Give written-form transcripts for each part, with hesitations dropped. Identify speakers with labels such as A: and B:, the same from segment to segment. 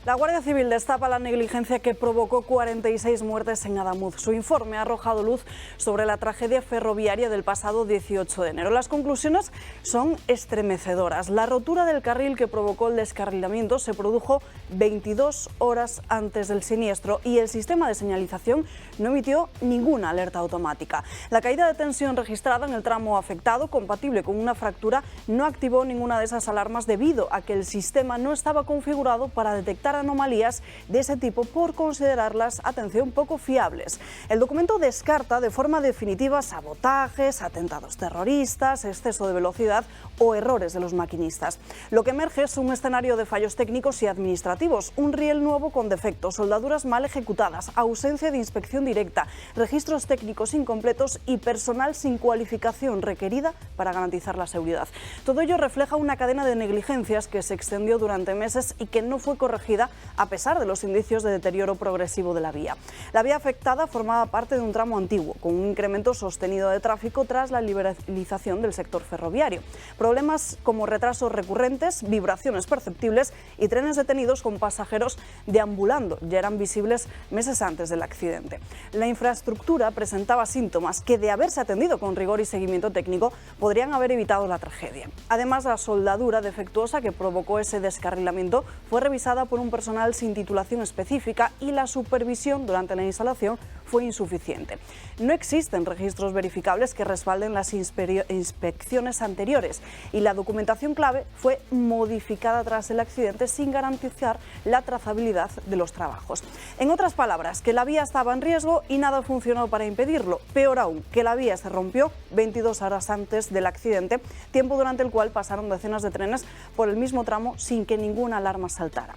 A: La Guardia Civil destapa la negligencia que provocó 46 muertes en Adamuz. Su informe ha arrojado luz sobre la tragedia ferroviaria del pasado 18 de enero. Las conclusiones son estremecedoras. La rotura del carril que provocó el descarrilamiento se produjo 22 horas antes del siniestro y el sistema de señalización no emitió ninguna alerta automática. La caída de tensión registrada en el tramo afectado, compatible con una fractura, no activó ninguna de esas alarmas debido a que el sistema no estaba configurado para detectar anomalías de ese tipo por considerarlas, atención, poco fiables. El documento descarta de forma definitiva sabotajes, atentados terroristas, exceso de velocidad o errores de los maquinistas. Lo que emerge es un escenario de fallos técnicos y administrativos, un riel nuevo con defectos, soldaduras mal ejecutadas, ausencia de inspección directa, registros técnicos incompletos y personal sin cualificación requerida para garantizar la seguridad. Todo ello refleja una cadena de negligencias que se extendió durante meses y que no fue corregida a pesar de los indicios de deterioro progresivo de la vía. La vía afectada formaba parte de un tramo antiguo, con un incremento sostenido de tráfico tras la liberalización del sector ferroviario. Problemas como retrasos recurrentes, vibraciones perceptibles y trenes detenidos con pasajeros deambulando ya eran visibles meses antes del accidente. La infraestructura presentaba síntomas que, de haberse atendido con rigor y seguimiento técnico, podrían haber evitado la tragedia. Además, la soldadura defectuosa que provocó ese descarrilamiento fue revisada por un personal sin titulación específica y la supervisión durante la instalación fue insuficiente. No existen registros verificables que respalden las inspecciones anteriores y la documentación clave fue modificada tras el accidente sin garantizar la trazabilidad de los trabajos. En otras palabras, que la vía estaba en riesgo y nada funcionó para impedirlo. Peor aún, que la vía se rompió 22 horas antes del accidente, tiempo durante el cual pasaron decenas de trenes por el mismo tramo sin que ninguna alarma saltara.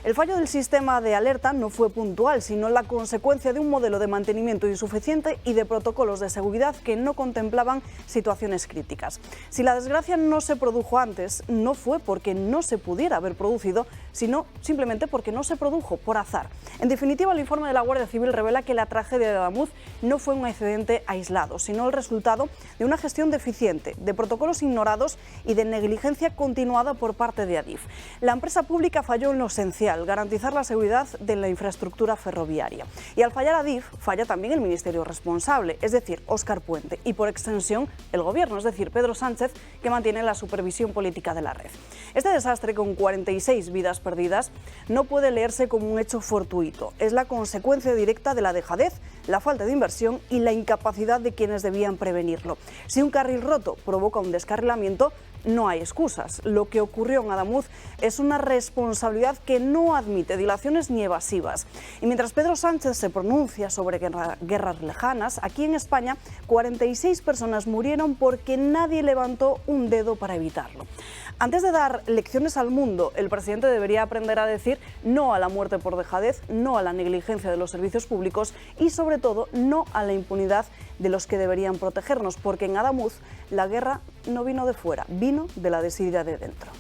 A: El fallo del sistema de alerta no fue puntual, sino la consecuencia de un modelo de mantenimiento insuficiente y de protocolos de seguridad que no contemplaban situaciones críticas. Si la desgracia no se produjo antes, no fue porque no se pudiera haber producido, sino simplemente porque no se produjo por azar. En definitiva, el informe de la Guardia Civil revela que la tragedia de Adamuz no fue un accidente aislado, sino el resultado de una gestión deficiente, de protocolos ignorados y de negligencia continuada por parte de Adif. La empresa pública falló en lo esencial: garantizar la seguridad de la infraestructura ferroviaria. Y al fallar Adif, falla también el ministerio responsable, es decir, Óscar Puente, y por extensión el gobierno, es decir, Pedro Sánchez, que mantiene la supervisión política de la red. Este desastre, con 46 vidas perdidas, no puede leerse como un hecho fortuito. Es la consecuencia directa de la dejadez, la falta de inversión y la incapacidad de quienes debían prevenirlo. Si un carril roto provoca un descarrilamiento, no hay excusas. Lo que ocurrió en Adamuz es una responsabilidad que no admite dilaciones ni evasivas. Y mientras Pedro Sánchez se pronuncia sobre guerras lejanas, aquí en España 46 personas murieron porque nadie levantó un dedo para evitarlo. Antes de dar lecciones al mundo, el presidente debería aprender a decir no a la muerte por dejadez, no a la negligencia de los servicios públicos y, sobre todo, no a la impunidad de los que deberían protegernos, porque en Adamuz la guerra no vino de fuera, vino de la desidia de dentro.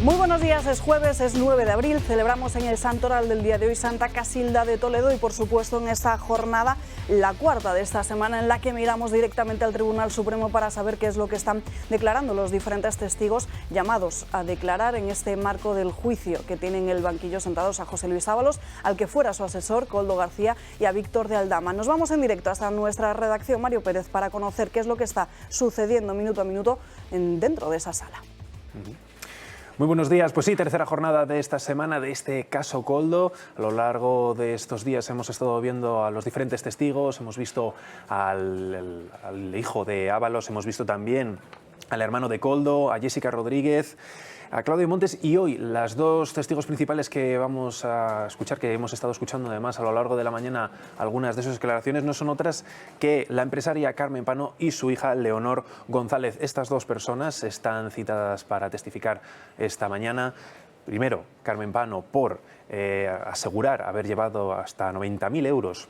A: Muy buenos días, es jueves, es 9 de abril, celebramos en el santoral del día de hoy Santa Casilda de Toledo y por supuesto en esta jornada, la cuarta de esta semana, en la que miramos directamente al Tribunal Supremo para saber qué es lo que están declarando los diferentes testigos llamados a declarar en este marco del juicio que tienen en el banquillo sentados a José Luis Ábalos, al que fuera su asesor, Koldo García, y a Víctor de Aldama. Nos vamos en directo hasta nuestra redacción, Mario Pérez, para conocer qué es lo que está sucediendo minuto a minuto dentro de esa sala.
B: Muy buenos días. Pues sí, tercera jornada de esta semana de este caso Koldo. A lo largo de estos días hemos estado viendo a los diferentes testigos, hemos visto al hijo de Ábalos, hemos visto también al hermano de Koldo, a Jessica Rodríguez, a Claudio Montes y hoy las dos testigos principales que vamos a escuchar, que hemos estado escuchando además a lo largo de la mañana algunas de sus declaraciones, no son otras que la empresaria Carmen Pano y su hija Leonor González. Estas dos personas están citadas para testificar esta mañana. Primero, Carmen Pano por asegurar haber llevado hasta 90.000 euros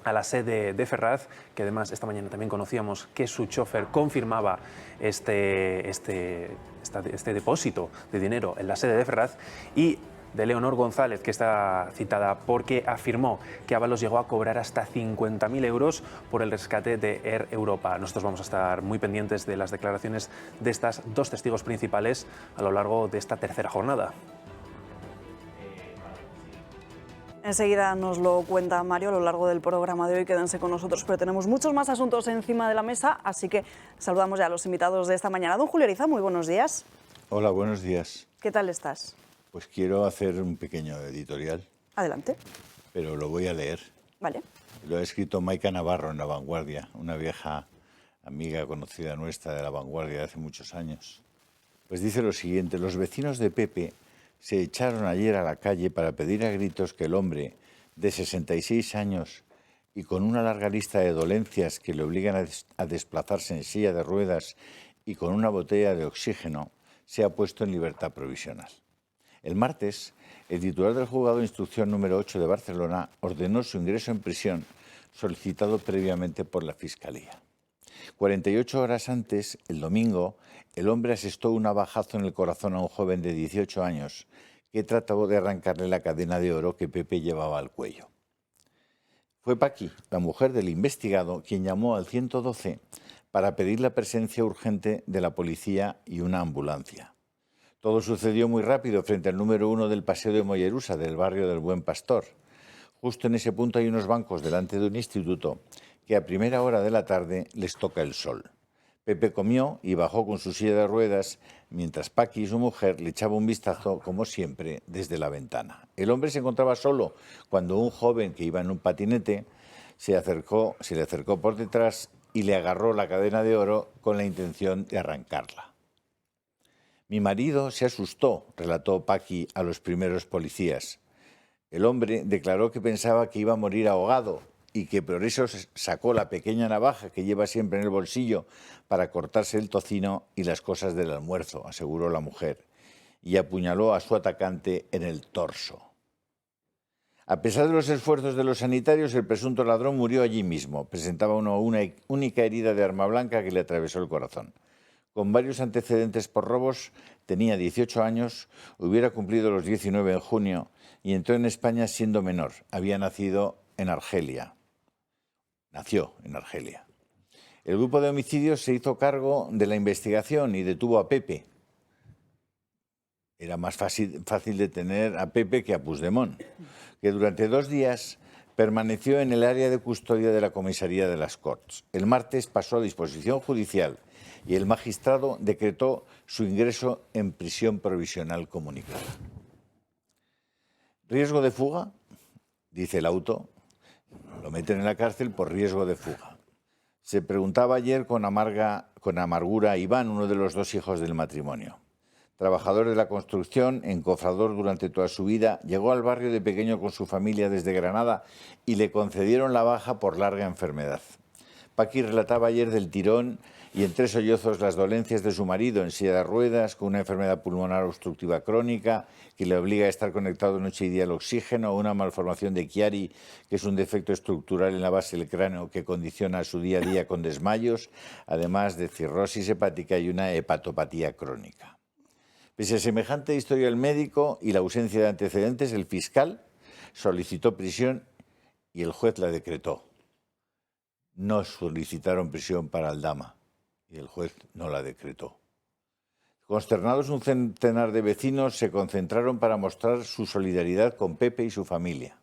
B: a la sede de Ferraz, que además esta mañana también conocíamos que su chofer confirmaba este depósito de dinero en la sede de Ferraz, y de Leonor González, que está citada porque afirmó que Ábalos llegó a cobrar hasta 50.000 euros por el rescate de Air Europa. Nosotros vamos a estar muy pendientes de las declaraciones de estas dos testigos principales a lo largo de esta tercera jornada.
A: Enseguida nos lo cuenta Mario a lo largo del programa de hoy. Quédense con nosotros, pero tenemos muchos más asuntos encima de la mesa, así que saludamos ya a los invitados de esta mañana. Don Julio Ariza, muy buenos días.
C: Hola, buenos días.
A: ¿Qué tal estás?
C: Pues quiero hacer un pequeño editorial.
A: Adelante.
C: Pero lo voy a leer.
A: Vale.
C: Lo ha escrito Maica Navarro en La Vanguardia, una vieja amiga conocida nuestra de La Vanguardia de hace muchos años. Pues dice lo siguiente: los vecinos de Pepe se echaron ayer a la calle para pedir a gritos que el hombre, de 66 años y con una larga lista de dolencias que le obligan a desplazarse en silla de ruedas y con una botella de oxígeno, sea puesto en libertad provisional. El martes, el titular del juzgado de instrucción número 8 de Barcelona ordenó su ingreso en prisión, solicitado previamente por la Fiscalía. 48 horas antes, el domingo, el hombre asestó un navajazo en el corazón a un joven de 18 años que trató de arrancarle la cadena de oro que Pepe llevaba al cuello. Fue Paqui, la mujer del investigado, quien llamó al 112 para pedir la presencia urgente de la policía y una ambulancia. Todo sucedió muy rápido frente al número 1 del Paseo de Mollerusa, del barrio del Buen Pastor. Justo en ese punto hay unos bancos delante de un instituto que a primera hora de la tarde les toca el sol. Pepe comió y bajó con su silla de ruedas, mientras Paqui y su mujer le echaban un vistazo, como siempre, desde la ventana. El hombre se encontraba solo cuando un joven que iba en un patinete se le acercó por detrás y le agarró la cadena de oro con la intención de arrancarla. Mi marido se asustó, relató Paqui a los primeros policías. El hombre declaró que pensaba que iba a morir ahogado y que por eso sacó la pequeña navaja que lleva siempre en el bolsillo para cortarse el tocino y las cosas del almuerzo, aseguró la mujer, y apuñaló a su atacante en el torso. A pesar de los esfuerzos de los sanitarios, el presunto ladrón murió allí mismo. Presentaba una única herida de arma blanca que le atravesó el corazón. Con varios antecedentes por robos, tenía 18 años, hubiera cumplido los 19 en junio y entró en España siendo menor. Había nacido en Argelia. Nació en Argelia. El grupo de homicidios se hizo cargo de la investigación y detuvo a Pepe. Era más fácil detener a Pepe que a Puigdemont, que durante 2 días permaneció en el área de custodia de la comisaría de las Corts. El martes pasó a disposición judicial y el magistrado decretó su ingreso en prisión provisional comunicada. ¿Riesgo de fuga? Dice el auto. Lo meten en la cárcel por riesgo de fuga. Se preguntaba ayer con amargura Iván, uno de los 2 hijos del matrimonio. Trabajador de la construcción, encofrador durante toda su vida, llegó al barrio de pequeño con su familia desde Granada y le concedieron la baja por larga enfermedad. Paqui relataba ayer del tirón y en 3 sollozos las dolencias de su marido en silla de ruedas, con una enfermedad pulmonar obstructiva crónica que le obliga a estar conectado noche y día al oxígeno, una malformación de Chiari, que es un defecto estructural en la base del cráneo que condiciona su día a día con desmayos, además de cirrosis hepática y una hepatopatía crónica. Pese a semejante historial médico y la ausencia de antecedentes, el fiscal solicitó prisión y el juez la decretó. No solicitaron prisión para Aldama y el juez no la decretó. Consternados, un centenar de vecinos se concentraron para mostrar su solidaridad con Pepe y su familia.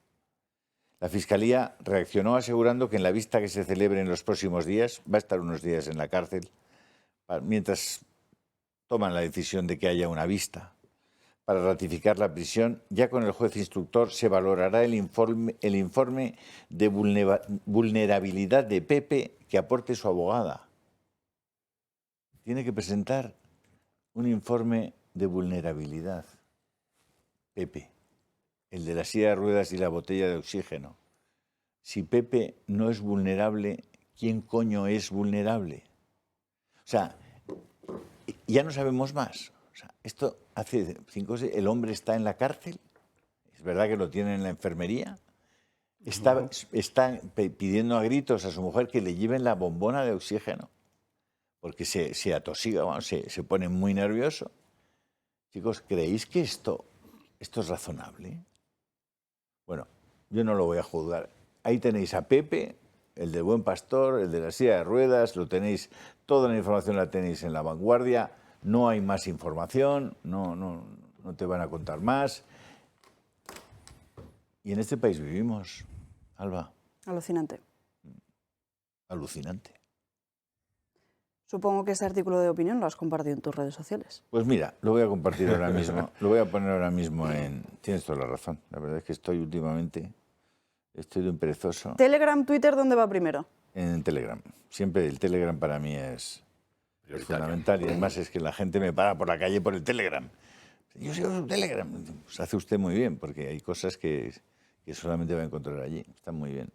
C: La Fiscalía reaccionó asegurando que en la vista que se celebre en los próximos días, va a estar unos días en la cárcel, mientras toman la decisión de que haya una vista. Para ratificar la prisión, ya con el juez instructor se valorará el informe de vulnerabilidad de Pepe que aporte su abogada. Tiene que presentar un informe de vulnerabilidad. Pepe, el de la silla de ruedas y la botella de oxígeno. Si Pepe no es vulnerable, ¿quién coño es vulnerable? O sea, ya no sabemos más. O sea, esto hace 5 años, el hombre está en la cárcel, es verdad que lo tienen en la enfermería, Está pidiendo a gritos a su mujer que le lleven la bombona de oxígeno, porque se atosiga, bueno, se pone muy nervioso. Chicos, ¿creéis que esto es razonable? Bueno, yo no lo voy a juzgar. Ahí tenéis a Pepe, el del Buen Pastor, el de la silla de ruedas, lo tenéis, toda la información la tenéis en La Vanguardia, no hay más información, no te van a contar más. Y en este país vivimos, Alba.
A: Alucinante.
C: Alucinante.
A: Supongo que ese artículo de opinión lo has compartido en tus redes sociales.
C: Pues mira, lo voy a compartir ahora mismo, lo voy a poner ahora mismo en... Tienes toda la razón, la verdad es que estoy de un perezoso.
A: Telegram, Twitter, ¿dónde va primero?
C: En Telegram. Siempre el Telegram para mí es fundamental y además es que la gente me para por la calle por el Telegram. Yo sigo su Telegram. Pues hace usted muy bien, porque hay cosas que solamente va a encontrar allí. Está muy bien.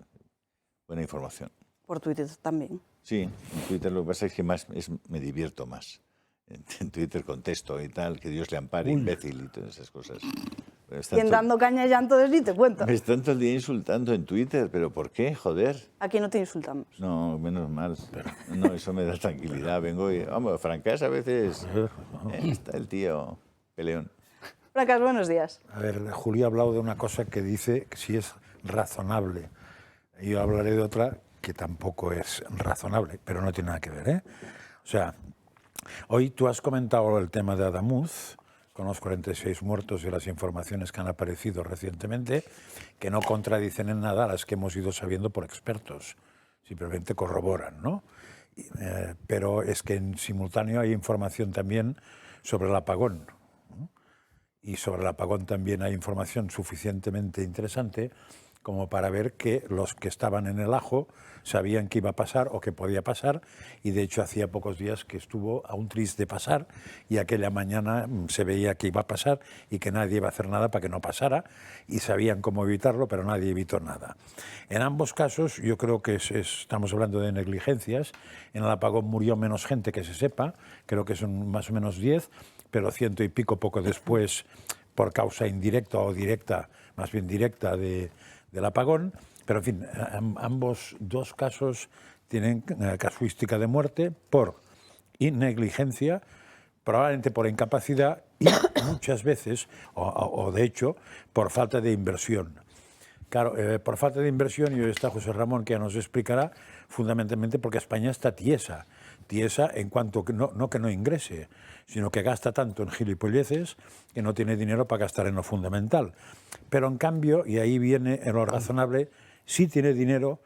C: Buena información.
A: Por Twitter también.
C: Sí, en Twitter lo que pasa es que me divierto más. En Twitter contesto y tal, que Dios le ampare, imbécil y todas esas cosas.
A: Y dando caña ya entonces ni te cuento.
C: Me están todo el día insultando en Twitter, ¿pero por qué? Joder.
A: Aquí no te insultamos.
C: No, menos mal. No, eso me da tranquilidad. Vengo y, vamos, Francás a veces está el tío peleón.
A: Francás, buenos días.
D: A ver, Julio ha hablado de una cosa que dice que si es razonable. Yo hablaré de otra que tampoco es razonable, pero no tiene nada que ver, ¿eh? O sea, hoy tú has comentado el tema de Adamuz, con los 46 muertos y las informaciones que han aparecido recientemente, que no contradicen en nada a las que hemos ido sabiendo por expertos, simplemente corroboran, ¿no? Pero es que en simultáneo hay información también sobre el apagón, ¿no? Y sobre el apagón también hay información suficientemente interesante como para ver que los que estaban en el ajo sabían que iba a pasar o que podía pasar, y de hecho hacía pocos días que estuvo a un tris de pasar, y aquella mañana se veía que iba a pasar y que nadie iba a hacer nada para que no pasara, y sabían cómo evitarlo, pero nadie evitó nada. En ambos casos yo creo que estamos hablando de negligencias. En el apagón murió menos gente que se sepa, creo que son más o menos 10, pero 100 y pico poco después por causa indirecta o directa, más bien directa del apagón. Pero en fin, ambos dos casos tienen casuística de muerte por negligencia, probablemente por incapacidad y muchas veces, o de hecho, por falta de inversión. Claro, por falta de inversión, y hoy está José Ramón que ya nos explicará, fundamentalmente porque España está tiesa en cuanto que no ingrese, sino que gasta tanto en gilipolleces que no tiene dinero para gastar en lo fundamental. Pero en cambio, y ahí viene en lo razonable, sí tiene dinero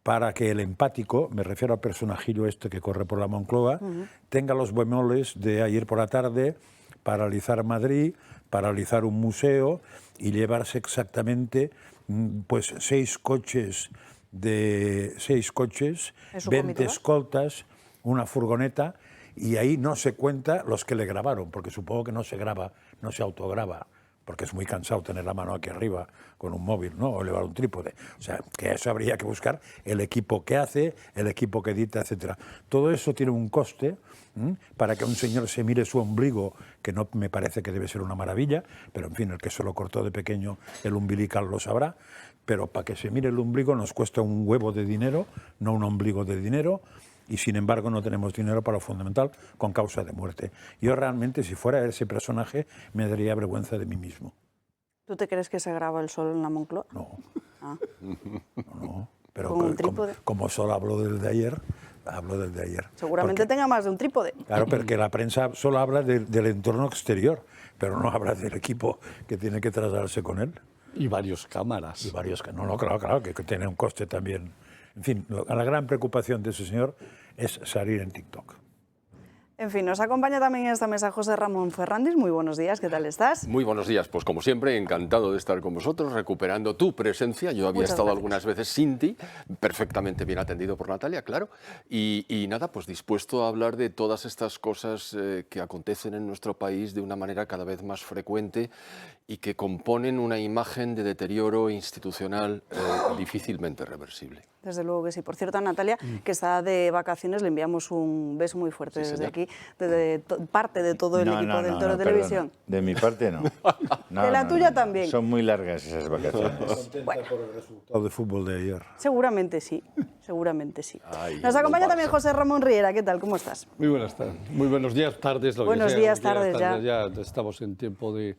D: para que el empático, me refiero al personajillo este que corre por la Moncloa, tenga los bemoles de ayer por la tarde, paralizar Madrid, paralizar un museo y llevarse exactamente pues 6 coches, 20 escoltas, una furgoneta, y ahí no se cuenta los que le grabaron, porque supongo que no se graba, no se autograba, porque es muy cansado tener la mano aquí arriba con un móvil, ¿no? O llevar un trípode. O sea, que eso habría que buscar el equipo que hace, el equipo que edita, etcétera. Todo eso tiene un coste para que un señor se mire su ombligo, que no me parece que debe ser una maravilla, pero en fin, el que se lo cortó de pequeño el umbilical lo sabrá, pero para que se mire el ombligo nos cuesta un huevo de dinero, no un ombligo de dinero, y sin embargo no tenemos dinero para lo fundamental con causa de muerte. Yo realmente, si fuera ese personaje, me daría vergüenza de mí mismo.
A: ¿Tú te crees que se graba el sol en la Moncloa?
D: No.
A: Ah.
D: No. Pero
A: ¿Con un trípode?
D: como solo hablo del de ayer, hablo del de ayer.
A: Seguramente tenga más de un trípode.
D: Claro, porque la prensa solo habla del entorno exterior, pero no habla del equipo que tiene que trasladarse con él.
E: Y varios cámaras.
D: Y varios, claro, que tiene un coste también. En fin, la gran preocupación de ese señor es salir en TikTok.
A: En fin, nos acompaña también en esta mesa José Ramón Ferrandis. Muy buenos días, ¿qué tal estás?
E: Muy buenos días, pues como siempre, encantado de estar con vosotros, recuperando tu presencia. Yo había estado algunas veces sin ti, perfectamente bien atendido por Natalia, claro. Y nada, pues dispuesto a hablar de todas estas cosas que acontecen en nuestro país de una manera cada vez más frecuente y que componen una imagen de deterioro institucional difícilmente reversible.
A: Desde luego que sí. Por cierto, a Natalia, que está de vacaciones, le enviamos un beso muy fuerte desde aquí. parte de todo el equipo del Toro Televisión.
C: Perdona. De mi parte no.
A: De la tuya también.
C: Son muy largas esas vacaciones.
D: Contenta por el resultado de fútbol de ayer.
A: Seguramente sí, seguramente sí.
E: Ay,
A: Nos acompaña
E: Barça.
A: también José Ramón Riera. ¿Qué tal? ¿Cómo estás?
F: Muy buenas tardes. Muy buenos días, tardes. Lo
A: Buenos
F: que sea,
A: días, tardes ya.
F: Ya estamos en tiempo de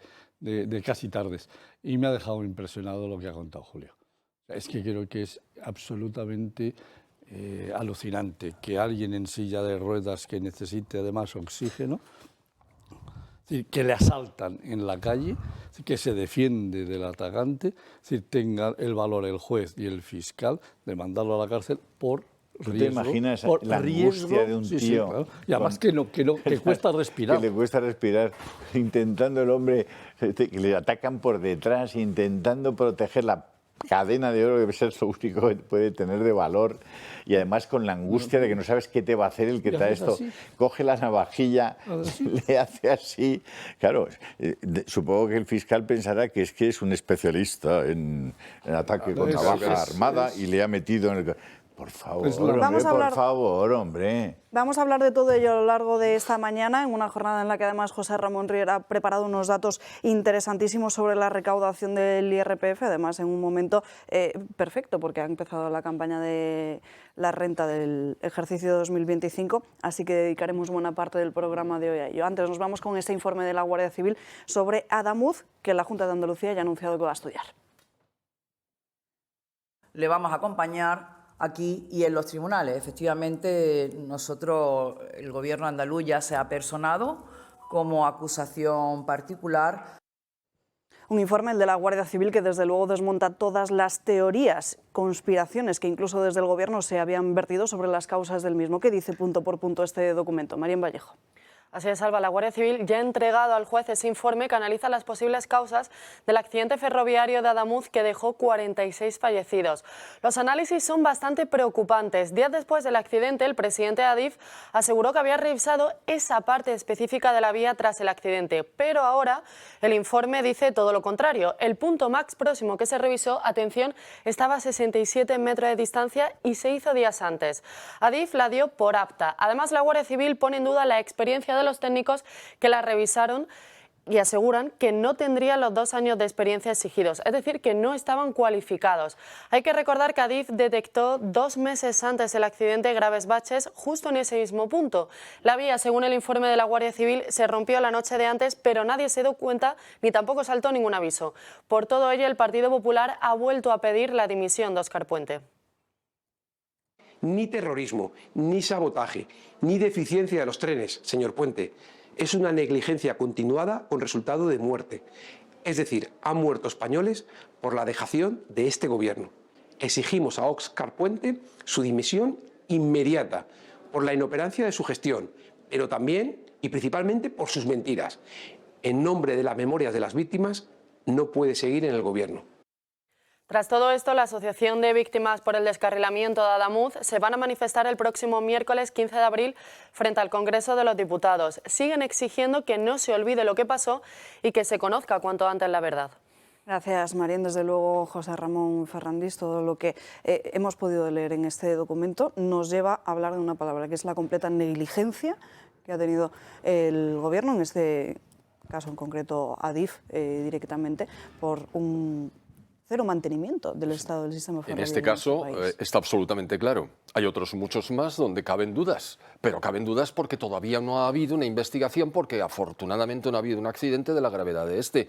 F: casi tardes. Y me ha dejado impresionado lo que ha contado Julio. Es que creo que es absolutamente alucinante que alguien en silla de ruedas que necesite además oxígeno, es decir, que le asaltan en la calle, es decir, que se defiende del atacante, es decir, tenga el valor el juez y el fiscal de mandarlo a la cárcel por
C: ¿Tú
F: riesgo.
C: te imaginas
F: por
C: la angustia de un
F: sí, sí,
C: tío?
F: claro. Y además que cuesta respirar.
C: Que le cuesta respirar, intentando el hombre, que le atacan por detrás, intentando proteger la cadena de oro, que debe ser lo único que puede tener de valor, y además con la angustia de que no sabes qué te va a hacer el que
F: Y
C: te da
F: haces
C: esto.
F: así.
C: Coge la navajilla, le hace así. Claro, supongo que el fiscal pensará que es un especialista en ataque con navaja armada y le ha metido en el... Por favor,
F: Pues
C: hombre,
A: Vamos a hablar-
C: por favor, hombre.
A: Vamos a hablar de todo ello a lo largo de esta mañana, en una jornada en la que además José Ramón Riera ha preparado unos datos interesantísimos sobre la recaudación del IRPF, además en un momento perfecto, porque ha empezado la campaña de la renta del ejercicio 2025, así que dedicaremos buena parte del programa de hoy a ello. Antes nos vamos con este informe de la Guardia Civil sobre Adamuz, que la Junta de Andalucía ya ha anunciado que va a estudiar.
G: Le vamos a acompañar aquí y en los tribunales. Efectivamente, nosotros, el Gobierno andaluz ya se ha personado como acusación particular.
A: Un informe, el de la Guardia Civil, que desde luego desmonta todas las teorías, conspiraciones que incluso desde el Gobierno se habían vertido sobre las causas del mismo. ¿Qué dice punto por punto este documento? Marién Vallejo.
H: Así es, Alba. La Guardia Civil ya ha entregado al juez ese informe que analiza las posibles causas del accidente ferroviario de Adamuz que dejó 46 fallecidos. Los análisis son bastante preocupantes. Días después del accidente, el presidente de Adif aseguró que había revisado esa parte específica de la vía tras el accidente, pero ahora el informe dice todo lo contrario. El punto más próximo que se revisó, atención, estaba a 67 metros de distancia y se hizo días antes. Adif la dio por apta. Además, la Guardia Civil pone en duda la experiencia de los técnicos que la revisaron y aseguran que no tendrían los 2 años de experiencia exigidos, es decir, que no estaban cualificados. Hay que recordar que Adif detectó 2 meses antes del accidente graves baches justo en ese mismo punto. La vía, según el informe de la Guardia Civil, se rompió la noche de antes, pero nadie se dio cuenta ni tampoco saltó ningún aviso. Por todo ello, el Partido Popular ha vuelto a pedir la dimisión de Óscar Puente.
I: Ni terrorismo, ni sabotaje, ni deficiencia de los trenes, señor Puente. Es una negligencia continuada con resultado de muerte. Es decir, han muerto españoles por la dejación de este gobierno. Exigimos a Óscar Puente su dimisión inmediata por la inoperancia de su gestión, pero también y principalmente por sus mentiras. En nombre de las memorias de las víctimas, no puede seguir en el gobierno.
H: Tras todo esto, la Asociación de Víctimas por el Descarrilamiento de Adamuz se van a manifestar el próximo miércoles 15 de abril frente al Congreso de los Diputados. Siguen exigiendo que no se olvide lo que pasó y que se conozca cuanto antes la verdad.
A: Gracias, Marién. Desde luego, José Ramón Ferrandís, todo lo que hemos podido leer en este documento nos lleva a hablar de una palabra, que es la completa negligencia que ha tenido el Gobierno, en este caso en concreto Adif, directamente, por un cero mantenimiento del estado del sistema ferroviario.
E: En este caso
A: país.
E: está absolutamente claro. Hay otros muchos más donde caben dudas, pero caben dudas porque todavía no ha habido una investigación, porque afortunadamente no ha habido un accidente de la gravedad de este.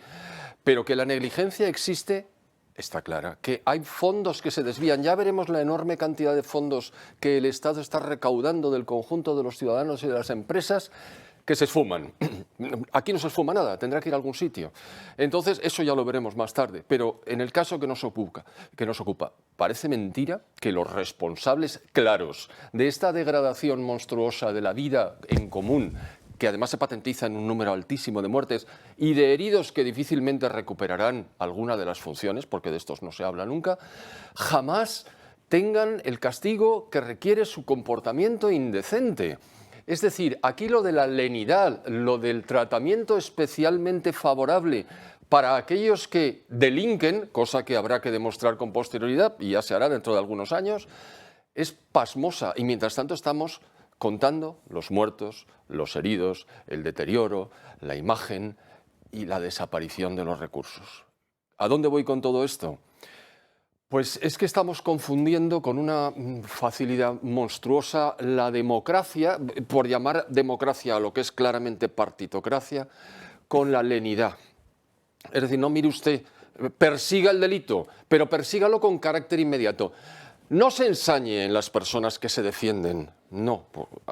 E: Pero que la negligencia existe, está clara. Que hay fondos que se desvían. Ya veremos la enorme cantidad de fondos que el Estado está recaudando del conjunto de los ciudadanos y de las empresas, que se esfuman. Aquí no se esfuma nada, tendrá que ir a algún sitio. Entonces, eso ya lo veremos más tarde. Pero en el caso que nos ocupa, parece mentira que los responsables claros de esta degradación monstruosa de la vida en común, que además se patentiza en un número altísimo de muertes y de heridos que difícilmente recuperarán alguna de las funciones, porque de estos no se habla nunca, jamás tengan el castigo que requiere su comportamiento indecente. Es decir, aquí lo de la lenidad, lo del tratamiento especialmente favorable para aquellos que delinquen, cosa que habrá que demostrar con posterioridad y ya se hará dentro de algunos años, es pasmosa. Y mientras tanto estamos contando los muertos, los heridos, el deterioro, la imagen y la desaparición de los recursos. ¿A dónde voy con todo esto? Pues es que estamos confundiendo con una facilidad monstruosa la democracia, por llamar democracia a lo que es claramente partitocracia, con la lenidad. Es decir, no mire usted, persiga el delito, pero persígalo con carácter inmediato. No se ensañe en las personas que se defienden, no.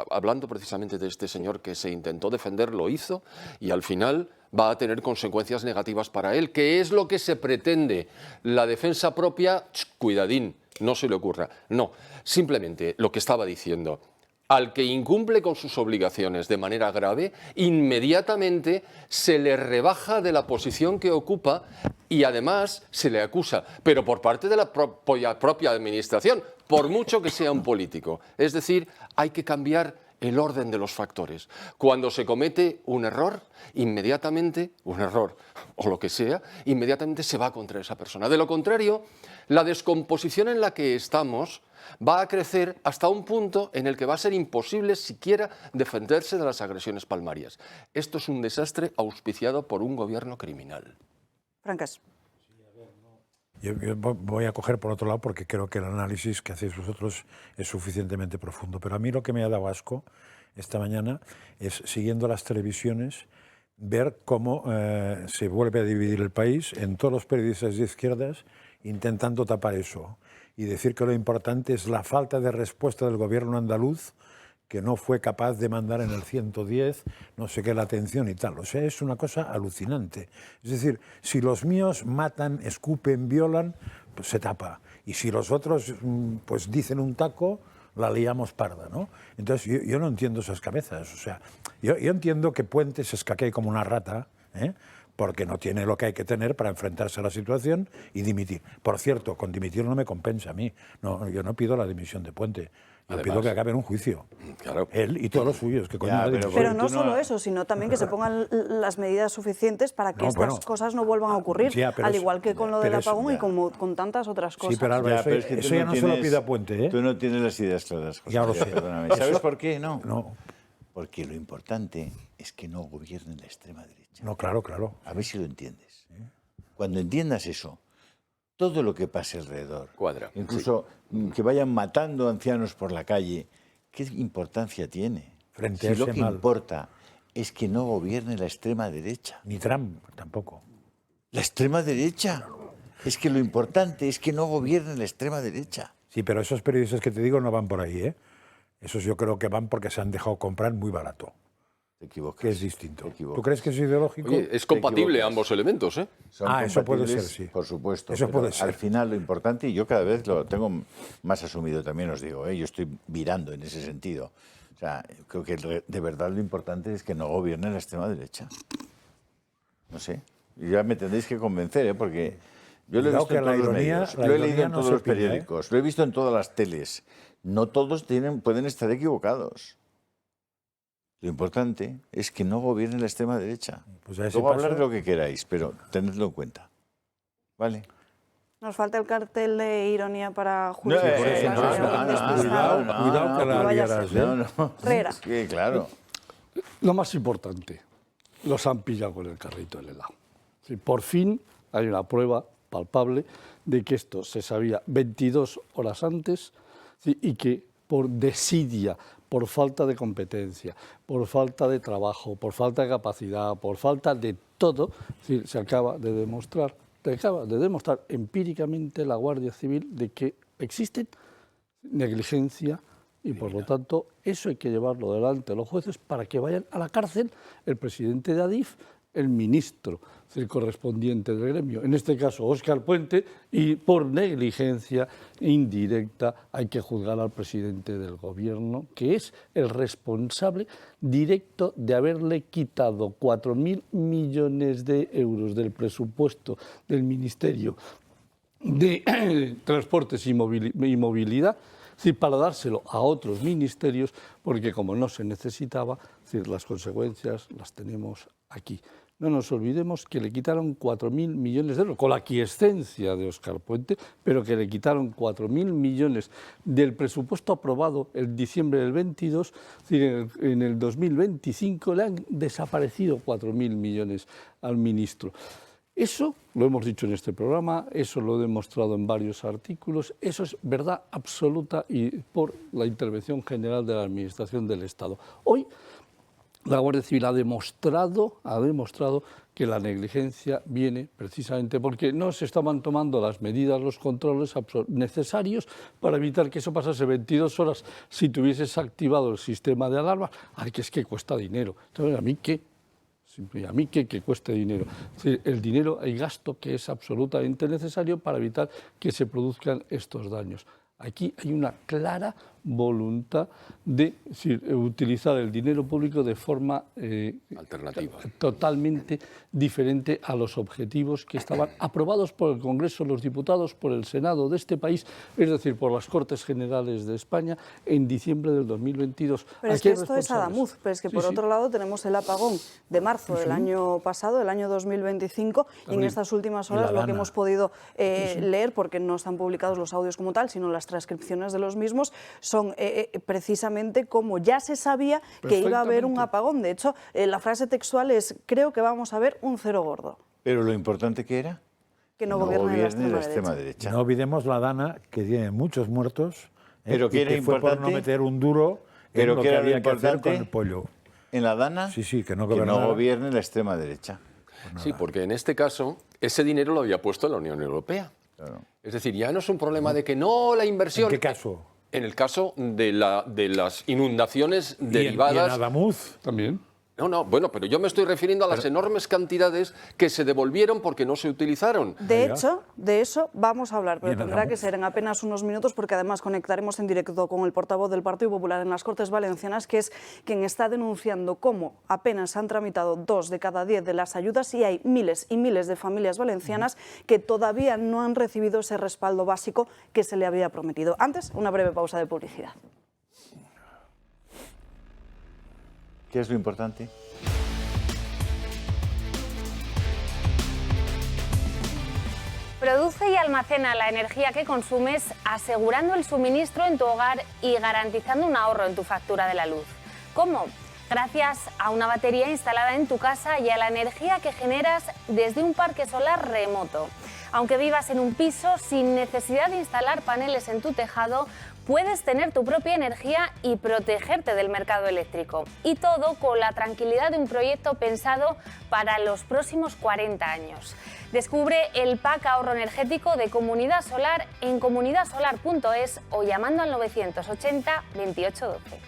E: Hablando precisamente de este señor que se intentó defender, lo hizo y al final va a tener consecuencias negativas para él, que es lo que se pretende. La defensa propia, cuidadín, no se le ocurra. No, simplemente lo que estaba diciendo. Al que incumple con sus obligaciones de manera grave, inmediatamente se le rebaja de la posición que ocupa y además se le acusa, pero por parte de la propia administración, por mucho que sea un político. Es decir, hay que cambiar el orden de los factores. Cuando se comete un error, inmediatamente, un error o lo que sea, inmediatamente se va contra esa persona. De lo contrario, la descomposición en la que estamos va a crecer hasta un punto en el que va a ser imposible siquiera defenderse de las agresiones palmarias. Esto es un desastre auspiciado por un gobierno criminal.
A: Francas.
D: Yo voy a coger por otro lado porque creo que el análisis que hacéis vosotros es suficientemente profundo. Pero a mí lo que me ha dado asco esta mañana es, siguiendo las televisiones, ver cómo se vuelve a dividir el país en todos los periodistas de izquierdas intentando tapar eso y decir que lo importante es la falta de respuesta del gobierno andaluz, que no fue capaz de mandar en el 110, no sé qué, la atención y tal. O sea, es una cosa alucinante. Es decir, si los míos matan, escupen, violan, pues se tapa. Y si los otros pues dicen un taco, la liamos parda, ¿no? Entonces, yo no entiendo esas cabezas. O sea, yo entiendo que Puente se escaquee como una rata, porque no tiene lo que hay que tener para enfrentarse a la situación y dimitir. Por cierto, con dimitir no me compensa a mí. No, yo no pido la dimisión de Puente. Yo pido que acabe en un juicio.
E: Claro.
D: Él y todos los suyos. Que
A: pero no solo eso, sino también que se pongan las medidas suficientes para que estas cosas no vuelvan a ocurrir. Al igual que con lo del apagón y como con tantas otras cosas.
D: Sí, pero Álvaro, eso ya no se lo pide a Puente.
C: Tú no tienes las ideas claras, José.
D: Ya lo sé.
C: Perdóname. ¿Sabes por qué?
D: No.
C: Porque lo importante es que no gobierne la extrema derecha.
D: No, claro, claro.
C: A ver si lo entiendes. Cuando entiendas eso, todo lo que pase alrededor,
E: cuadra,
C: incluso que vayan matando ancianos por la calle, ¿qué importancia tiene?
D: Frente a
C: si lo
D: ese
C: que
D: mal.
C: importa es que no gobierne la extrema derecha.
D: Ni Trump tampoco.
C: La extrema derecha. Es que lo importante es que no gobierne la extrema derecha.
D: Sí, pero esos periodistas que te digo no van por ahí, ¿eh? Esos yo creo que van porque se han dejado comprar muy barato.
C: Te equivocas.
D: Que es distinto. ¿Tú crees que es ideológico?
E: Oye, es compatible ambos elementos, ¿eh?
D: Eso puede ser, sí.
C: Por supuesto.
D: Eso puede ser.
C: Al final lo importante, y yo cada vez lo tengo más asumido también, os digo, yo estoy virando en ese sentido. O sea, creo que de verdad lo importante es que no gobierne la extrema derecha. No sé. Y ya me tendréis que convencer, porque yo lo he visto en todos los medios, lo he leído en todos los periódicos, lo he visto en todas las teles. No todos pueden estar equivocados. Lo importante es que no gobierne la extrema derecha. Pues luego hablar de lo que queráis, pero tenedlo en cuenta. ¿Vale?
A: Nos falta el cartel de ironía para Julio.
D: Cuidado que la liarás.
A: Herrera.
C: Sí, claro.
F: Lo más importante, los han pillado con el carrito del helado. Sí, por fin hay una prueba palpable de que esto se sabía 22 horas antes, sí, y que por desidia, por falta de competencia, por falta de trabajo, por falta de capacidad, por falta de todo, sí, se acaba de demostrar empíricamente la Guardia Civil de que existen negligencia y por lo tanto eso hay que llevarlo delante de los jueces para que vayan a la cárcel el presidente de Adif, el ministro correspondiente del gremio, en este caso Óscar Puente, y por negligencia indirecta hay que juzgar al presidente del gobierno, que es el responsable directo de haberle quitado 4.000 millones de euros del presupuesto del Ministerio de Transportes y Movilidad, para dárselo a otros ministerios, porque como no se necesitaba, las consecuencias las tenemos aquí. no nos olvidemos que le quitaron 4.000 millones de euros, con la aquiescencia de Óscar Puente, pero que le quitaron 4.000 millones del presupuesto aprobado en diciembre del 22, es decir, en el 2025 le han desaparecido 4.000 millones al ministro. Eso lo hemos dicho en este programa, eso lo he demostrado en varios artículos, eso es verdad absoluta y por la intervención general de la Administración del Estado. Hoy la Guardia Civil ha demostrado que la negligencia viene precisamente porque no se estaban tomando las medidas, los controles necesarios para evitar que eso pasase 22 horas si tuvieses activado el sistema de alarma. Ay, que es que cuesta dinero. Entonces, ¿a mí qué? A mí que cueste dinero. Es decir, el dinero, hay gasto que es absolutamente necesario para evitar que se produzcan estos daños. Aquí hay una clara voluntad de utilizar el dinero público de forma
E: alternativa,
F: totalmente diferente a los objetivos que estaban aprobados por el Congreso, los diputados, por el Senado de este país, es decir, por las Cortes Generales de España en diciembre del 2022.
A: Pero es que esto es Adamuz, pero es que por otro lado tenemos el apagón de marzo del año pasado, el año 2025, y en estas últimas horas lo que hemos podido leer, porque no están publicados los audios como tal, sino las transcripciones de los mismos, son precisamente como ya se sabía que iba a haber un apagón. De hecho, la frase textual es: creo que vamos a ver un cero gordo.
C: Pero lo importante que era
A: que no gobierne la extrema derecha.
D: No olvidemos la Dana, que tiene muchos muertos,
C: pero que era importante
D: por no meter un duro en lo que había que hacer con el pollo.
C: En la Dana,
D: que no
C: gobierne la extrema derecha.
E: Pues sí, porque en este caso ese dinero lo había puesto la Unión Europea. Claro. Es decir, ya no es un problema de que no la inversión...
D: ¿En qué caso?
E: En el caso de las inundaciones derivadas...
D: ¿Y en Adamuz
F: también?
E: No, bueno, pero yo me estoy refiriendo a las enormes cantidades que se devolvieron porque no se utilizaron.
A: De hecho, de eso vamos a hablar, pero tendrá que ser en apenas unos minutos, porque además conectaremos en directo con el portavoz del Partido Popular en las Cortes Valencianas, que es quien está denunciando cómo apenas han tramitado 2 de cada 10 de las ayudas y hay miles y miles de familias valencianas que todavía no han recibido ese respaldo básico que se le había prometido. Antes, una breve pausa de publicidad.
C: ¿Qué es lo importante?
J: Produce y almacena la energía que consumes, asegurando el suministro en tu hogar y garantizando un ahorro en tu factura de la luz. ¿Cómo? Gracias a una batería instalada en tu casa y a la energía que generas desde un parque solar remoto. Aunque vivas en un piso, sin necesidad de instalar paneles en tu tejado, puedes tener tu propia energía y protegerte del mercado eléctrico. Y todo con la tranquilidad de un proyecto pensado para los próximos 40 años. Descubre el pack ahorro energético de Comunidad Solar en comunidadsolar.es o llamando al 980 2812.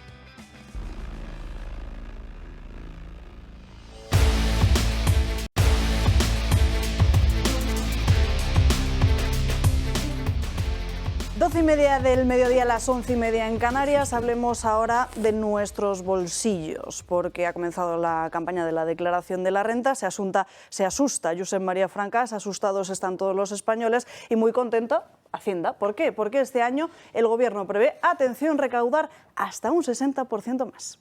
A: Doce y media del mediodía, las 11:30 en Canarias. Hablemos ahora de nuestros bolsillos, porque ha comenzado la campaña de la declaración de la renta. Se asusta Josep María Francas, asustados están todos los españoles y muy contento Hacienda. ¿Por qué? Porque este año el Gobierno prevé, atención, recaudar hasta un 60% más.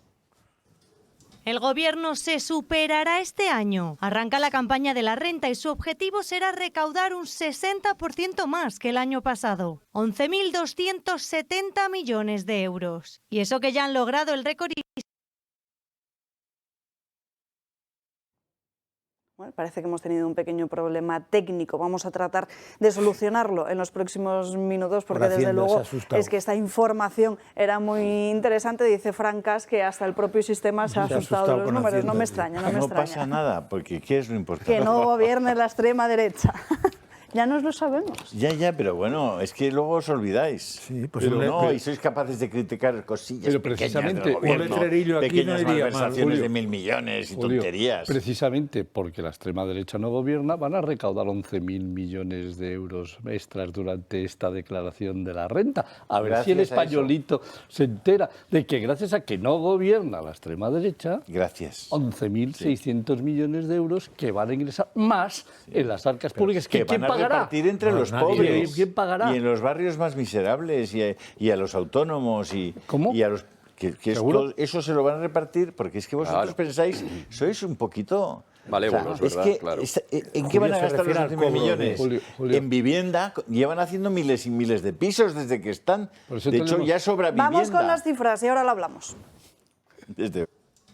K: El Gobierno se superará este año. Arranca la campaña de la renta y su objetivo será recaudar un 60% más que el año pasado, 11.270 millones de euros. Y eso que ya han logrado el récord.
A: Bueno, parece que hemos tenido un pequeño problema técnico. Vamos a tratar de solucionarlo en los próximos minutos, porque desde luego es que esta información era muy interesante. Dice Francas que hasta el propio sistema se ha asustado de los números. No me extraña, no me extraña.
C: No pasa nada, porque ¿qué es lo importante?
A: Que no gobierne la extrema derecha. Ya nos lo sabemos.
C: Ya, pero bueno, es que luego os olvidáis.
D: Sí, pues
C: pero no, y sois capaces de criticar cosillas
F: pero precisamente
C: pequeñas del gobierno,
D: un letrerillo aquí
C: pequeñas
D: no iría
C: malversaciones
D: mal,
C: de 1.000 millones y
F: Julio,
C: tonterías.
F: Precisamente porque la extrema derecha no gobierna, van a recaudar 11.000 millones de euros extras durante esta declaración de la renta. A ver si el españolito se entera de que gracias a que no gobierna la extrema derecha, 11.600 millones de euros que van a ingresar más en las arcas públicas.
C: Que
F: ¿Quién pagará?
C: Repartir entre los pobres.
F: ¿Quién pagará?
C: Y en los barrios más miserables y a los autónomos y a los eso se lo van a repartir, porque es que vosotros pensáis, sois un poquito
E: Vale,
C: O sea,
E: bueno, es
C: es
E: verdad,
C: que,
E: claro.
C: ¿en qué van a
D: se
C: gastar los
D: refiere al
C: 11.000
D: cobro
C: millones?
F: Julio.
C: En vivienda, llevan haciendo miles y miles de pisos desde que están.
F: Por eso
C: De hecho,
F: tenemos-
C: ya sobra vivienda.
A: Vamos con las cifras y ahora lo hablamos.
C: Desde-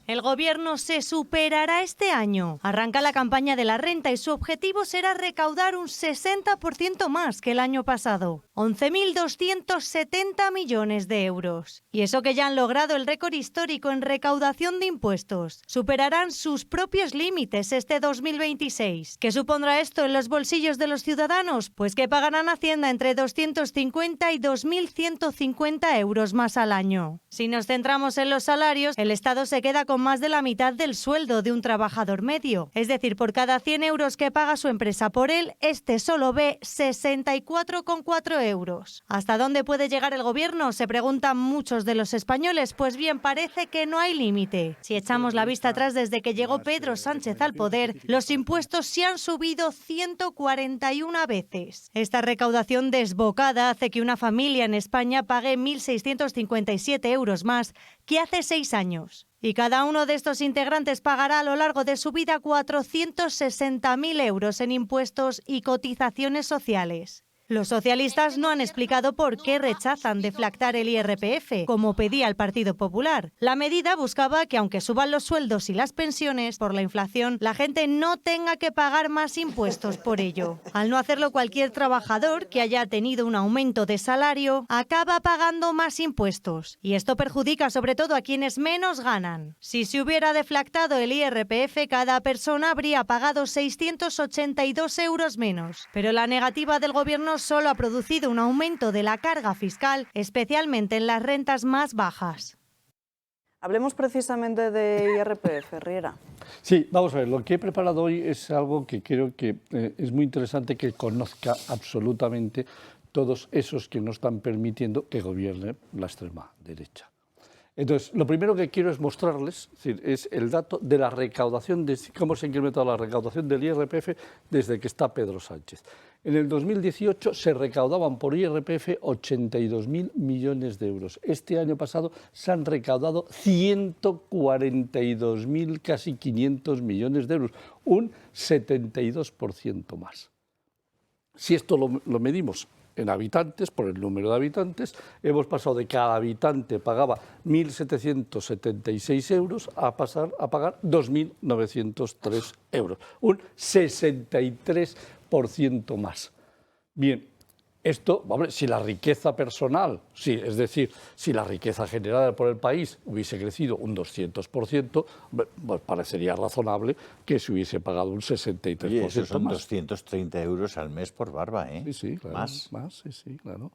K: El gobierno se superará este año. Arranca la campaña de la renta y su objetivo será recaudar un 60% más que el año pasado, 11.270 millones de euros. Y eso que ya han logrado el récord histórico en recaudación de impuestos. Superarán sus propios límites este 2026. ¿Qué supondrá esto en los bolsillos de los ciudadanos? Pues que pagarán Hacienda entre 250 y 2.150 euros más al año. Si nos centramos en los salarios, el Estado se queda con más de la mitad del sueldo de un trabajador medio. Es decir, por cada 100 euros que paga su empresa por él, este solo ve 64,4 euros. ¿Hasta dónde puede llegar el gobierno? Se preguntan muchos de los españoles. Pues bien, parece que no hay límite. Si echamos la vista atrás desde que llegó Pedro Sánchez al poder, los impuestos se han subido 141 veces. Esta recaudación desbocada hace que una familia en España pague 1.657 euros más que hace 6 años. Y cada uno de estos integrantes pagará a lo largo de su vida 460.000 euros en impuestos y cotizaciones sociales. Los socialistas no han explicado por qué rechazan deflactar el IRPF, como pedía el Partido Popular. La medida buscaba que, aunque suban los sueldos y las pensiones por la inflación, la gente no tenga que pagar más impuestos por ello. Al no hacerlo, cualquier trabajador que haya tenido un aumento de salario acaba pagando más impuestos. Y esto perjudica sobre todo a quienes menos ganan. Si se hubiera deflactado el IRPF, cada persona habría pagado 682 euros menos. Pero la negativa del gobierno solo ha producido un aumento de la carga fiscal, especialmente en las rentas más bajas.
A: Hablemos precisamente de IRPF, Riera.
F: Sí, vamos a ver, lo que he preparado hoy es algo que creo que es muy interesante que conozca absolutamente todos esos que no están permitiendo que gobierne la extrema derecha. Entonces, lo primero que quiero es mostrarles, es el dato de la recaudación, de cómo se ha incrementado la recaudación del IRPF desde que está Pedro Sánchez. En el 2018 se recaudaban por IRPF 82.000 millones de euros. Este año pasado se han recaudado 142.000, casi 500 millones de euros, un 72% más. Si esto lo medimos en habitantes, por el número de habitantes, hemos pasado de cada habitante pagaba 1.776 euros a pasar a pagar 2.903 euros, un 63% más. Bien, esto, hombre, si la riqueza personal, sí, es decir, si la riqueza generada por el país hubiese crecido un 200%, pues parecería razonable que se hubiese pagado un 63%
C: Oye, esos son
F: más.
C: 230 euros al mes por barba, ¿eh?
F: Sí, sí, claro.
C: Más.
F: Sí, claro.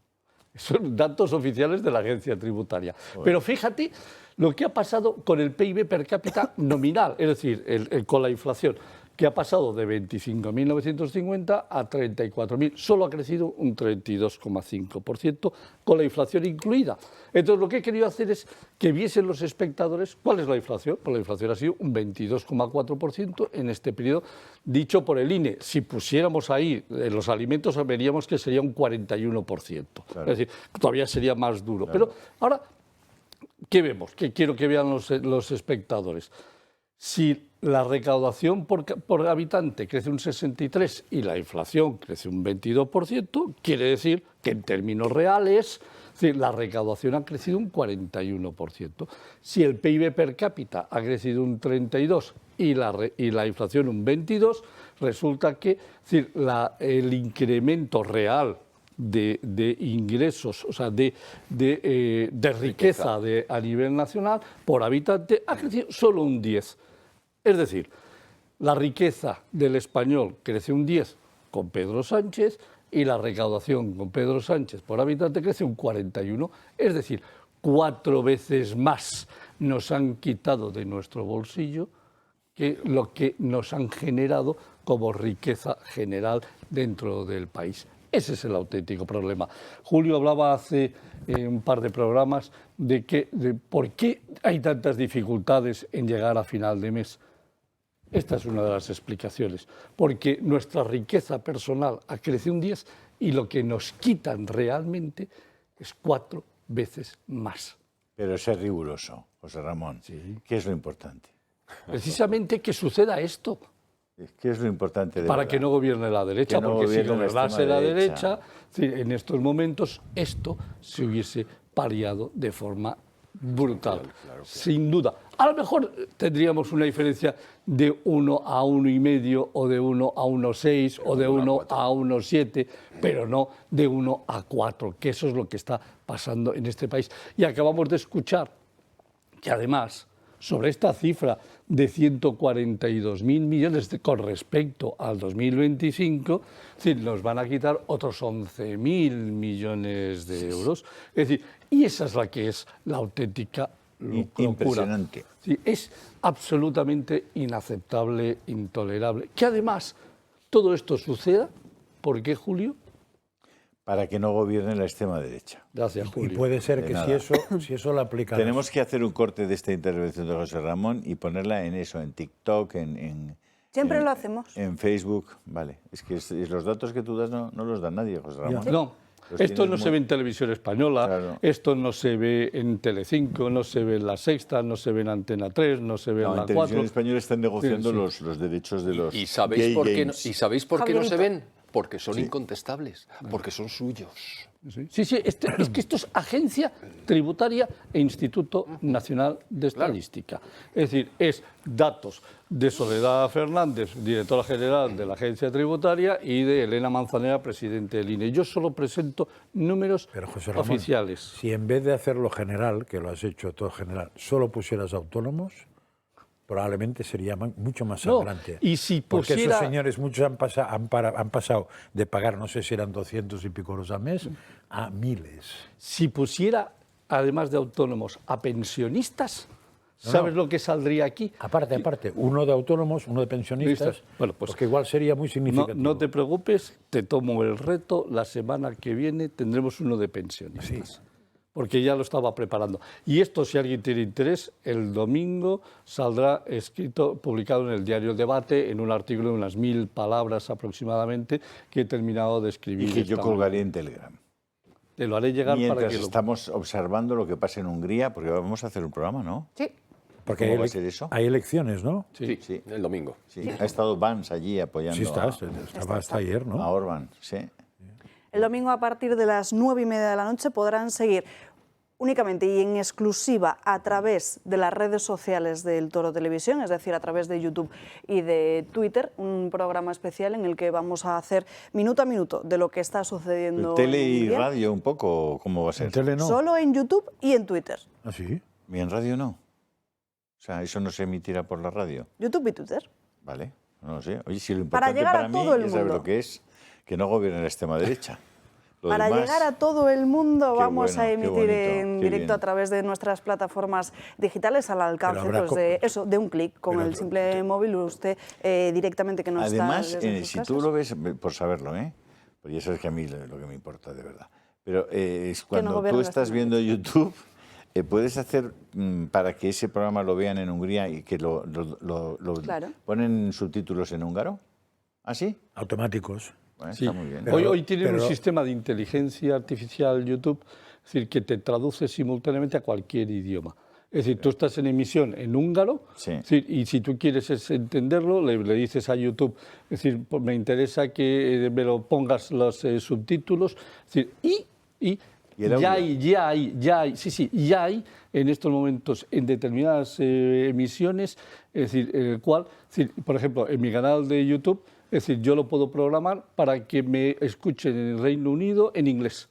F: Son datos oficiales de la agencia tributaria. Pero fíjate lo que ha pasado con el PIB per cápita nominal, es decir, con la inflación, que ha pasado de 25.950 a 34.000. Solo ha crecido un 32,5%, con la inflación incluida. Entonces, lo que he querido hacer es que viesen los espectadores cuál es la inflación. Pues la inflación ha sido un 22,4% en este periodo, dicho por el INE. Si pusiéramos ahí los alimentos, veríamos que sería un 41%. Claro. Es decir, todavía sería más duro. Claro. Pero ahora, ¿qué vemos? ¿Qué quiero que vean los espectadores? Si la recaudación por habitante crece un 63% y la inflación crece un 22%, quiere decir que en términos reales la recaudación ha crecido un 41%. Si el PIB per cápita ha crecido un 32% y la inflación un 22%, resulta que el incremento real de ingresos, o sea, de riqueza a nivel nacional por habitante ha crecido solo un 10%. Es decir, la riqueza del español crece un 10 con Pedro Sánchez y la recaudación con Pedro Sánchez por habitante crece un 41. Es decir, 4 veces más nos han quitado de nuestro bolsillo que lo que nos han generado como riqueza general dentro del país. Ese es el auténtico problema. Julio hablaba hace un par de programas de por qué hay tantas dificultades en llegar a final de mes. Esta es una de las explicaciones, porque nuestra riqueza personal ha crecido un 10 y lo que nos quitan realmente es 4 veces más.
C: Pero ser riguroso, José Ramón, sí. ¿Qué es lo importante?
F: Precisamente que suceda esto.
C: ¿Qué es lo importante de
F: para
C: verdad?
F: que no gobierne la derecha,
C: Que no
F: porque si
C: gobierne la
F: gobernase
C: extrema
F: la
C: derecha.
F: derecha, en estos momentos esto se hubiese paliado de forma brutal, sin duda. A lo mejor tendríamos una diferencia de 1 a 1,5 o de 1 a 1,6 o de 1 a 1,7, pero no de 1 a 4, que eso es lo que está pasando en este país. Y acabamos de escuchar que además, sobre esta cifra de 142.000 millones con respecto al 2025, es decir, nos van a quitar otros 11.000 millones de euros. Es decir, y esa es la que es la auténtica locura.
C: Impresionante.
F: Sí, es absolutamente inaceptable, intolerable. Que además todo esto suceda, ¿por qué, Julio?
C: Para que no gobierne la extrema derecha.
F: Gracias,
D: Y
F: Julio.
D: puede ser
C: De
D: que
C: nada.
D: si eso lo aplica...
C: Tenemos que hacer un corte de esta intervención de José Ramón y ponerla en eso, en TikTok,
A: Siempre lo hacemos.
C: en Facebook. Vale, es que los datos que tú das no los da nadie, José Ramón.
F: No,
C: Los
F: esto
C: tienes
F: no se ve en televisión española,
C: Claro.
F: esto no se ve en Telecinco, no se ve en La Sexta, no se ve en Antena 3, no se ve
C: No,
F: en
C: en
F: La
C: televisión
F: 4.
C: española están negociando
F: Sí.
C: los derechos de los
E: ¿Y sabéis
C: gay
E: por qué
C: games.
E: ¿Y sabéis por qué no se
A: Javierito.
E: ven? Porque son incontestables, porque son suyos.
F: Sí, es que esto es Agencia Tributaria e Instituto Nacional de Estadística. Es decir, es datos de Soledad Fernández, directora general de la Agencia Tributaria, y de Elena Manzanera, presidente del INE. Yo solo presento números
D: Pero, José Ramón,
F: oficiales.
D: si en vez de hacerlo general, que lo has hecho todo general, solo pusieras autónomos, probablemente sería mucho más
F: No,
D: sangrante.
F: y si
D: Porque
F: pusiera-
D: esos señores, muchos han pasado de pagar, no sé si eran 200 y pico euros al mes, a miles.
F: Si pusiera, además de autónomos, a pensionistas, ¿sabes lo que saldría aquí?
D: Aparte, uno de autónomos, uno de pensionistas,
F: ¿Listas? Bueno, pues
D: porque igual sería muy
F: No,
D: significativo.
F: no te preocupes, te tomo el reto. La semana que viene tendremos uno de pensionistas. Porque ya lo estaba preparando. Y esto, si alguien tiene interés, el domingo saldrá escrito, publicado en el diario El Debate, en un artículo de unas 1000 palabras aproximadamente, que he terminado de escribir.
C: Y que yo
F: esta
C: colgaré
F: mañana.
C: en Telegram.
F: Te lo haré llegar para
C: Mientras
F: que lo...
C: estamos observando lo que pasa en Hungría, porque vamos a hacer un programa, ¿no?
J: Sí.
D: Porque
C: ¿Cómo
D: hay
C: va a ser eso?
D: hay elecciones, ¿no?
E: Sí, el domingo.
C: Sí. Ha estado Vance allí apoyando
D: Sí, estaba hasta ayer, ¿no?
C: a Orbán. Sí.
A: El domingo a partir de las 9:30 de la noche podrán seguir únicamente y en exclusiva a través de las redes sociales del Toro Televisión, es decir, a través de YouTube y de Twitter, un programa especial en el que vamos a hacer minuto a minuto de lo que está sucediendo
C: Tele
A: en
C: y
A: Hungría.
C: radio un poco, ¿cómo va a ser?
D: En tele no.
A: Solo en YouTube y en Twitter.
D: ¿Ah, sí?
C: ¿Y en radio no? O sea, ¿eso no se emitirá por la radio?
A: YouTube y Twitter.
C: Vale, no lo sé. Oye, si lo
A: Para
C: importante
A: llegar a
C: para mí
A: todo el
C: es saber
A: mundo.
C: lo que es que no gobierne la extrema derecha. Lo
A: Para
C: demás,
A: llegar a todo el mundo
C: Qué
A: vamos
C: bueno,
A: a
C: qué
A: emitir
C: bonito,
A: en
C: qué
A: directo
C: bien.
A: a través de nuestras plataformas digitales al alcance
D: habrá
A: de un clic. Con
D: pero-
A: el simple móvil usted directamente que no
C: Además,
A: está desde sus
C: si
A: casas.
C: tú lo ves, por saberlo, pues ya sabes que a mí lo que me importa de verdad. Pero es cuando
A: gobierne
C: tú
A: la
C: estás
A: extrema
C: viendo YouTube, puedes hacer para que ese programa lo vean en Hungría y que lo
A: Claro.
C: ponen subtítulos en húngaro. ¿Ah, sí?
D: Automáticos.
C: Bueno,
F: Sí.
C: está muy bien.
F: Hoy tienen un
D: pero-
F: sistema de inteligencia artificial YouTube, es decir, que te traduce simultáneamente a cualquier idioma. Es decir, tú estás en emisión en húngaro,
C: Sí.
F: es decir, y si tú quieres entenderlo, le dices a YouTube, es decir, pues me interesa que me lo pongas los subtítulos, es decir, y
C: ¿Y el
F: ya
C: audio?
F: ya hay en estos momentos en determinadas emisiones, es decir, en el cual, es decir, por ejemplo, en mi canal de YouTube, es decir, yo lo puedo programar para que me escuchen en el Reino Unido en inglés.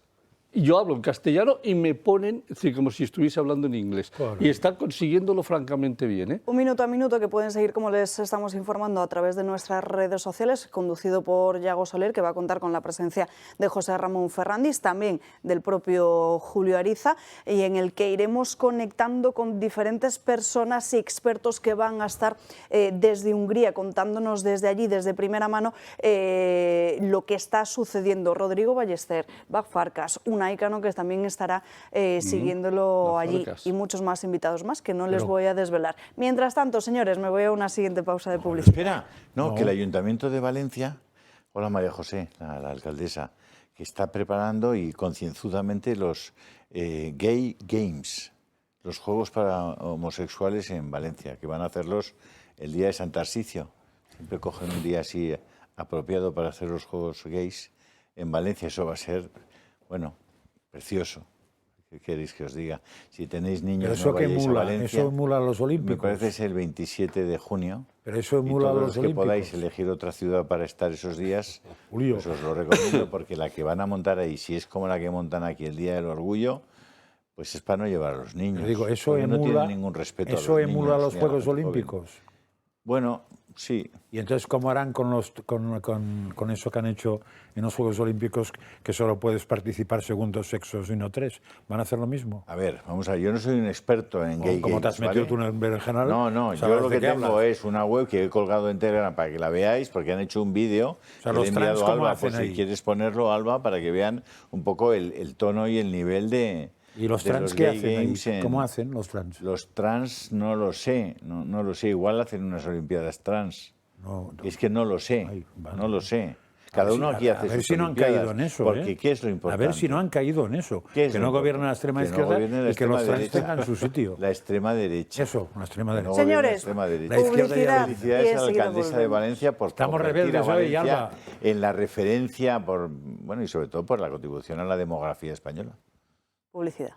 F: Y yo hablo en castellano y me ponen, es decir, como si estuviese hablando en inglés.
D: Claro.
F: Y están consiguiéndolo francamente bien, ¿eh?
A: Un minuto a minuto que pueden seguir, como les estamos informando, a través de nuestras redes sociales, conducido por Yago Soler, que va a contar con la presencia de José Ramón Ferrandis, también del propio Julio Ariza, y en el que iremos conectando con diferentes personas y expertos que van a estar desde Hungría, contándonos desde allí, desde primera mano, lo que está sucediendo. Rodrigo Ballester, Bach Farkas, Unai Cano, que también estará siguiéndolo
F: Bach
A: allí,
F: Farkas.
A: y muchos más invitados más que no les
D: Pero-
A: voy a desvelar. Mientras tanto, señores, me voy a una siguiente pausa de publicidad.
C: Espera, no, que el Ayuntamiento de Valencia, hola María José, la alcaldesa, que está preparando y concienzudamente los gay games, los juegos para homosexuales en Valencia, que van a hacerlos el día de San Tarsicio. Siempre cogen un día así apropiado para hacer los Juegos Gays en Valencia. Eso va a ser, bueno, precioso. ¿Qué queréis que os diga? Si tenéis niños,
D: ¿Pero eso
C: no
D: qué
C: vayáis a
D: emula?
C: Valencia.
D: ¿Eso emula a los Olímpicos?
C: Me parece que es el 27 de junio.
D: ¿Pero eso
C: Y
D: emula a
C: todos
D: los
C: los que
D: Olímpicos?
C: podáis elegir otra ciudad para estar esos días,
D: Julio.
C: pues os lo recomiendo, porque la que van a montar ahí, si es como la que montan aquí el Día del Orgullo, pues es para no llevar a los niños.
D: Pero digo, eso
C: porque no
D: emula,
C: tienen ningún respeto
D: eso
C: a los
D: emula a
C: niños
D: los
C: ni a la
D: Juegos
C: gente joven.
D: Olímpicos.
C: Bueno, sí.
D: ¿Y entonces cómo harán con eso que han hecho en los Juegos Olímpicos, que solo puedes participar según 2 sexos y no 3? ¿Van a hacer lo mismo?
C: A ver, vamos a ver, yo no soy un experto en gay
D: ¿Cómo te
C: games,
D: has metido
C: ¿vale?
D: tú en el berenjenal?
C: No, yo
D: ¿Sabes
C: lo
D: de
C: que
D: qué
C: tengo
D: hablas?
C: es una web que he colgado en Telegram para que la veáis, porque han hecho un vídeo
D: sea,
C: que
D: los
C: le he enviado
D: trans,
C: a
D: ¿cómo
C: Alba,
D: hacen
C: por si
D: ahí?
C: quieres ponerlo, Alba, para que vean un poco el tono y el nivel de...
D: ¿Y los
C: de
D: trans qué
C: gay
D: hacen ahí?
C: games
D: ¿Cómo hacen los trans?
C: Los trans no lo sé, no lo sé. Igual hacen unas Olimpiadas trans.
D: No.
C: Es que no lo sé,
D: Ay, vale.
C: no lo sé.
D: A
C: Cada
D: ver
C: uno
D: si-
C: aquí
D: a
C: hace
D: ver
C: sus
D: si no han
C: Olimpiadas,
D: caído en eso,
C: porque
D: ¿eh?
C: ¿qué es lo
D: A
C: importante?
D: ver si no han caído en eso.
C: ¿Qué es
D: Que
C: lo
D: no gobierna la
C: importante?
D: extrema
C: Que no
D: izquierda
C: gobierne la
D: y que
C: extrema
D: los trans
C: derecha.
D: tengan su sitio.
C: La extrema derecha.
D: Eso, la extrema
C: Que
D: derecha.
C: no gobierne la
A: Señores,
C: extrema derecha.
D: La izquierda
A: publicidad.
C: Felicidades
A: y
C: a la
A: enseguida
C: alcaldesa de
A: volvemos.
C: Valencia por
D: Estamos
C: convertir
D: rebeldes
C: a
D: hoy,
C: Valencia
D: Alba.
C: en la referencia bueno, y sobre todo por la contribución a la demografía española.
A: Publicidad.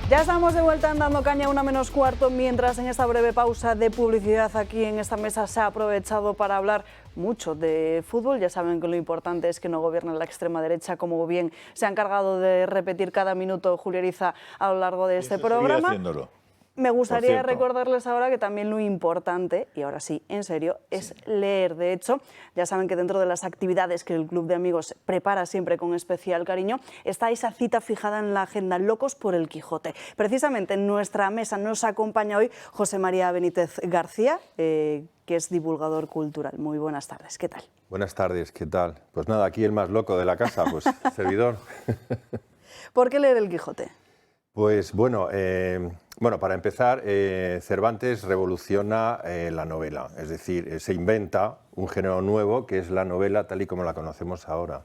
A: Ya estamos de vuelta en Dando Caña, 1:45, mientras en esta breve pausa de publicidad aquí en esta mesa se ha aprovechado para hablar mucho de fútbol. Ya saben que lo importante es que no gobierne la extrema derecha, como bien se ha encargado de repetir cada minuto Julio Eriza a lo largo de este
C: Eso sigue
A: programa.
C: haciéndolo.
A: Me gustaría
C: cierto.
A: recordarles ahora que también lo importante, y ahora sí, en serio, es leer. De hecho, ya saben que dentro de las actividades que el Club de Amigos prepara siempre con especial cariño, está esa cita fijada en la agenda, Locos por el Quijote. Precisamente en nuestra mesa nos acompaña hoy José María Benítez García, que es divulgador cultural. Muy buenas tardes, ¿qué tal?
L: Buenas tardes, ¿qué tal? Pues nada, aquí el más loco de la casa, pues servidor.
A: ¿Por qué leer el Quijote?
L: Pues bueno, para empezar, Cervantes revoluciona la novela, es decir, se inventa un género nuevo que es la novela tal y como la conocemos ahora.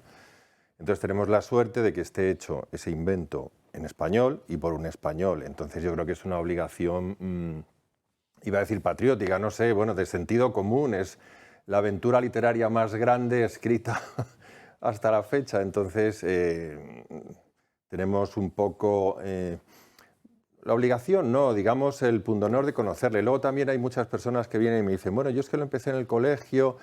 L: Entonces tenemos la suerte de que esté hecho ese invento en español y por un español. Entonces yo creo que es una obligación, iba a decir patriótica, no sé, bueno, de sentido común, es la aventura literaria más grande escrita hasta la fecha. Entonces tenemos un poco la obligación, no, digamos el pundonor de conocerle. Luego también hay muchas personas que vienen y me dicen, bueno, yo es que lo empecé en el colegio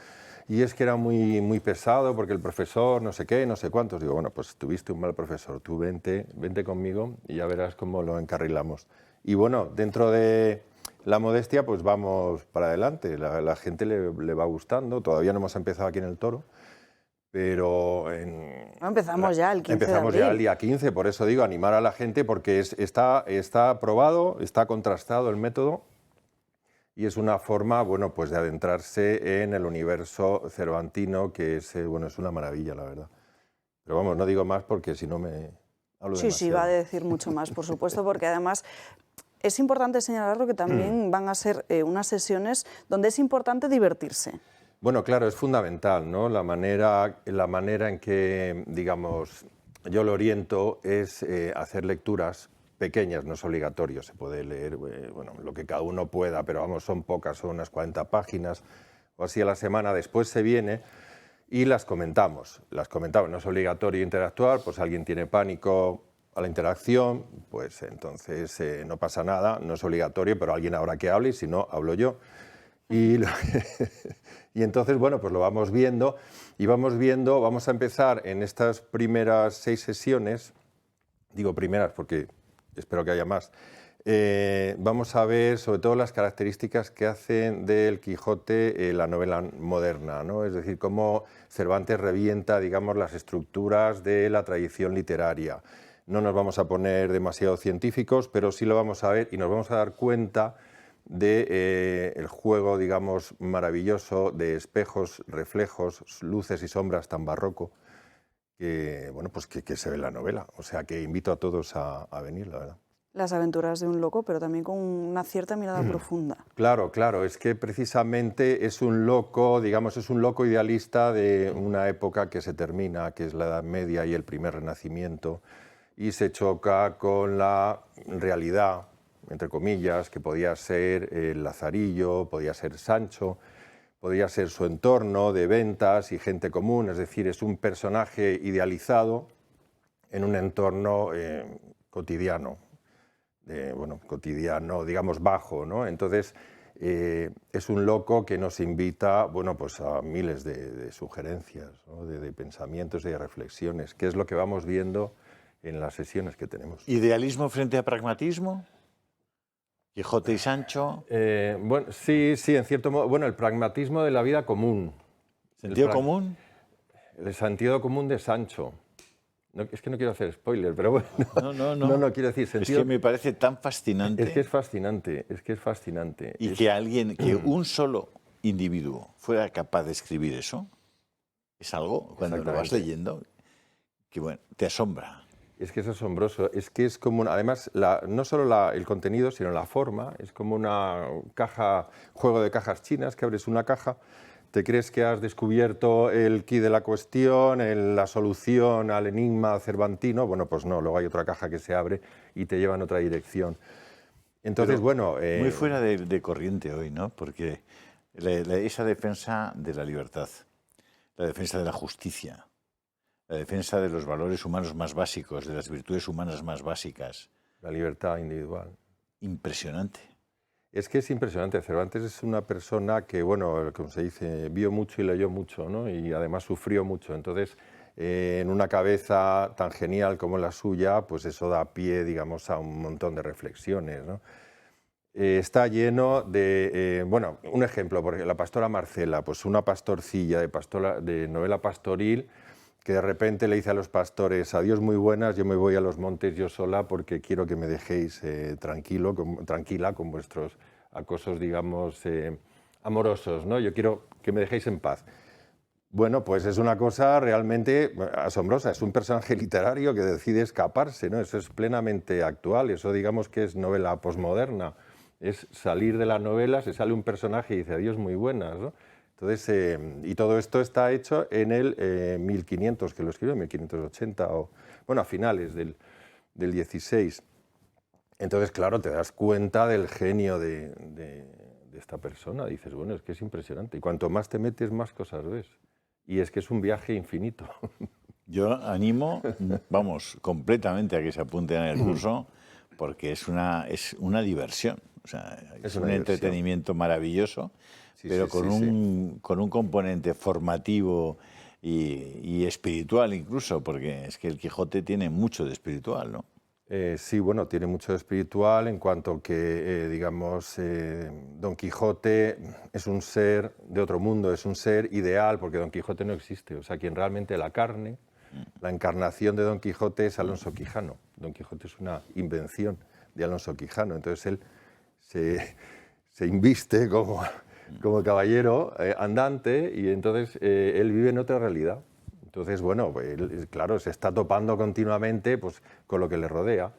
L: y es que era muy pesado porque el profesor no sé qué, no sé cuántos. Digo, bueno, pues tuviste un mal profesor, tú vente conmigo y ya verás cómo lo encarrilamos. Y bueno, dentro de la modestia, pues vamos para adelante, la gente le va gustando, todavía no hemos empezado aquí en el Toro, pero
A: Empezamos ya el 15 de
L: empezamos
A: abril.
L: ya el día 15, por eso digo, animar a la gente porque está probado, está contrastado el método y es una forma, bueno, pues de adentrarse en el universo cervantino que es, bueno, es una maravilla, la verdad. Pero vamos, no digo más porque si no me hablo demasiado.
A: Sí, va a decir mucho más, por supuesto, porque además es importante señalarlo que también van a ser unas sesiones donde es importante divertirse.
L: Bueno, claro, es fundamental, ¿no? La manera en que, digamos, yo lo oriento es hacer lecturas pequeñas, no es obligatorio, se puede leer, bueno, lo que cada uno pueda, pero vamos, son pocas, son unas 40 páginas o así a la semana. Después se viene y las comentamos, no es obligatorio interactuar, pues alguien tiene pánico a la interacción, pues entonces no pasa nada, no es obligatorio, pero alguien habrá que hable y si no, hablo yo. Y entonces, bueno, pues lo vamos viendo y vamos a empezar en estas primeras 6 sesiones, digo primeras porque espero que haya más, vamos a ver sobre todo las características que hacen del Quijote la novela moderna, ¿no? Es decir, cómo Cervantes revienta, digamos, las estructuras de la tradición literaria. No nos vamos a poner demasiado científicos, pero sí lo vamos a ver y nos vamos a dar cuenta de el juego, digamos, maravilloso de espejos, reflejos, luces y sombras tan barroco que, bueno, pues que se ve en la novela. O sea, que invito a todos a venir, la verdad.
A: Las aventuras de un loco, pero también con una cierta mirada profunda.
L: Claro, claro, es que precisamente es un loco, digamos, es un loco idealista de una época que se termina, que es la Edad Media y el primer Renacimiento, y se choca con la realidad, entre comillas, que podía ser el Lazarillo, podía ser Sancho, podía ser su entorno de ventas y gente común, es decir, es un personaje idealizado en un entorno cotidiano. Cotidiano, digamos, bajo, ¿no? Entonces, es un loco que nos invita, bueno, pues a miles de sugerencias, ¿no? de pensamientos y de reflexiones, que es lo que vamos viendo en las sesiones que tenemos.
C: ¿Idealismo frente a pragmatismo? ¿Quijote y Sancho?
L: Bueno, sí, en cierto modo. Bueno, el pragmatismo de la vida común.
C: ¿Sentido común?
L: El sentido común de Sancho. No, es que no quiero hacer spoiler, pero bueno. No, quiero decir sentido.
C: Es que me parece tan fascinante.
L: Es que es fascinante.
C: Y que un solo individuo fuera capaz de escribir eso, es algo, cuando lo vas leyendo, que bueno, te asombra.
L: Es que es asombroso, es que es como, además, no solo el contenido, sino la forma, es como una juego de cajas chinas, que abres una caja, te crees que has descubierto el quid de la cuestión, la solución al enigma cervantino, bueno, pues no, luego hay otra caja que se abre y te lleva en otra dirección. Entonces,
C: pero
L: bueno...
C: muy fuera de corriente hoy, ¿no? Porque esa defensa de la libertad, la defensa de la justicia, la defensa de los valores humanos más básicos, de las virtudes humanas más básicas.
L: La libertad individual.
C: Impresionante.
L: Es que es impresionante. Cervantes es una persona que, bueno, como se dice, vio mucho y leyó mucho, ¿no? Y además sufrió mucho. Entonces, en una cabeza tan genial como la suya, pues eso da pie, digamos, a un montón de reflexiones, ¿no? Está lleno de, bueno, un ejemplo, porque la pastora Marcela, pues una pastorcilla de novela pastoril, que de repente le dice a los pastores: adiós muy buenas, yo me voy a los montes yo sola porque quiero que me dejéis tranquila con vuestros acosos, digamos, amorosos, ¿no? Yo quiero que me dejéis en paz. Bueno, pues es una cosa realmente asombrosa, es un personaje literario que decide escaparse, ¿no? Eso es plenamente actual, eso digamos que es novela posmoderna, es salir de la novela, se sale un personaje y dice adiós muy buenas, ¿no? Entonces, y todo esto está hecho en el 1500, que lo escribió en 1580, bueno, a finales del 16. Entonces, claro, te das cuenta del genio de esta persona. Dices, bueno, es que es impresionante. Y cuanto más te metes, más cosas ves. Y es que es un viaje infinito.
C: Yo animo, vamos, completamente a que se apunten en el curso, porque es una diversión. O sea, es un entretenimiento maravilloso. Sí, pero con un componente formativo y espiritual incluso, porque es que el Quijote tiene mucho de espiritual, ¿no?
L: Sí, bueno, tiene mucho de espiritual en cuanto que, digamos, Don Quijote es un ser de otro mundo, es un ser ideal, porque Don Quijote no existe. O sea, quien realmente la carne, la encarnación de Don Quijote es Alonso Quijano. Don Quijote es una invención de Alonso Quijano. Entonces él se inviste como caballero andante y entonces él vive en otra realidad. Entonces, bueno, él, claro, se está topando continuamente pues, con lo que le rodea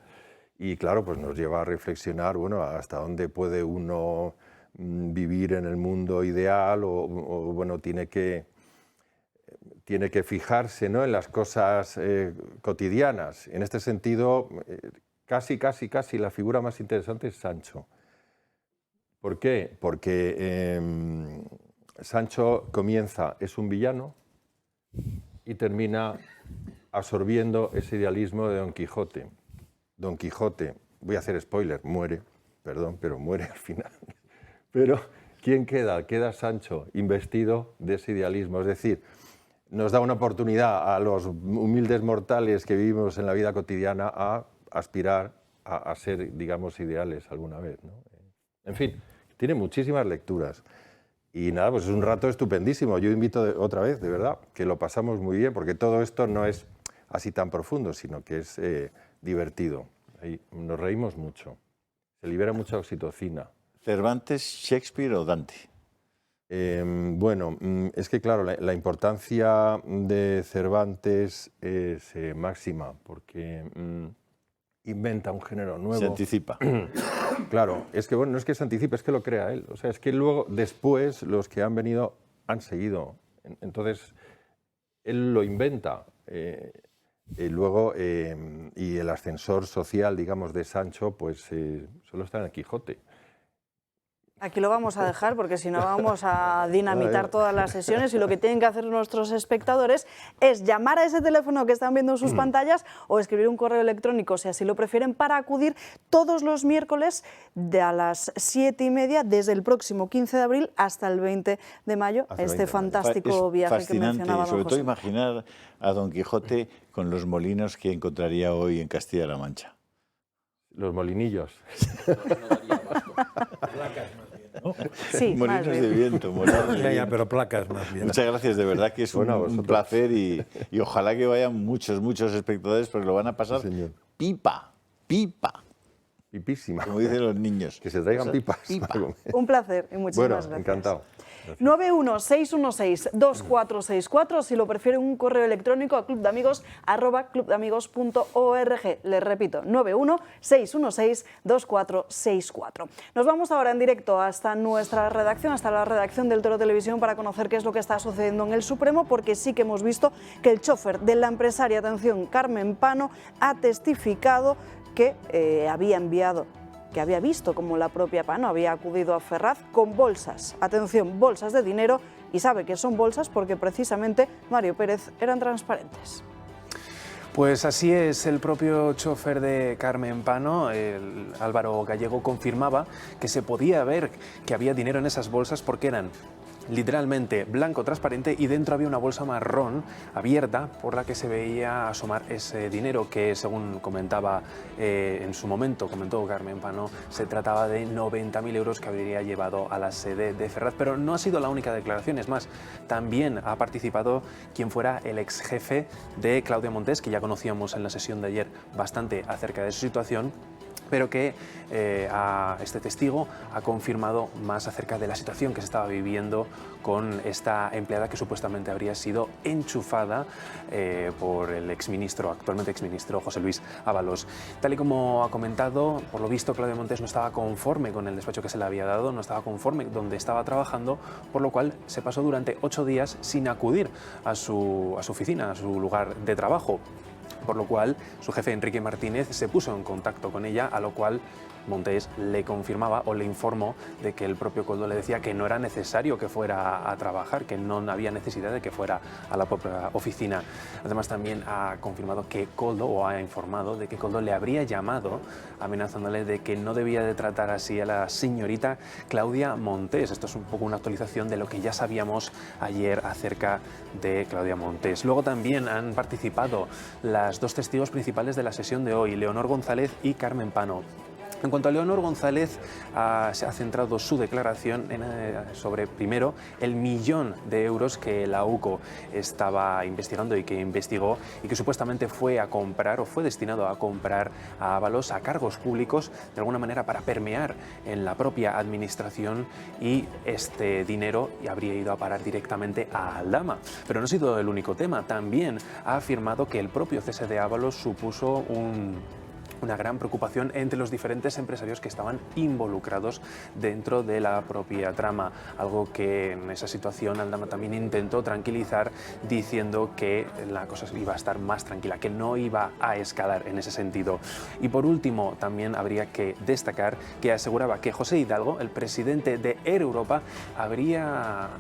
L: y, claro, pues nos lleva a reflexionar, bueno, hasta dónde puede uno vivir en el mundo ideal o bueno, tiene que fijarse, ¿no?, en las cosas cotidianas. En este sentido, casi la figura más interesante es Sancho. ¿Por qué? Porque Sancho comienza, es un villano y termina absorbiendo ese idealismo de Don Quijote. Don Quijote, voy a hacer spoiler, muere, perdón, pero muere al final. Pero ¿quién queda? Queda Sancho, investido de ese idealismo. Es decir, nos da una oportunidad a los humildes mortales que vivimos en la vida cotidiana a aspirar a ser, digamos, ideales alguna vez, ¿no? En fin, tiene muchísimas lecturas. Y nada, pues es un rato estupendísimo. Yo invito otra vez, de verdad, que lo pasamos muy bien, porque todo esto no es así tan profundo, sino que es divertido. Ahí nos reímos mucho. Se libera mucha oxitocina.
C: ¿Cervantes, Shakespeare o Dante?
L: Bueno, es que claro, la importancia de Cervantes es máxima, porque inventa un género nuevo.
C: Se anticipa.
L: Claro, es que bueno, no es que se anticipe, es que lo crea él. O sea, es que luego, después, los que han venido han seguido. Entonces, él lo inventa. Y luego, y el ascensor social, digamos, de Sancho, pues solo está en el Quijote.
A: Aquí lo vamos a dejar porque si no vamos a dinamitar todas las sesiones y lo que tienen que hacer nuestros espectadores es llamar a ese teléfono que están viendo en sus pantallas o escribir un correo electrónico, si así lo prefieren, para acudir todos los miércoles a las 7:30 desde el próximo 15 de abril hasta el 20 de mayo, este fantástico viaje que mencionaba don
C: sobre todo
A: José.
C: imaginar a Don Quijote con los molinos que encontraría hoy en Castilla-La Mancha.
L: Los molinillos.
A: Sí,
C: molinos de viento. Molinos de viento.
D: Pero placas más bien.
C: Muchas gracias, de verdad que es un placer y ojalá que vayan muchos espectadores porque lo van a pasar pipa.
L: Pipísima.
C: Como dicen los niños.
L: Que se traigan pipas.
A: Un placer y muchísimas gracias.
L: Bueno, encantado.
A: 916162464, si lo prefieren un correo electrónico a clubdeamigos@clubdeamigos.org. Les repito, 916162464. Nos vamos ahora en directo hasta nuestra redacción, hasta la redacción del Toro Televisión, para conocer qué es lo que está sucediendo en el Supremo, porque sí que hemos visto que el chofer de la empresaria, atención, Carmen Pano, ha testificado que había visto como la propia Pano había acudido a Ferraz con bolsas, atención, bolsas de dinero, y sabe que son bolsas porque precisamente Mario Pérez eran transparentes.
B: Pues así es, el propio chofer de Carmen Pano, Álvaro Gallego, confirmaba que se podía ver que había dinero en esas bolsas porque eran literalmente blanco transparente y dentro había una bolsa marrón abierta por la que se veía asomar ese dinero que, según comentaba en su momento, comentó Carmen Pano, se trataba de 90.000 euros que habría llevado a la sede de Ferraz. Pero no ha sido la única declaración, es más, también ha participado quien fuera el ex jefe de Claudia Montes, que ya conocíamos en la sesión de ayer bastante acerca de su situación, pero que este testigo ha confirmado más acerca de la situación que se estaba viviendo con esta empleada que supuestamente habría sido enchufada por el actualmente exministro José Luis Ábalos. Tal y como ha comentado, por lo visto Claudia Montes no estaba conforme con el despacho que se le había dado, no estaba conforme donde estaba trabajando, por lo cual se pasó durante 8 días sin acudir a su oficina, a su lugar de trabajo. Por lo cual, su jefe Enrique Martínez se puso en contacto con ella, a lo cual Montes le confirmaba o le informó de que el propio Koldo le decía que no era necesario que fuera a trabajar, que no había necesidad de que fuera a la propia oficina. Además, también ha confirmado que Koldo, o ha informado de que Koldo le habría llamado amenazándole de que no debía de tratar así a la señorita Claudia Montes. Esto es un poco una actualización de lo que ya sabíamos ayer acerca de Claudia Montes. Luego también han participado las dos testigos principales de la sesión de hoy, Leonor González y Carmen Pano. En cuanto a Leonor González, se ha centrado su declaración sobre, primero, el 1.000.000 de euros que la UCO estaba investigando y que investigó y que supuestamente fue a comprar o fue destinado a comprar a Ábalos a cargos públicos, de alguna manera para permear en la propia administración, y este dinero habría ido a parar directamente a Aldama. Pero no ha sido el único tema. También ha afirmado que el propio cese de Ábalos supuso una gran preocupación entre los diferentes empresarios que estaban involucrados dentro de la propia trama, algo que en esa situación Aldama también intentó tranquilizar diciendo que la cosa iba a estar más tranquila, que no iba a escalar en ese sentido. Y por último, también habría que destacar que aseguraba que José Hidalgo, el presidente de Air Europa,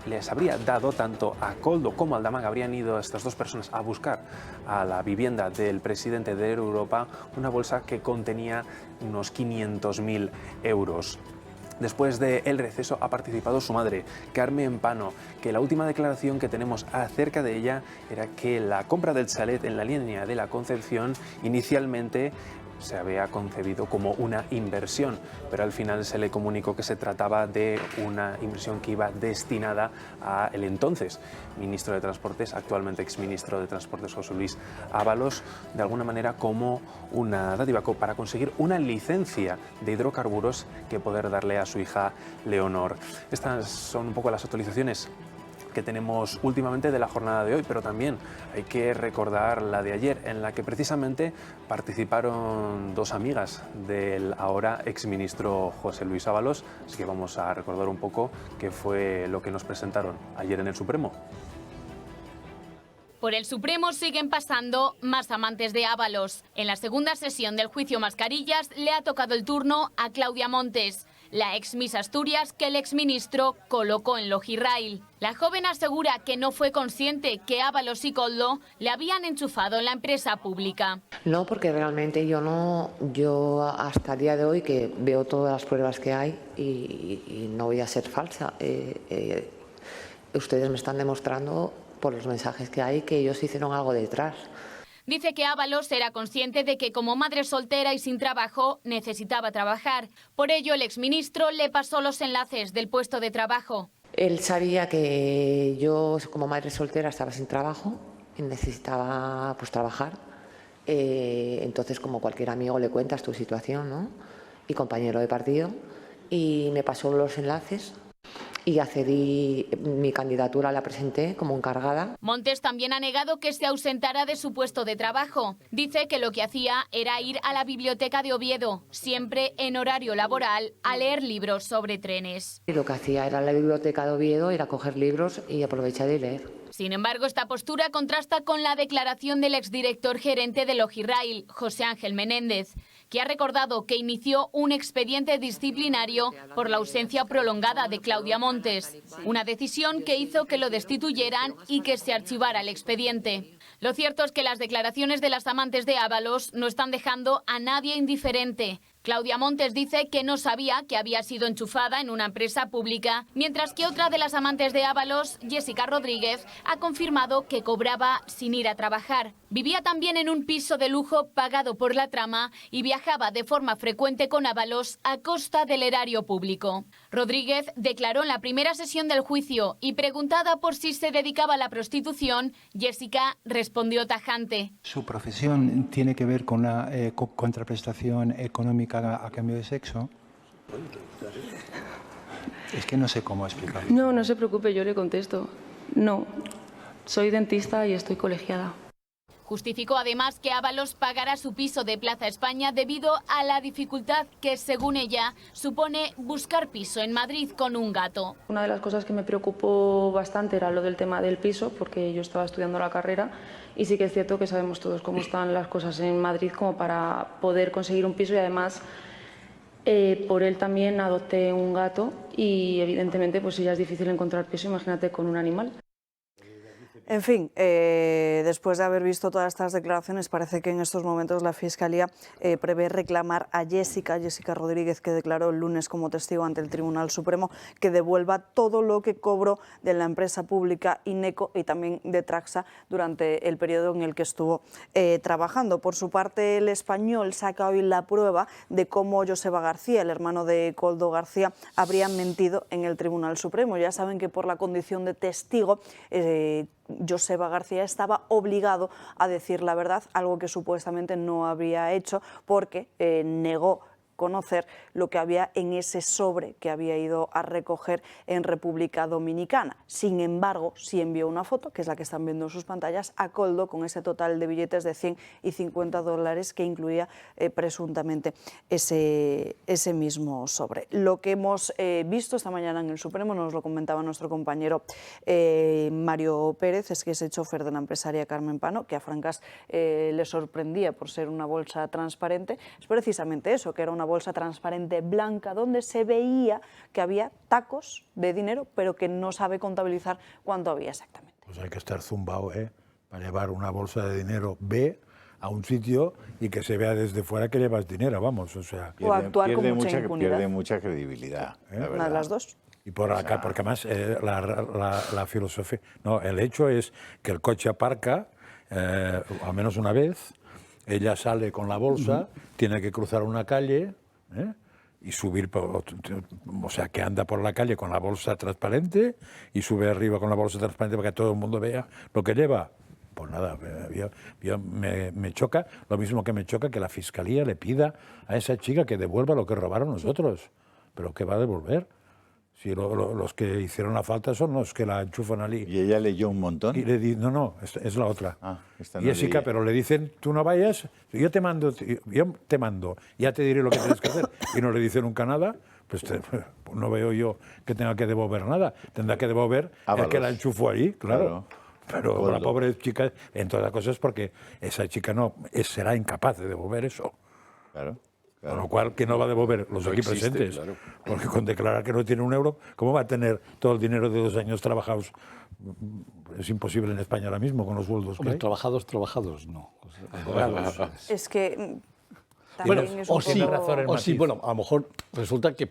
B: les habría dado tanto a Koldo como a Aldama, que habrían ido estas dos personas a buscar a la vivienda del presidente de Air Europa una bolsa que contenía unos 500.000 euros. Después del receso ha participado su madre, Carmen Pano, que la última declaración que tenemos acerca de ella era que la compra del chalet en la línea de la Concepción inicialmente se había concebido como una inversión, pero al final se le comunicó que se trataba de una inversión que iba destinada a el entonces ministro de Transportes, actualmente exministro de Transportes José Luis Ábalos, de alguna manera como una dádiva para conseguir una licencia de hidrocarburos que poder darle a su hija Leonor. Estas son un poco las actualizaciones que tenemos últimamente de la jornada de hoy, pero también hay que recordar la de ayer, en la que precisamente participaron dos amigas del ahora exministro José Luis Ábalos, así que vamos a recordar un poco qué fue lo que nos presentaron ayer en el Supremo.
M: Por el Supremo siguen pasando más amantes de Ábalos. En la segunda sesión del juicio Mascarillas le ha tocado el turno a Claudia Montes, la ex Miss Asturias que el exministro colocó en Logirrail. La joven asegura que no fue consciente que Ábalos y Koldo le habían enchufado en la empresa pública.
N: No, porque realmente yo hasta el día de hoy que veo todas las pruebas que hay y no voy a ser falsa. Ustedes me están demostrando por los mensajes que hay que ellos hicieron algo detrás.
M: Dice que Ábalos era consciente de que como madre soltera y sin trabajo necesitaba trabajar. Por ello el exministro le pasó los enlaces del puesto de trabajo.
N: Él sabía que yo como madre soltera estaba sin trabajo y necesitaba pues trabajar. Entonces, como cualquier amigo, le cuentas tu situación, ¿no? Y compañero de partido, y me pasó los enlaces y accedí, mi candidatura la presenté como encargada.
M: Montes también ha negado que se ausentara de su puesto de trabajo. Dice que lo que hacía era ir a la biblioteca de Oviedo, siempre en horario laboral, a leer libros sobre trenes.
N: Y lo que hacía era en la biblioteca de Oviedo, ir a coger libros y aprovechar de leer.
M: Sin embargo, esta postura contrasta con la declaración del exdirector gerente de Logirrail, José Ángel Menéndez, que ha recordado que inició un expediente disciplinario por la ausencia prolongada de Claudia Montes, una decisión que hizo que lo destituyeran y que se archivara el expediente. Lo cierto es que las declaraciones de las amantes de Ábalos no están dejando a nadie indiferente. Claudia Montes dice que no sabía que había sido enchufada en una empresa pública, mientras que otra de las amantes de Ábalos, Jessica Rodríguez, ha confirmado que cobraba sin ir a trabajar. Vivía también en un piso de lujo pagado por la trama y viajaba de forma frecuente con Ábalos a costa del erario público. Rodríguez declaró en la primera sesión del juicio y preguntada por si se dedicaba a la prostitución, Jessica respondió tajante.
O: Su profesión tiene que ver con una contraprestación económica a cambio de sexo. Es que no sé cómo explicarlo.
P: No se preocupe, yo le contesto. No, soy dentista y estoy colegiada.
M: Justificó además que Ábalos pagará su piso de Plaza España debido a la dificultad que, según ella, supone buscar piso en Madrid con un gato.
P: Una de las cosas que me preocupó bastante era lo del tema del piso, porque yo estaba estudiando la carrera y sí que es cierto que sabemos todos cómo están las cosas en Madrid como para poder conseguir un piso, y además por él también adopté un gato y evidentemente pues si ya es difícil encontrar piso, imagínate con un animal.
A: En fin, después de haber visto todas estas declaraciones, parece que en estos momentos la Fiscalía prevé reclamar a Jessica Rodríguez, que declaró el lunes como testigo ante el Tribunal Supremo, que devuelva todo lo que cobró de la empresa pública Ineco y también de Traxa durante el periodo en el que estuvo trabajando. Por su parte, El Español saca hoy la prueba de cómo Joseba García, el hermano de Koldo García, habría mentido en el Tribunal Supremo. Ya saben que por la condición de testigo, Joseba García estaba obligado a decir la verdad, algo que supuestamente no habría hecho porque negó conocer lo que había en ese sobre que había ido a recoger en República Dominicana. Sin embargo, sí envió una foto, que es la que están viendo en sus pantallas, a Koldo con ese total de billetes de $100 y $50 que incluía presuntamente ese mismo sobre. Lo que hemos visto esta mañana en el Supremo, nos lo comentaba nuestro compañero Mario Pérez, es que ese chofer de la empresaria Carmen Pano, que a Francas le sorprendía por ser una bolsa transparente, es precisamente eso, que era una bolsa transparente blanca donde se veía que había tacos de dinero, pero que no sabe contabilizar cuánto había exactamente.
D: Pues hay que estar zumbado, para llevar una bolsa de dinero B a un sitio y que se vea desde fuera que llevas dinero, vamos, o sea...
A: O actuar con mucha impunidad.
C: Pierde mucha credibilidad, la
A: Una de las dos.
D: Y por acá, porque además la filosofía... No, el hecho es que el coche aparca, al menos una vez, ella sale con la bolsa, tiene que cruzar una calle y subir, o sea, que anda por la calle con la bolsa transparente y sube arriba con la bolsa transparente para que todo el mundo vea lo que lleva. Pues nada, me choca, lo mismo que me choca que la Fiscalía le pida a esa chica que devuelva lo que robaron nosotros. ¿Pero qué va a devolver? Si los que hicieron la falta son los que la enchufan allí.
C: ¿Y ella leyó un montón?
D: Y le di, no, es la otra.
C: Esta no
D: Jessica,
C: leía.
D: pero le dicen, tú no vayas, yo te mando, ya te diré lo que tienes que hacer. Y no le dice nunca nada, pues no veo yo que tenga que devolver nada. Tendrá que devolver el que la enchufó ahí, claro. Pero
C: Coldo.
D: la pobre chica, en todas las cosas, porque esa chica será incapaz de devolver eso.
C: Claro.
D: Con lo cual, que no va a devolver los
E: No
D: aquí
E: existe,
D: presentes.
E: claro.
D: Porque con declarar que no tiene un euro, ¿cómo va a tener todo el dinero de 2 años trabajados? Es imposible en España ahora mismo con los sueldos.
F: Hombre,
D: que hay.
F: trabajados, no.
A: Es que
F: Bueno,
A: también es
F: o
A: un
F: sí,
A: poco...
F: bueno, a lo mejor resulta que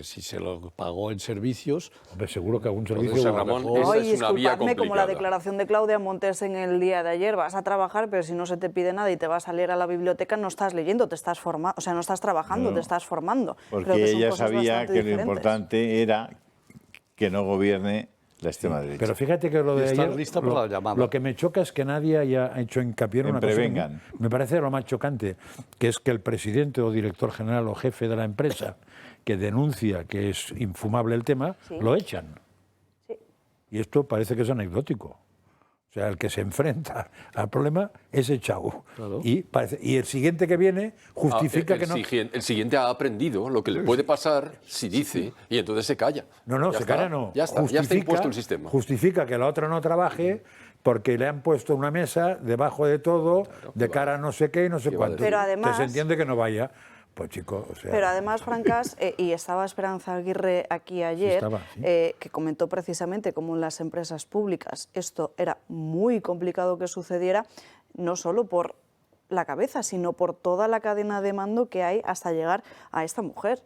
F: si se lo pagó en servicios...
D: Hombre, seguro que algún
E: José
D: servicio...
E: Ramón,
A: Ay,
E: esa es una vía
A: disculpadme, como la
E: complicada.
A: declaración de Claudia Montes en el día de ayer. Vas a trabajar, pero si no se te pide nada y te vas a leer a la biblioteca, no estás leyendo, te estás formando, o sea, no estás trabajando,
C: No.
A: te estás formando. Creo
C: Porque
A: que son
C: ella
A: cosas
C: sabía
A: bastante
C: que lo
A: diferentes.
C: importante era que no gobierne la extrema derecha.
D: Pero fíjate que lo de
F: estar
D: ayer,
F: lista para la llamada.
D: lo que me choca es que nadie haya hecho hincapié en
C: En
D: una cosa que
C: prevengan.
D: me parece lo más chocante, que es que el presidente o director general o jefe de la empresa que denuncia que es infumable el tema,
A: Sí.
D: lo echan.
A: Sí.
D: Y esto parece que es anecdótico. O sea, el que se enfrenta al problema es echado.
F: Claro.
D: Y el siguiente que viene justifica que no...
E: El siguiente ha aprendido lo que le puede pasar si dice, y entonces se calla.
D: No,
E: Ya
D: se
E: está,
D: calla no.
E: Ya está impuesto el sistema.
D: Justifica que la otra no trabaje porque le han puesto una mesa debajo de todo, de cara a no sé qué y no sé cuánto.
A: Pero además-
D: Se entiende que no vaya. Pues chico, o sea...
A: Pero además, Francas, y estaba Esperanza Aguirre aquí ayer,
D: Estaba, sí.
A: que comentó precisamente cómo en las empresas públicas esto era muy complicado que sucediera, no solo por la cabeza, sino por toda la cadena de mando que hay hasta llegar a esta mujer.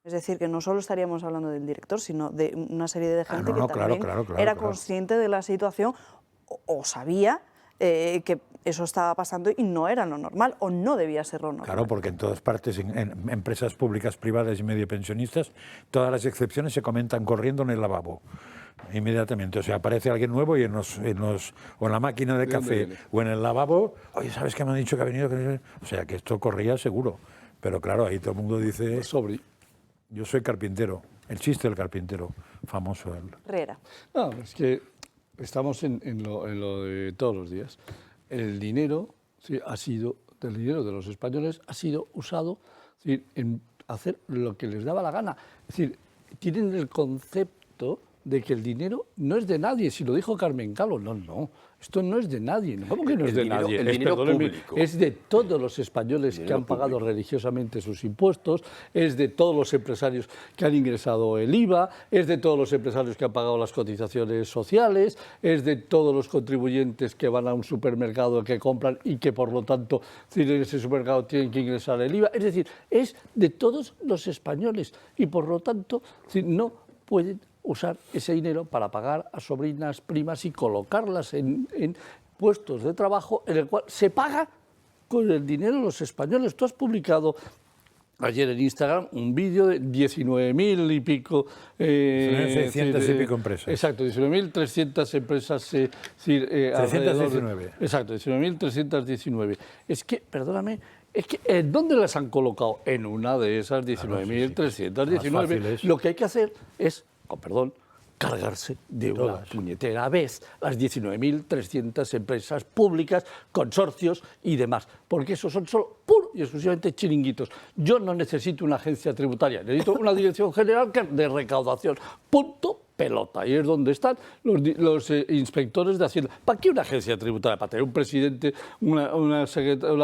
A: Es decir, que no solo estaríamos hablando del director, sino de una serie de gente que también era consciente de la situación o sabía que eso estaba pasando y no era lo normal o no debía ser lo normal.
D: Claro, porque en todas partes, en empresas públicas, privadas y medio pensionistas, todas las excepciones se comentan corriendo en el lavabo. Inmediatamente, o sea, aparece alguien nuevo y o en la máquina de café o en el lavabo, oye, ¿sabes qué me han dicho que ha venido? O sea, que esto corría seguro. Pero claro, ahí todo el mundo dice... Yo soy carpintero. El chiste del carpintero, famoso.
A: Riera.
F: No, es que estamos en lo de todos los días. El dinero del dinero de los españoles ha sido usado en hacer lo que les daba la gana. Es decir, tienen el concepto de que el dinero no es de nadie. Si lo dijo Carmen Calvo, no, esto no es de nadie. ¿Cómo que no es de nadie?
E: El dinero
F: Perdónenme,
E: público.
F: es de todos los españoles que han pagado religiosamente sus impuestos, es de todos los empresarios que han ingresado el IVA, es de todos los empresarios que han pagado las cotizaciones sociales, es de todos los contribuyentes que van a un supermercado que compran y que por lo tanto en ese supermercado tienen que ingresar el IVA. Es decir, es de todos los españoles y por lo tanto no pueden usar ese dinero para pagar a sobrinas, primas y colocarlas en puestos de trabajo en el cual se paga con el dinero de los españoles. Tú has publicado ayer en Instagram un vídeo de 19.000 y pico...
D: 19.600 y pico empresas.
F: Exacto, 19.300 empresas.
D: 319.
F: Exacto, 19.319. Es que, perdóname, es que ¿en dónde las han colocado? En una de esas 19.319. Lo que hay que hacer es, con perdón, cargarse de una puñetera vez las 19.300 empresas públicas, consorcios y demás, porque esos son solo puro y exclusivamente chiringuitos. Yo no necesito una agencia tributaria, necesito una dirección general de recaudación, punto, pelota. Y es donde están los inspectores de Hacienda. ¿Para qué una agencia tributaria? ¿Para tener un presidente, una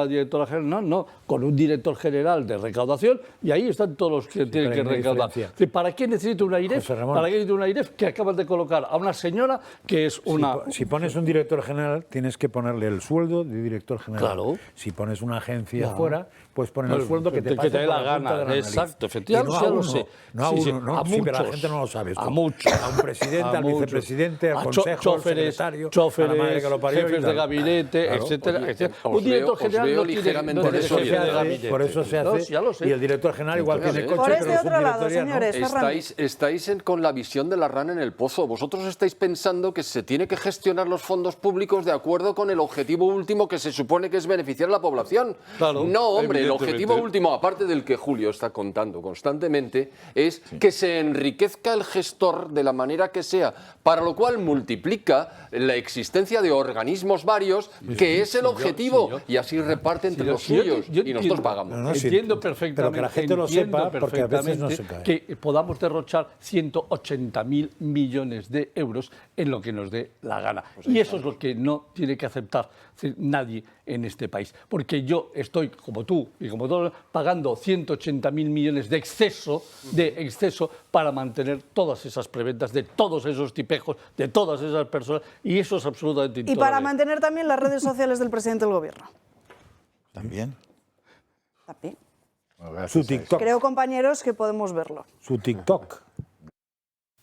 F: directora general? No, con un director general de recaudación y ahí están todos los que tienen que recaudar. ¿Para qué necesito una AIREF? ¿Para qué necesito una AIREF que acabas de colocar a una señora que es una...
D: Si pones un director general, tienes que ponerle el sueldo de director general.
F: Claro.
D: Si pones una agencia fuera, pues poner el sueldo que te
F: dé la gana. Exacto, efectivamente, ya lo sé.
D: No a uno, no,
F: a
D: sí, pero la
F: muchos.
D: gente no lo sabe.
F: A muchos.
D: A un presidente, al vicepresidente, al consejo, al secretario, a la madre que lo parió,
F: jefes de gabinete, etcétera, etcétera. Un director general no tiene
D: se hace.
F: Ya lo sé.
D: Y el director general igual tiene coche,
A: Por
D: pero
A: este
D: los
A: otro lado,
D: subdirectores no.
A: señores.
E: Estáis con la visión de la rana en el pozo. Vosotros estáis pensando que se tiene que gestionar los fondos públicos de acuerdo con el objetivo último que se supone que es beneficiar a la población.
F: Claro,
E: no, hombre, el
F: evidentemente.
E: objetivo último, aparte del que Julio está contando constantemente, es que se enriquezca el gestor de la manera que sea, para lo cual multiplica la existencia de organismos varios, que es el objetivo, y así reparte entre los suyos, y nosotros pagamos.
F: Entiendo perfectamente,
D: pero que la gente lo sepa, porque a veces no se cae.
F: Que podamos derrochar 180.000 millones de euros en lo que nos dé la gana. Y eso es lo que no tiene que aceptar nadie en este país. Porque yo estoy, como tú y como todos, pagando 180.000 millones de exceso para mantener todas esas preventas de todos esos tipejos, de todas esas personas, y eso es absolutamente
A: Y
F: intolerable.
A: para mantener también las redes sociales del presidente del gobierno.
C: ¿También?
A: También.
C: Bueno,
D: Su TikTok.
A: Creo, compañeros, que podemos verlo.
D: Su TikTok.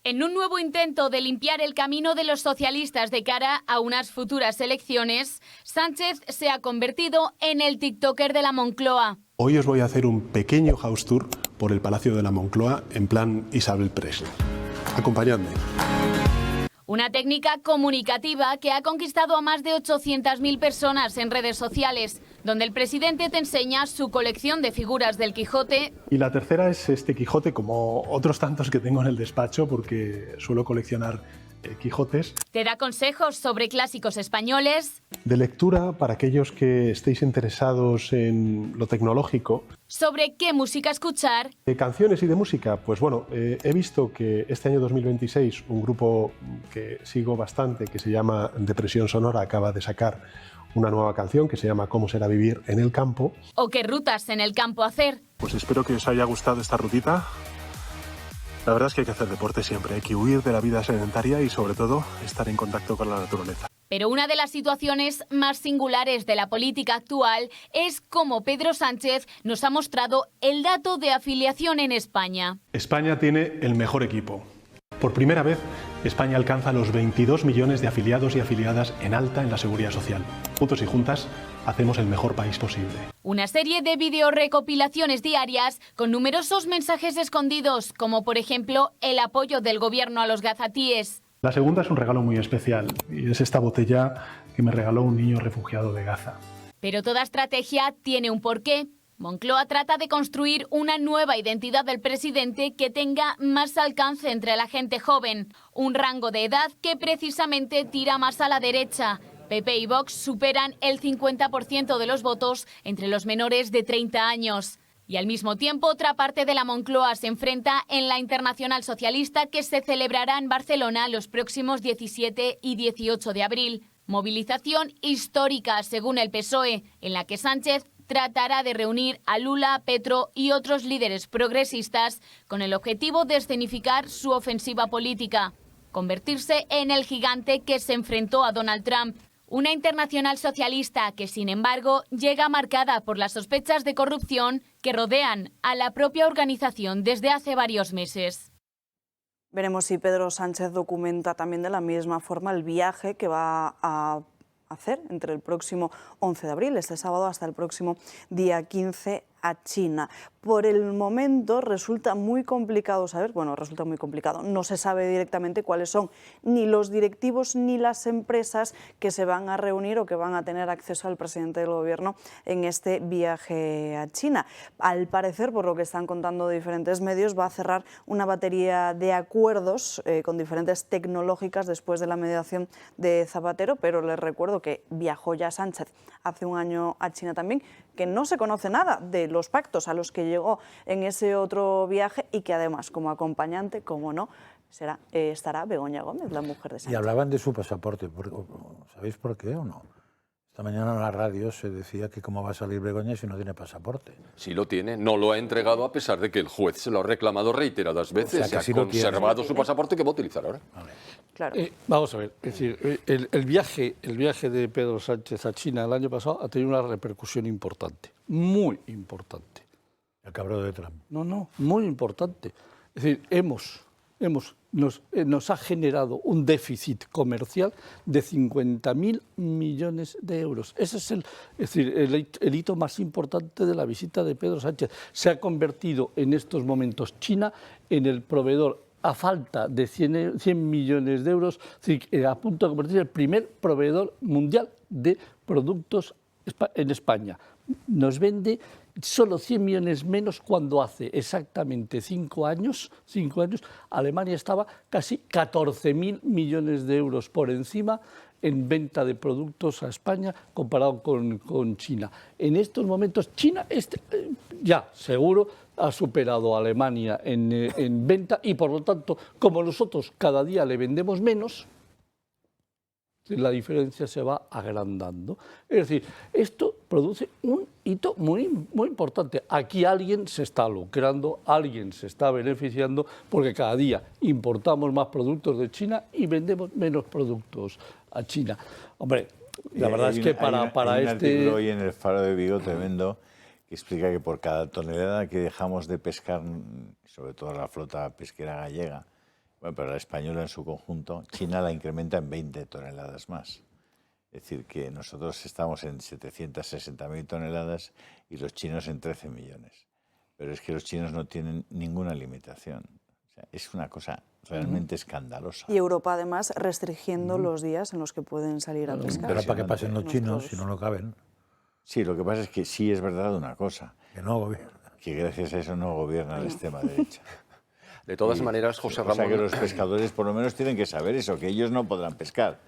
M: En un nuevo intento de limpiar el camino de los socialistas de cara a unas futuras elecciones, Sánchez se ha convertido en el TikToker de la Moncloa.
Q: Hoy os voy a hacer un pequeño house tour por el Palacio de la Moncloa en plan Isabel Presley. Acompañadme.
M: Una técnica comunicativa que ha conquistado a más de 800.000 personas en redes sociales, donde el presidente te enseña su colección de figuras del Quijote.
Q: Y la tercera es este Quijote, como otros tantos que tengo en el despacho, porque suelo coleccionar Quijotes.
M: Te da consejos sobre clásicos españoles.
Q: De lectura para aquellos que estéis interesados en lo tecnológico.
M: Sobre qué música escuchar.
Q: De canciones y de música, pues bueno, he visto que este año 2026 un grupo que sigo bastante, que se llama Depresión Sonora, acaba de sacar una nueva canción que se llama Cómo será vivir en el campo.
M: O qué rutas en el campo hacer.
Q: Pues espero que os haya gustado esta rutita. La verdad es que hay que hacer deporte siempre, hay que huir de la vida sedentaria y sobre todo estar en contacto con la naturaleza.
M: Pero una de las situaciones más singulares de la política actual es cómo Pedro Sánchez nos ha mostrado el dato de afiliación en España.
Q: España tiene el mejor equipo. Por primera vez, España alcanza los 22 millones de afiliados y afiliadas en alta en la Seguridad Social. Juntos y juntas, hacemos el mejor país posible.
M: Una serie de videorecopilaciones diarias con numerosos mensajes escondidos, como por ejemplo el apoyo del gobierno a los gazatíes.
Q: La segunda es un regalo muy especial y es esta botella que me regaló un niño refugiado de Gaza.
M: Pero toda estrategia tiene un porqué. Moncloa trata de construir una nueva identidad del presidente que tenga más alcance entre la gente joven, un rango de edad que precisamente tira más a la derecha. PP y Vox superan el 50% de los votos entre los menores de 30 años. Y al mismo tiempo, otra parte de la Moncloa se enfrenta en la Internacional Socialista que se celebrará en Barcelona los próximos 17 y 18 de abril. Movilización histórica, según el PSOE, en la que Sánchez tratará de reunir a Lula, Petro y otros líderes progresistas con el objetivo de escenificar su ofensiva política, convertirse en el gigante que se enfrentó a Donald Trump. Una Internacional Socialista que, sin embargo, llega marcada por las sospechas de corrupción que rodean a la propia organización desde hace varios meses.
A: Veremos si Pedro Sánchez documenta también de la misma forma el viaje que va a hacer entre el próximo 11 de abril, este sábado, hasta el próximo día 15 a China. Por el momento resulta muy complicado saber, resulta muy complicado, no se sabe directamente cuáles son ni los directivos ni las empresas que se van a reunir o que van a tener acceso al presidente del gobierno en este viaje a China. Al parecer, por lo que están contando diferentes medios, va a cerrar una batería de acuerdos con diferentes tecnológicas después de la mediación de Zapatero, pero les recuerdo que viajó ya Sánchez hace un año a China también, que no se conoce nada de los pactos a los que llegó en ese otro viaje y que además como acompañante, como no, estará Begoña Gómez, la mujer de Sánchez.
D: Y hablaban de su pasaporte, ¿sabéis por qué o no? Esta mañana en la radio se decía que cómo va a salir Begoña si no tiene pasaporte.
E: Sí lo tiene, no lo ha entregado a pesar de que el juez se lo ha reclamado reiteradas veces,
D: O sea, que
E: se ha conservado su pasaporte que va a utilizar ahora.
A: Claro.
F: Vamos a ver, es decir, el viaje de Pedro Sánchez a China el año pasado ha tenido una repercusión importante, muy importante.
D: El cabrón de Trump.
F: No, muy importante. Es decir, hemos nos ha generado un déficit comercial de 50.000 millones de euros. Ese es el hito más importante de la visita de Pedro Sánchez. Se ha convertido en estos momentos China en el proveedor, a falta de 100 millones de euros, a punto de convertirse en el primer proveedor mundial de productos en España. Nos vende solo 100 millones menos cuando hace exactamente 5 años, Alemania estaba casi 14.000 millones de euros por encima en venta de productos a España comparado con China. En estos momentos China ya seguro ha superado a Alemania en venta y por lo tanto, como nosotros cada día le vendemos menos, la diferencia se va agrandando. Es decir, esto produce un hito muy importante. Aquí alguien se está lucrando, alguien se está beneficiando, porque cada día importamos más productos de China y vendemos menos productos a China. Hombre, la verdad es que para
C: hay un artículo hoy en el Faro de Vigo tremendo que explica que por cada tonelada que dejamos de pescar, sobre todo la flota pesquera gallega, bueno, pero la española en su conjunto, China la incrementa en 20 toneladas más. Es decir, que nosotros estamos en 760.000 toneladas y los chinos en 13 millones. Pero es que los chinos no tienen ninguna limitación. O sea, es una cosa realmente escandalosa.
A: Y Europa, además, restringiendo los días en los que pueden salir a pescar.
D: Pero para que pasen los chinos, si no, no caben.
C: Sí, lo que pasa es que sí es verdad una cosa.
D: Que no gobierna.
C: Que gracias a eso no gobierna la extrema derecha.
E: De todas maneras, José Ramón...
C: O sea que los pescadores por lo menos tienen que saber eso, que ellos no podrán pescar,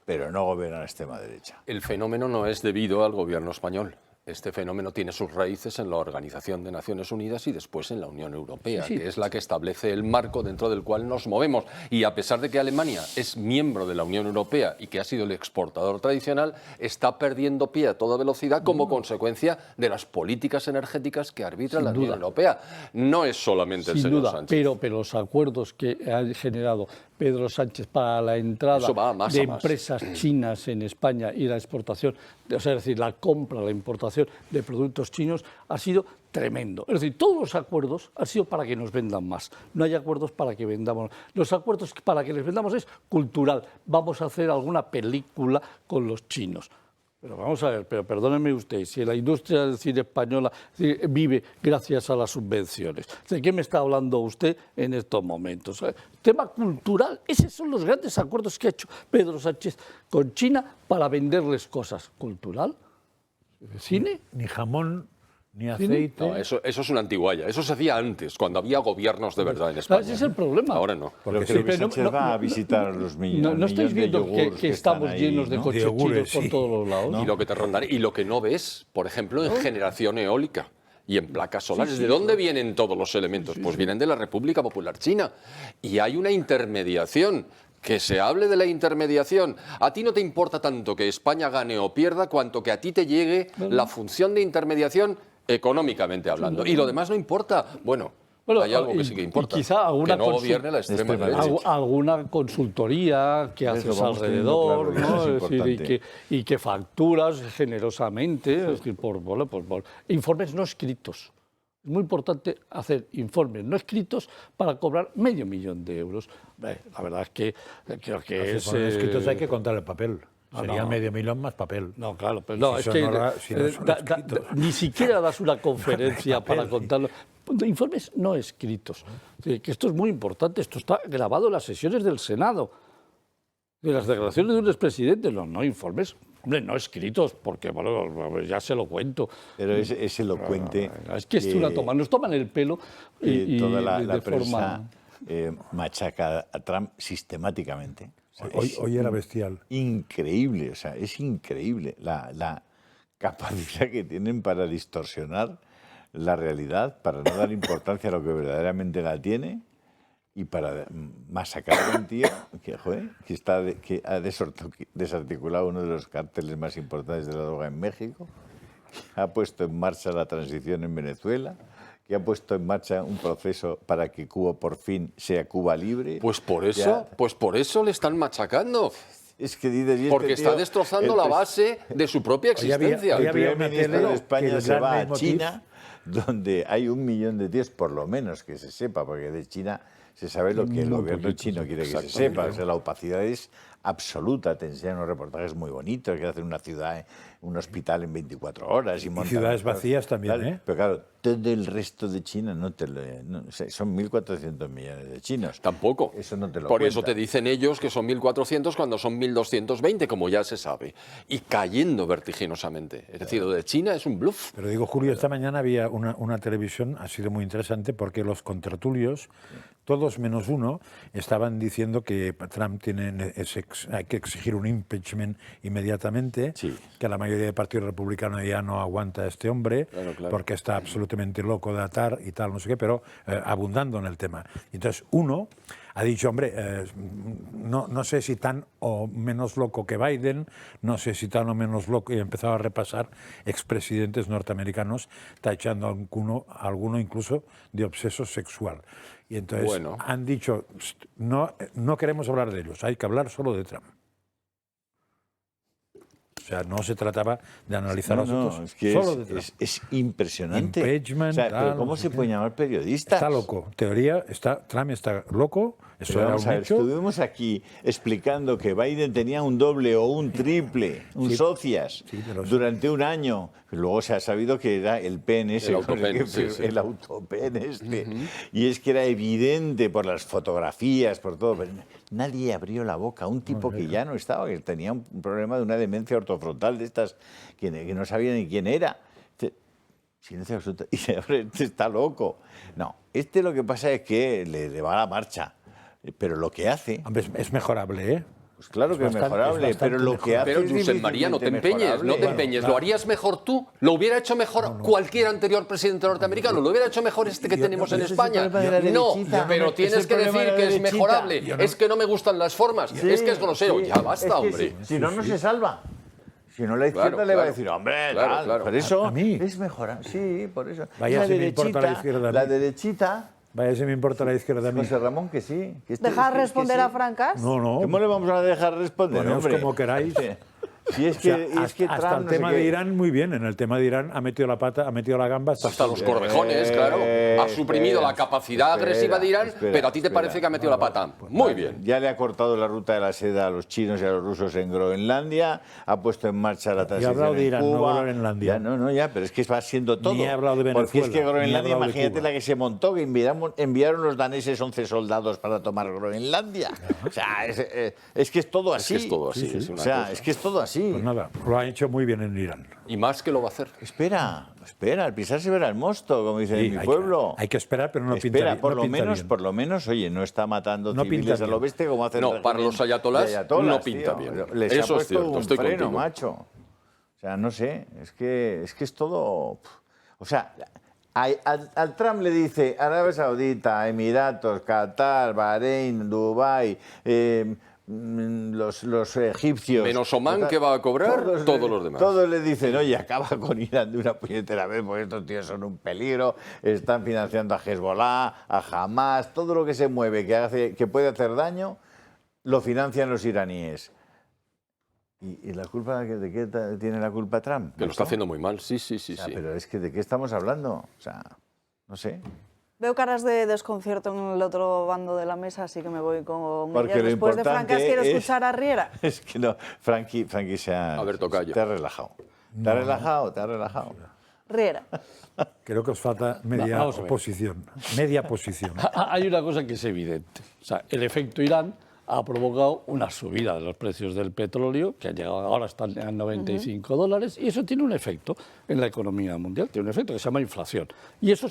C: pero no gobiernan la extrema derecha.
E: El fenómeno no es debido al gobierno español. Este fenómeno tiene sus raíces en la Organización de Naciones Unidas y después en la Unión Europea, que es la que establece el marco dentro del cual nos movemos. Y a pesar de que Alemania es miembro de la Unión Europea y que ha sido el exportador tradicional, está perdiendo pie a toda velocidad como consecuencia de las políticas energéticas que arbitra la Unión Europea. No es solamente el señor Sánchez.
F: Pero los acuerdos que ha generado Pedro Sánchez para la entrada de empresas chinas en España y la exportación, o sea, es decir, la compra, la importación de productos chinos ha sido tremendo. Es decir, todos los acuerdos han sido para que nos vendan más. No hay acuerdos para que vendamos. Los acuerdos para que les vendamos es cultural. Vamos a hacer alguna película con los chinos. Pero vamos a ver, pero perdóneme usted, si la industria del cine española vive gracias a las subvenciones, ¿de qué me está hablando usted en estos momentos? Tema cultural, esos son los grandes acuerdos que ha hecho Pedro Sánchez con China para venderles cosas. ¿Cultural? ¿Cine?
D: Ni jamón, ni aceite.
E: No, eso es una antigualla. Eso se hacía antes, cuando había gobiernos de verdad en España.
F: Ese es el problema.
E: Ahora no.
C: Porque Sánchez va a visitar los millones.
F: ¿No estáis viendo que estamos llenos de coches chinos por todos los lados?
E: ¿No? Y lo que te rondaré, y lo que no ves, por ejemplo, en generación eólica y en placas solares. ¿De dónde vienen todos los elementos? Pues vienen de la República Popular China. Y hay una intermediación. Que se hable de la intermediación. A ti no te importa tanto que España gane o pierda, cuanto que a ti te llegue la función de intermediación económicamente hablando. Y lo demás no importa. Bueno, hay algo que sí que importa.
F: Y quizá alguna
E: que no gobierne la extrema derecha.
F: Alguna consultoría que haces alrededor, ¿no? Es decir, y que facturas generosamente, es decir, por informes no escritos. Es muy importante hacer informes no escritos para cobrar $500.000 de euros. La verdad es que creo que
D: es... escritos hay que contar el papel. Sería $500.000 más papel.
F: No, claro, pero no, es que ni siquiera das una conferencia para contarlo. Informes no escritos. Que esto es muy importante, esto está grabado en las sesiones del Senado. De las declaraciones de un expresidente, no informes. Hombre, no escritos, porque bueno, ya se lo cuento.
C: Pero es elocuente.
F: Es que es una toma, nos toman el pelo y
C: toda la
F: prensa
C: machaca a Trump sistemáticamente.
D: O sea, hoy era bestial.
C: Increíble, o sea, es increíble la capacidad que tienen para distorsionar la realidad, para no dar importancia a lo que verdaderamente la tiene y para masacrar a un tío que ha desarticulado uno de los cárteles más importantes de la droga en México, que ha puesto en marcha la transición en Venezuela, que ha puesto en marcha un proceso para que Cuba por fin sea Cuba libre.
E: Pues por eso le están machacando.
C: Es que dices,
E: porque está destrozando la base de su propia existencia.
C: El primer ministro de España se va a China, donde hay 1 millón de tíos, por lo menos que se sepa, porque de China se sabe lo que el
L: Muy
C: gobierno
L: poquito,
C: chino quiere que se
L: exactamente.
C: sepa. O sea, la opacidad es absoluta. Te enseñan unos reportajes muy bonitos, que hacen una ciudad, un hospital en 24 horas. Y
D: ciudades vacías también,
C: Claro,
D: ¿eh?
C: Pero claro, todo el resto de China no te lo... o sea, son 1.400 millones de chinos.
E: Tampoco.
C: Eso no te lo
E: Por eso
C: cuentan.
E: te dicen ellos que son 1.400 cuando son 1.220, como ya se sabe. Y cayendo vertiginosamente. Es decir, lo de China es un bluff.
D: Pero digo, Julio, esta mañana había una televisión, ha sido muy interesante, porque los contertulios, todos menos uno, estaban diciendo que Trump hay que exigir un impeachment inmediatamente, que la mayoría del Partido Republicano ya no aguanta a este hombre, porque está absolutamente loco de atar y tal, no sé qué, pero abundando en el tema. Entonces, uno ha dicho, hombre, no sé si tan o menos loco que Biden, no sé si tan o menos loco, y he empezado a repasar expresidentes norteamericanos, tachando a alguno incluso de obseso sexual. Y entonces han dicho, no queremos hablar de ellos, hay que hablar solo de Trump. O sea, no se trataba de analizar los otros,
C: es que
D: solo de Trump.
C: es impresionante.
D: Impeachment,
C: O sea,
D: tal,
C: pero ¿cómo
D: no
C: se
D: sé qué.
C: puede llamar periodistas?
D: Está loco. Teoría, Trump está loco, eso
C: Pero
D: era
C: vamos
D: un
C: a ver,
D: hecho.
C: estuvimos aquí explicando que Biden tenía un doble o un triple, socias, durante un año. Luego se ha sabido que era el PNS,
E: El autopen,
C: el autopen este. Y es que era evidente por las fotografías, por todo. Pero nadie abrió la boca. Un tipo que ya no estaba, que tenía un problema de una demencia ortofrontal de estas, que no sabía ni quién era. Silencio absoluto. Y ahora este está loco. No, este lo que pasa es que le va a la marcha. Pero lo que hace...
D: Hombre, es mejorable, ¿eh?
C: Pues claro que es mejorable, pero lo que hace
E: Pero,
C: es
E: Josep María, no te empeñes, no te empeñes. ¿Lo harías mejor tú? ¿Lo hubiera hecho mejor cualquier anterior presidente norteamericano? ¿Lo hubiera hecho mejor este que tenemos en España? No, pero tienes que decir que es mejorable. Es que no me gustan las formas, es que es grosero. Ya basta, hombre.
C: Si no, no se salva. Si no, la izquierda le va a decir, hombre, tal. Por eso es mejorar. Sí, por eso.
D: Vaya, si me importa la izquierda.
C: La derechita...
D: Vaya, si me importa la izquierda a mí.
C: José Ramón, que sí.
A: ¿Dejar responder a Francas?
D: No.
C: ¿Cómo le vamos a dejar responder,
D: Poneos
C: hombre?
D: como queráis.
C: Si es que,
D: hasta el tema de Irán, muy bien. En el tema de Irán ha metido la pata, ha metido la gamba.
E: Hasta los corvejones, claro. Ha suprimido la capacidad agresiva de Irán, pero a ti te parece que ha metido la pata. Muy bien.
C: Ya le ha cortado la ruta de la seda a los chinos y a los rusos en Groenlandia, ha puesto en marcha la transición
D: Y ha hablado de Irán,
C: en Cuba.
D: no de Groenlandia.
C: Ya, pero es que va siendo todo.
D: Ni he hablado de
C: Porque es que
D: Venezuela, ni he
C: Groenlandia,
D: hablado de
C: imagínate
D: Cuba.
C: la que se montó, que enviaron los daneses 11 soldados para tomar Groenlandia. O sea, es que es todo así.
E: Es que es todo así. Es una
C: O sea,
E: cosa.
C: es que es todo así.
D: Pues nada, lo ha hecho muy bien en Irán.
E: Y más que lo va a hacer.
C: Espera, al pisar se verá el mosto, como dicen
D: Sí,
C: en mi
D: hay
C: pueblo.
D: hay que esperar, pero no pinta
C: Espera,
D: bien,
C: por
D: no
C: lo
D: pinta
C: menos,
D: bien.
C: por lo menos, oye, no está matando
D: No pinta
C: civiles a lo
D: bien.
C: bestia como hace el
E: No,
C: régimen
E: para los ayatolás
C: de
E: no pinta
C: tío.
E: bien.
C: Les
E: Eso
C: ha
E: es
C: puesto
E: cierto,
C: un
E: estoy
C: freno,
E: contigo.
C: macho. O sea, no sé, es que es todo... O sea, al Trump le dice Arabia Saudita, Emiratos, Qatar, Bahrein, Dubái... los egipcios...
E: Menos Omán, que va a cobrar, todos los demás.
C: Todos le dicen, oye, acaba con Irán de una puñetera vez, porque estos tíos son un peligro, están financiando a Hezbollah, a Hamas, todo lo que se mueve, que puede hacer daño, lo financian los iraníes. ¿Y la culpa de qué tiene la culpa Trump?
E: Que lo está haciendo muy mal, sí.
C: Pero es que ¿de qué estamos hablando? O sea, no sé.
A: Veo caras de desconcierto en el otro bando de la mesa, así que me voy con
C: Porque
A: ellas.
C: lo
A: Después de
C: importante
A: Francas quiero
C: es-
A: escuchar a Riera.
C: Es que no, Frankie te ha relajado. Te ha relajado.
A: Riera.
D: Creo que os falta media
F: Vamos a ver.
D: posición. Media posición.
F: Hay una cosa que es evidente. O sea, el efecto Irán ha provocado una subida de los precios del petróleo, que ha llegado, ahora están a 95 dólares, y eso tiene un efecto en la economía mundial, tiene un efecto que se llama inflación. Y eso,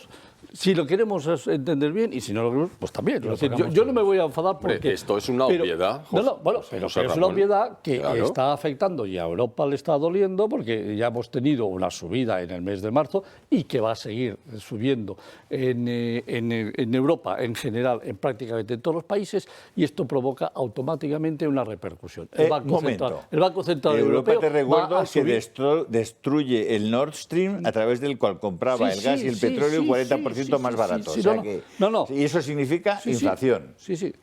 F: si lo queremos entender bien, y si no lo queremos, pues también. Es decir, yo no me voy a enfadar
E: Hombre,
F: porque...
E: esto es una obviedad,
F: No,
E: José-
F: bueno,
E: José
F: pero es
E: Ramón.
F: una obviedad que
E: Claro.
F: está afectando y a Europa le está doliendo porque ya hemos tenido una subida en el mes de marzo y que va a seguir subiendo en Europa en general, en prácticamente todos los países, y esto provoca automáticamente una repercusión. El Banco Central
C: Europa,
F: Europeo
C: te recuerdo
F: va a
C: que
F: subir.
C: destruye el Nord Stream a través del cual compraba
F: Sí,
C: el gas
F: sí,
C: y el
F: sí,
C: petróleo
F: sí,
C: 40% más barato.
F: sí,
C: O sea
F: no,
C: que-
F: no.
C: Y eso significa
F: Sí, sí.
C: inflación.
F: Sí.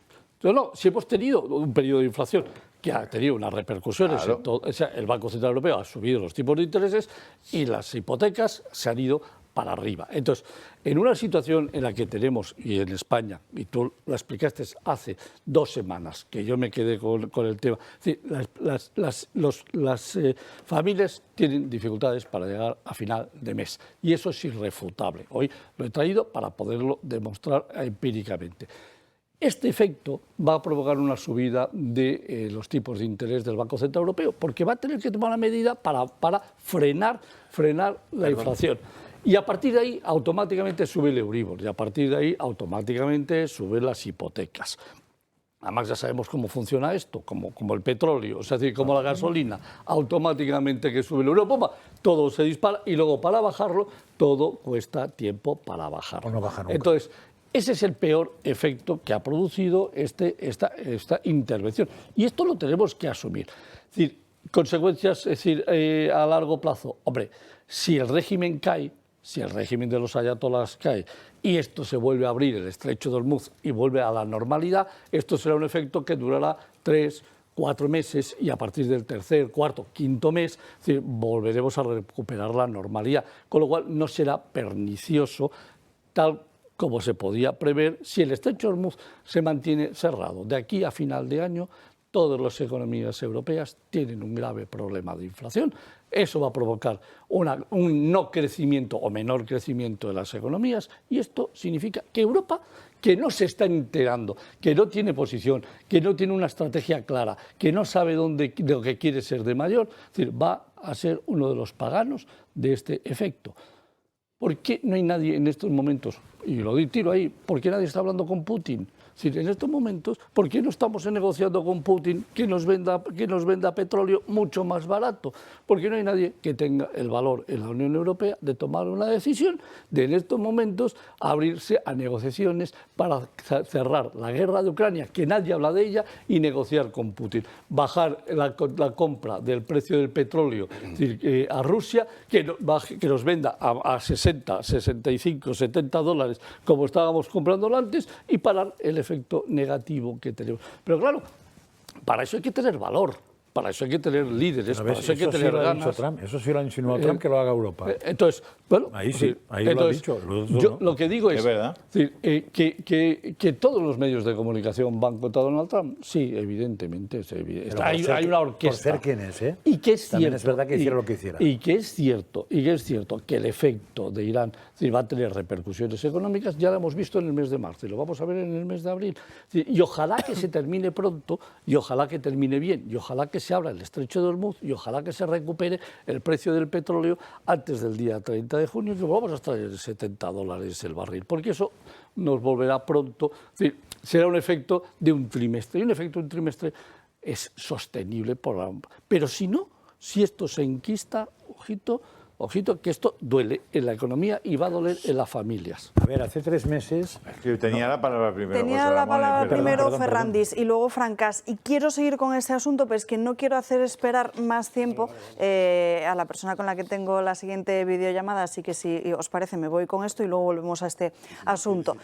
F: No, si hemos tenido un periodo de inflación que ha tenido unas repercusiones
C: Claro.
F: en todo, o sea, el Banco Central Europeo ha subido los tipos de intereses y las hipotecas se han ido para arriba. Entonces, en una situación en la que tenemos, y en España, y tú lo explicaste hace 2 semanas, que yo me quedé con el tema, es decir, las familias tienen dificultades para llegar a final de mes, y eso es irrefutable. Hoy lo he traído para poderlo demostrar empíricamente. Este efecto va a provocar una subida de los tipos de interés del Banco Central Europeo, porque va a tener que tomar una medida para frenar la inflación. Y a partir de ahí automáticamente sube el Euribor y a partir de ahí automáticamente suben las hipotecas. Además ya sabemos cómo funciona esto, como el petróleo, es decir, como la gasolina, automáticamente que sube el Euribor, todo se dispara y luego para bajarlo todo cuesta tiempo para bajarlo.
D: No baja nunca.
F: Entonces, ese es el peor efecto que ha producido esta intervención y esto lo tenemos que asumir. Es decir, consecuencias, a largo plazo. Hombre, si el régimen cae, si el régimen de los ayatolás cae y esto se vuelve a abrir, el estrecho de Hormuz, y vuelve a la normalidad, esto será un efecto que durará 3, 4 meses y a partir del tercer, cuarto, quinto mes, es decir, volveremos a recuperar la normalidad, con lo cual no será pernicioso tal como se podía prever si el estrecho de Hormuz se mantiene cerrado. De aquí a final de año, todas las economías europeas tienen un grave problema de inflación. Eso va a provocar un no crecimiento o menor crecimiento de las economías y esto significa que Europa, que no se está enterando, que no tiene posición, que no tiene una estrategia clara, que no sabe lo que quiere ser de mayor, es decir, va a ser uno de los paganos de este efecto. ¿Por qué no hay nadie en estos momentos, y lo tiro ahí, por qué nadie está hablando con Putin? Es decir, en estos momentos, ¿por qué no estamos negociando con Putin que nos venda petróleo mucho más barato? Porque no hay nadie que tenga el valor en la Unión Europea de tomar una decisión de en estos momentos abrirse a negociaciones para cerrar la guerra de Ucrania, que nadie habla de ella, y negociar con Putin. Bajar la compra del precio del petróleo es decir, a Rusia, que nos venda a 60, 65, 70 dólares como estábamos comprándolo antes y parar el efecto negativo que tenemos. Pero claro, para eso hay que tener valor, para eso hay que tener líderes, para eso hay que tener ganas.
D: Eso sí lo ha insinuado Trump, que lo haga Europa.
F: Entonces, bueno,
D: ahí sí, ahí lo ha dicho.
F: Yo lo que digo es
C: verdad.
F: Que todos los medios de comunicación van contra Donald Trump. Sí, evidentemente. Hay una orquesta.
D: Por ser quien es, ¿eh?
F: Y que es
D: También
F: cierto,
D: es verdad que hiciera lo que hiciera.
F: Y que es cierto que el efecto de Irán va a tener repercusiones económicas, ya lo hemos visto en el mes de marzo y lo vamos a ver en el mes de abril. Y ojalá que se termine pronto, y ojalá que termine bien, y ojalá que se abra el estrecho de Hormuz, y ojalá que se recupere el precio del petróleo antes del día 30 de junio, que vamos a estar en 70 dólares el barril, porque eso nos volverá pronto. Es decir, será un efecto de un trimestre, y un efecto de un trimestre es sostenible pero si no, si esto se enquista, ojito, que esto duele en la economía y va a doler en las familias.
D: A ver, hace 3 meses...
C: Tenía la palabra primero.
A: Tenía la palabra primero Ferrandis y luego Francas. Y quiero seguir con ese asunto, pero es que no quiero hacer esperar más tiempo a la persona con la que tengo la siguiente videollamada, así que si os parece me voy con esto y luego volvemos a este asunto.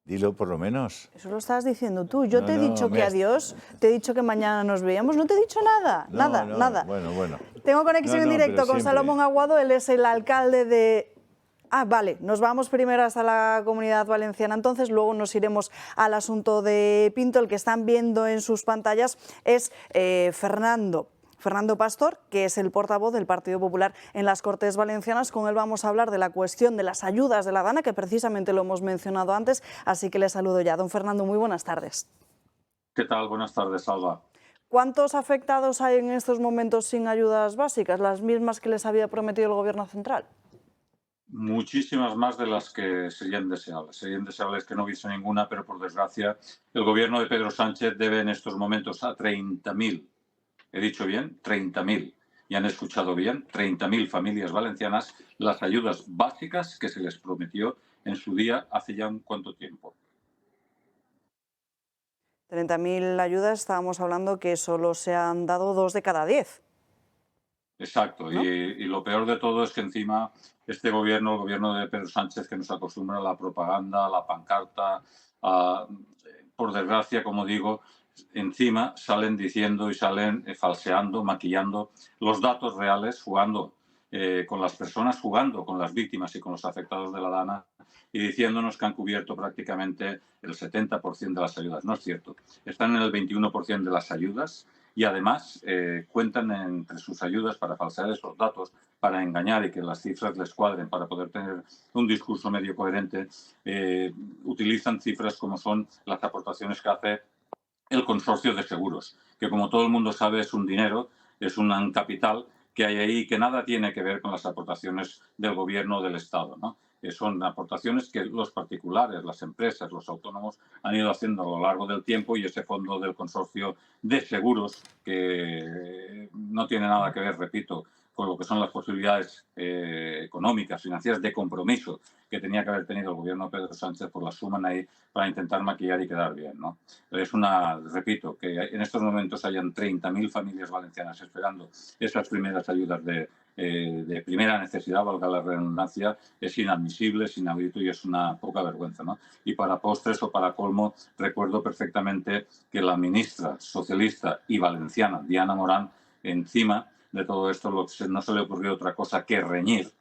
C: Dilo por lo menos.
A: Eso lo estás diciendo tú. Yo te he dicho que adiós, te he dicho que mañana nos veíamos, no te he dicho nada, nada.
C: Bueno.
A: Tengo conexión en directo con Salomón Aguado, él es el alcalde de... vale, nos vamos primero hasta la Comunidad Valenciana, entonces luego nos iremos al asunto de Pinto. El que están viendo en sus pantallas es Fernando Pastor, que es el portavoz del Partido Popular en las Cortes Valencianas. Con él vamos a hablar de la cuestión de las ayudas de la DANA, que precisamente lo hemos mencionado antes, así que le saludo ya. Don Fernando, muy buenas tardes.
R: ¿Qué tal? Buenas tardes, Alba.
A: ¿Cuántos afectados hay en estos momentos sin ayudas básicas, las mismas que les había prometido el Gobierno central?
R: Muchísimas más de las que serían deseables. Serían deseables que no hubiese ninguna, pero por desgracia el Gobierno de Pedro Sánchez debe en estos momentos a 30.000. He dicho bien, 30.000, y han escuchado bien, 30.000 familias valencianas las ayudas básicas que se les prometió en su día hace ya un cuánto tiempo.
A: 30.000 ayudas, estábamos hablando que solo se han dado 2 de cada 10.
R: Exacto, ¿no? Y lo peor de todo es que encima este gobierno, el gobierno de Pedro Sánchez, que nos acostumbra a la propaganda, a la pancarta, por desgracia, como digo, encima salen diciendo y salen falseando, maquillando los datos reales, jugando con las personas, jugando con las víctimas y con los afectados de la DANA y diciéndonos que han cubierto prácticamente el 70% de las ayudas. No es cierto. Están en el 21% de las ayudas y además cuentan entre sus ayudas para falsear esos datos, para engañar y que las cifras les cuadren, para poder tener un discurso medio coherente. Utilizan cifras como son las aportaciones que hace el consorcio de seguros, que como todo el mundo sabe es un dinero, es un capital que hay ahí que nada tiene que ver con las aportaciones del gobierno o del Estado, ¿no? Son aportaciones que los particulares, las empresas, los autónomos han ido haciendo a lo largo del tiempo y ese fondo del consorcio de seguros, que no tiene nada que ver, repito, con lo que son las posibilidades económicas, financieras, de compromiso que tenía que haber tenido el gobierno de Pedro Sánchez, pues las suman ahí para intentar maquillar y quedar bien, ¿no? Es repito, que en estos momentos hayan 30.000 familias valencianas esperando esas primeras ayudas de primera necesidad, valga la redundancia, es inadmisible, es inaudito y es una poca vergüenza, ¿no? Y para postres o para colmo, recuerdo perfectamente que la ministra socialista y valenciana, Diana Morán, encima de todo esto no se le ocurrió otra cosa que reñir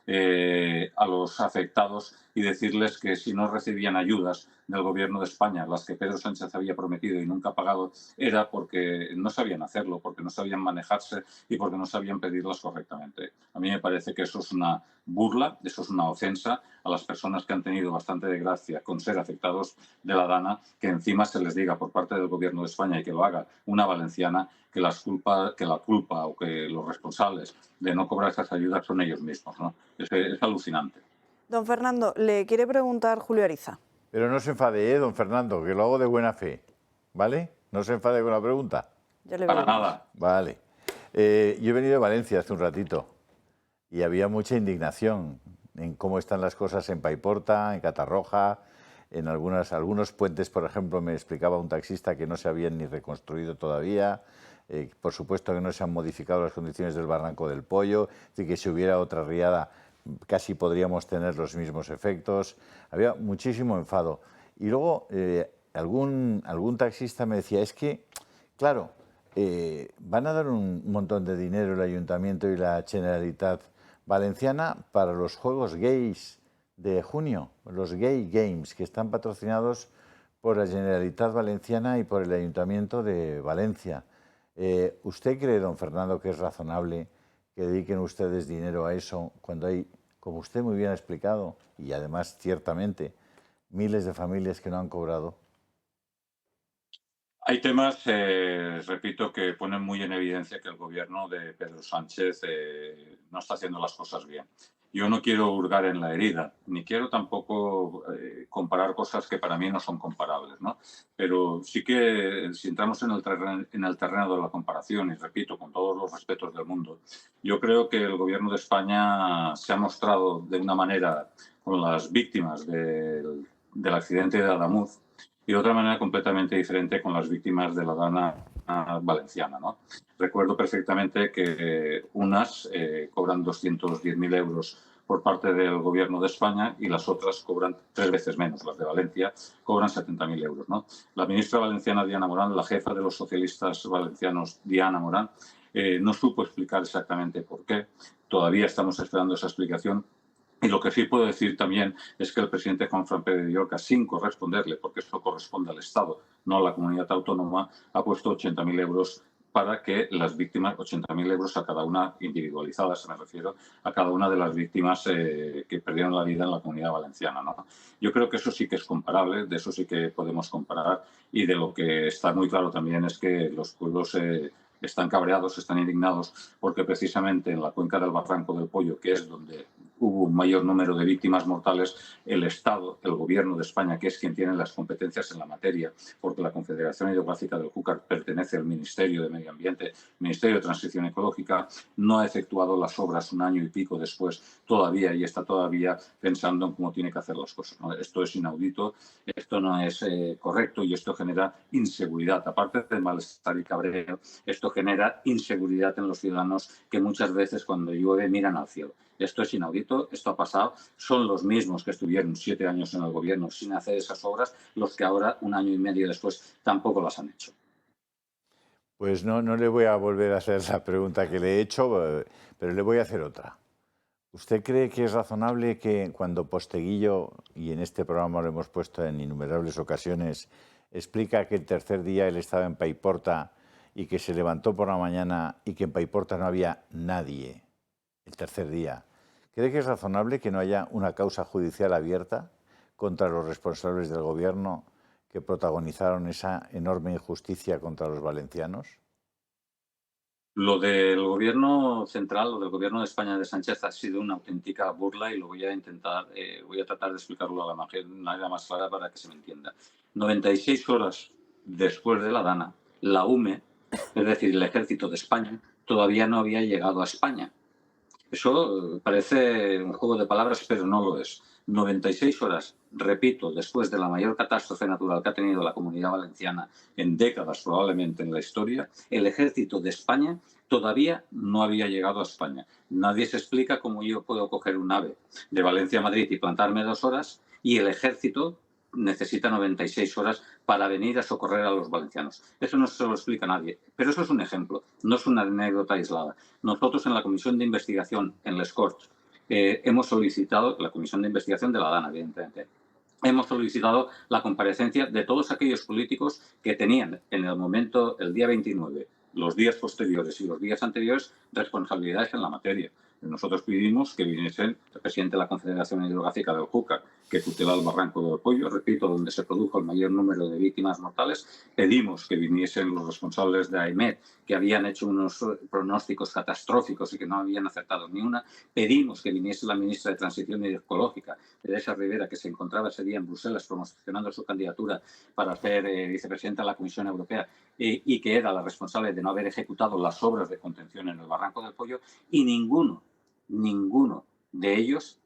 R: a los afectados y decirles que si no recibían ayudas del gobierno de España, las que Pedro Sánchez había prometido y nunca ha pagado, era porque no sabían hacerlo, porque no sabían manejarse y porque no sabían pedirlas correctamente. A mí me parece que eso es una burla, eso es una ofensa a las personas que han tenido bastante desgracia con ser afectados de la DANA, que encima se les diga por parte del gobierno de España y que lo haga una valenciana, que la culpa o que los responsables de no cobrar esas ayudas son ellos mismos, ¿no? Es alucinante.
A: Don Fernando, le quiere preguntar Julio Ariza.
C: Pero no se enfade, don Fernando, que lo hago de buena fe, ¿vale? No se enfade con la pregunta.
R: Para nada.
C: Vale. Yo he venido de Valencia hace un ratito y había mucha indignación en cómo están las cosas en Paiporta, en Catarroja, en algunos puentes, por ejemplo, me explicaba un taxista que no se habían ni reconstruido todavía. Por supuesto que no se han modificado las condiciones del Barranco del Pollo, es decir, que si hubiera otra riada casi podríamos tener los mismos efectos. Había muchísimo enfado. Y luego algún taxista me decía, es que, claro, van a dar un montón de dinero el Ayuntamiento y la Generalitat Valenciana para los Juegos Gays de junio, los Gay Games, que están patrocinados por la Generalitat Valenciana y por el Ayuntamiento de Valencia. ¿Usted cree, don Fernando, que es razonable que dediquen ustedes dinero a eso cuando hay, como usted muy bien ha explicado, y además ciertamente, miles de familias que no han cobrado?
R: Hay temas, repito, que ponen muy en evidencia que el gobierno de Pedro Sánchez no está haciendo las cosas bien. Yo no quiero hurgar en la herida, ni quiero tampoco comparar cosas que para mí no son comparables, ¿no? Pero sí que si entramos en el terreno de la comparación, y repito, con todos los respetos del mundo, yo creo que el gobierno de España se ha mostrado de una manera con las víctimas del accidente de Adamuz y de otra manera completamente diferente con las víctimas de la DANA valenciana, ¿no? Recuerdo perfectamente que unas cobran 210.000 euros por parte del gobierno de España y las otras cobran 3 veces menos. Las de Valencia cobran 70.000 euros, ¿no? La ministra valenciana Diana Morán, la jefa de los socialistas valencianos Diana Morán, no supo explicar exactamente por qué. Todavía estamos esperando esa explicación. Y lo que sí puedo decir también es que el presidente Juan Fran Pérez de Llorca, sin corresponderle, porque eso corresponde al Estado, no a la comunidad autónoma, ha puesto 80.000 euros para que las víctimas, 80.000 euros a cada una, individualizadas, me refiero, a cada una de las víctimas que perdieron la vida en la Comunidad Valenciana, ¿no? Yo creo que eso sí que es comparable, de eso sí que podemos comparar, y de lo que está muy claro también es que los pueblos están cabreados, están indignados, porque precisamente en la cuenca del Barranco del Pollo, que es donde hubo un mayor número de víctimas mortales, el Estado, el Gobierno de España, que es quien tiene las competencias en la materia, porque la Confederación Hidrográfica del Júcar pertenece al Ministerio de Medio Ambiente, Ministerio de Transición Ecológica, no ha efectuado las obras un año y pico después todavía y está todavía pensando en cómo tiene que hacer las cosas, ¿no? Esto es inaudito, esto no es correcto y esto genera inseguridad. Aparte del malestar y cabreo, esto genera inseguridad en los ciudadanos que muchas veces cuando llueve miran al cielo. Esto es inaudito, esto ha pasado. Son los mismos que estuvieron 7 años en el gobierno sin hacer esas obras, los que ahora, un año y medio después, tampoco las han hecho.
C: Pues no le voy a volver a hacer la pregunta que le he hecho, pero le voy a hacer otra. ¿Usted cree que es razonable que cuando Posteguillo, y en este programa lo hemos puesto en innumerables ocasiones, explica que el tercer día él estaba en Paiporta y que se levantó por la mañana y que en Paiporta no había nadie el tercer día? ¿Cree que es razonable que no haya una causa judicial abierta contra los responsables del gobierno que protagonizaron esa enorme injusticia contra los valencianos?
R: Lo del gobierno central, lo del gobierno de España de Sánchez ha sido una auténtica burla y lo voy a intentar, voy a tratar de explicarlo de la manera más clara para que se me entienda. 96 horas después de la Dana, la UME, es decir, el ejército de España, todavía no había llegado a España. Eso parece un juego de palabras, pero no lo es. 96 horas, repito, después de la mayor catástrofe natural que ha tenido la Comunidad Valenciana en décadas probablemente en la historia, el ejército de España todavía no había llegado a España. Nadie se explica cómo yo puedo coger un AVE de Valencia a Madrid y plantarme 2 horas y el ejército necesita 96 horas para venir a socorrer a los valencianos. Eso no se lo explica nadie, pero eso es un ejemplo, no es una anécdota aislada. Nosotros en la Comisión de Investigación, en Les Corts, hemos solicitado, la Comisión de Investigación de la Dana, evidentemente, hemos solicitado la comparecencia de todos aquellos políticos que tenían en el momento, el día 29, los días posteriores y los días anteriores, responsabilidades en la materia. Nosotros pedimos que viniese el presidente de la Confederación Hidrográfica del Júcar, que tutela el Barranco del Pollo, repito, donde se produjo el mayor número de víctimas mortales. Pedimos que viniesen los responsables de AEMET, que habían hecho unos pronósticos catastróficos y que no habían acertado ni una. Pedimos que viniese la ministra de Transición Ecológica, Teresa Rivera, que se encontraba ese día en Bruselas promocionando su candidatura para ser vicepresidenta de la Comisión Europea y que era la responsable de no haber ejecutado las obras de contención en el Barranco del Pollo, y ninguno de ellos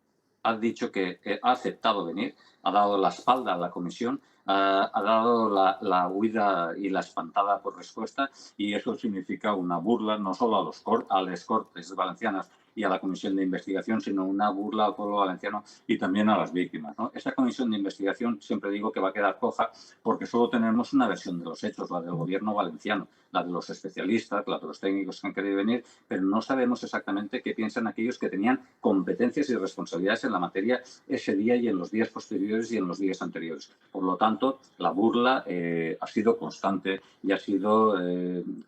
R: ha dicho que ha aceptado venir, ha dado la espalda a la comisión, ha dado la huida y la espantada por respuesta, y eso significa una burla no solo a las Cortes Valencianas y a la Comisión de Investigación, sino una burla al pueblo valenciano y también a las víctimas, ¿no? Esta Comisión de Investigación siempre digo que va a quedar coja porque solo tenemos una versión de los hechos, la del gobierno valenciano, la de los especialistas, la de los técnicos que han querido venir, pero no sabemos exactamente qué piensan aquellos que tenían competencias y responsabilidades en la materia ese día y en los días posteriores y en los días anteriores. Por lo tanto, la burla ha sido constante y ha sido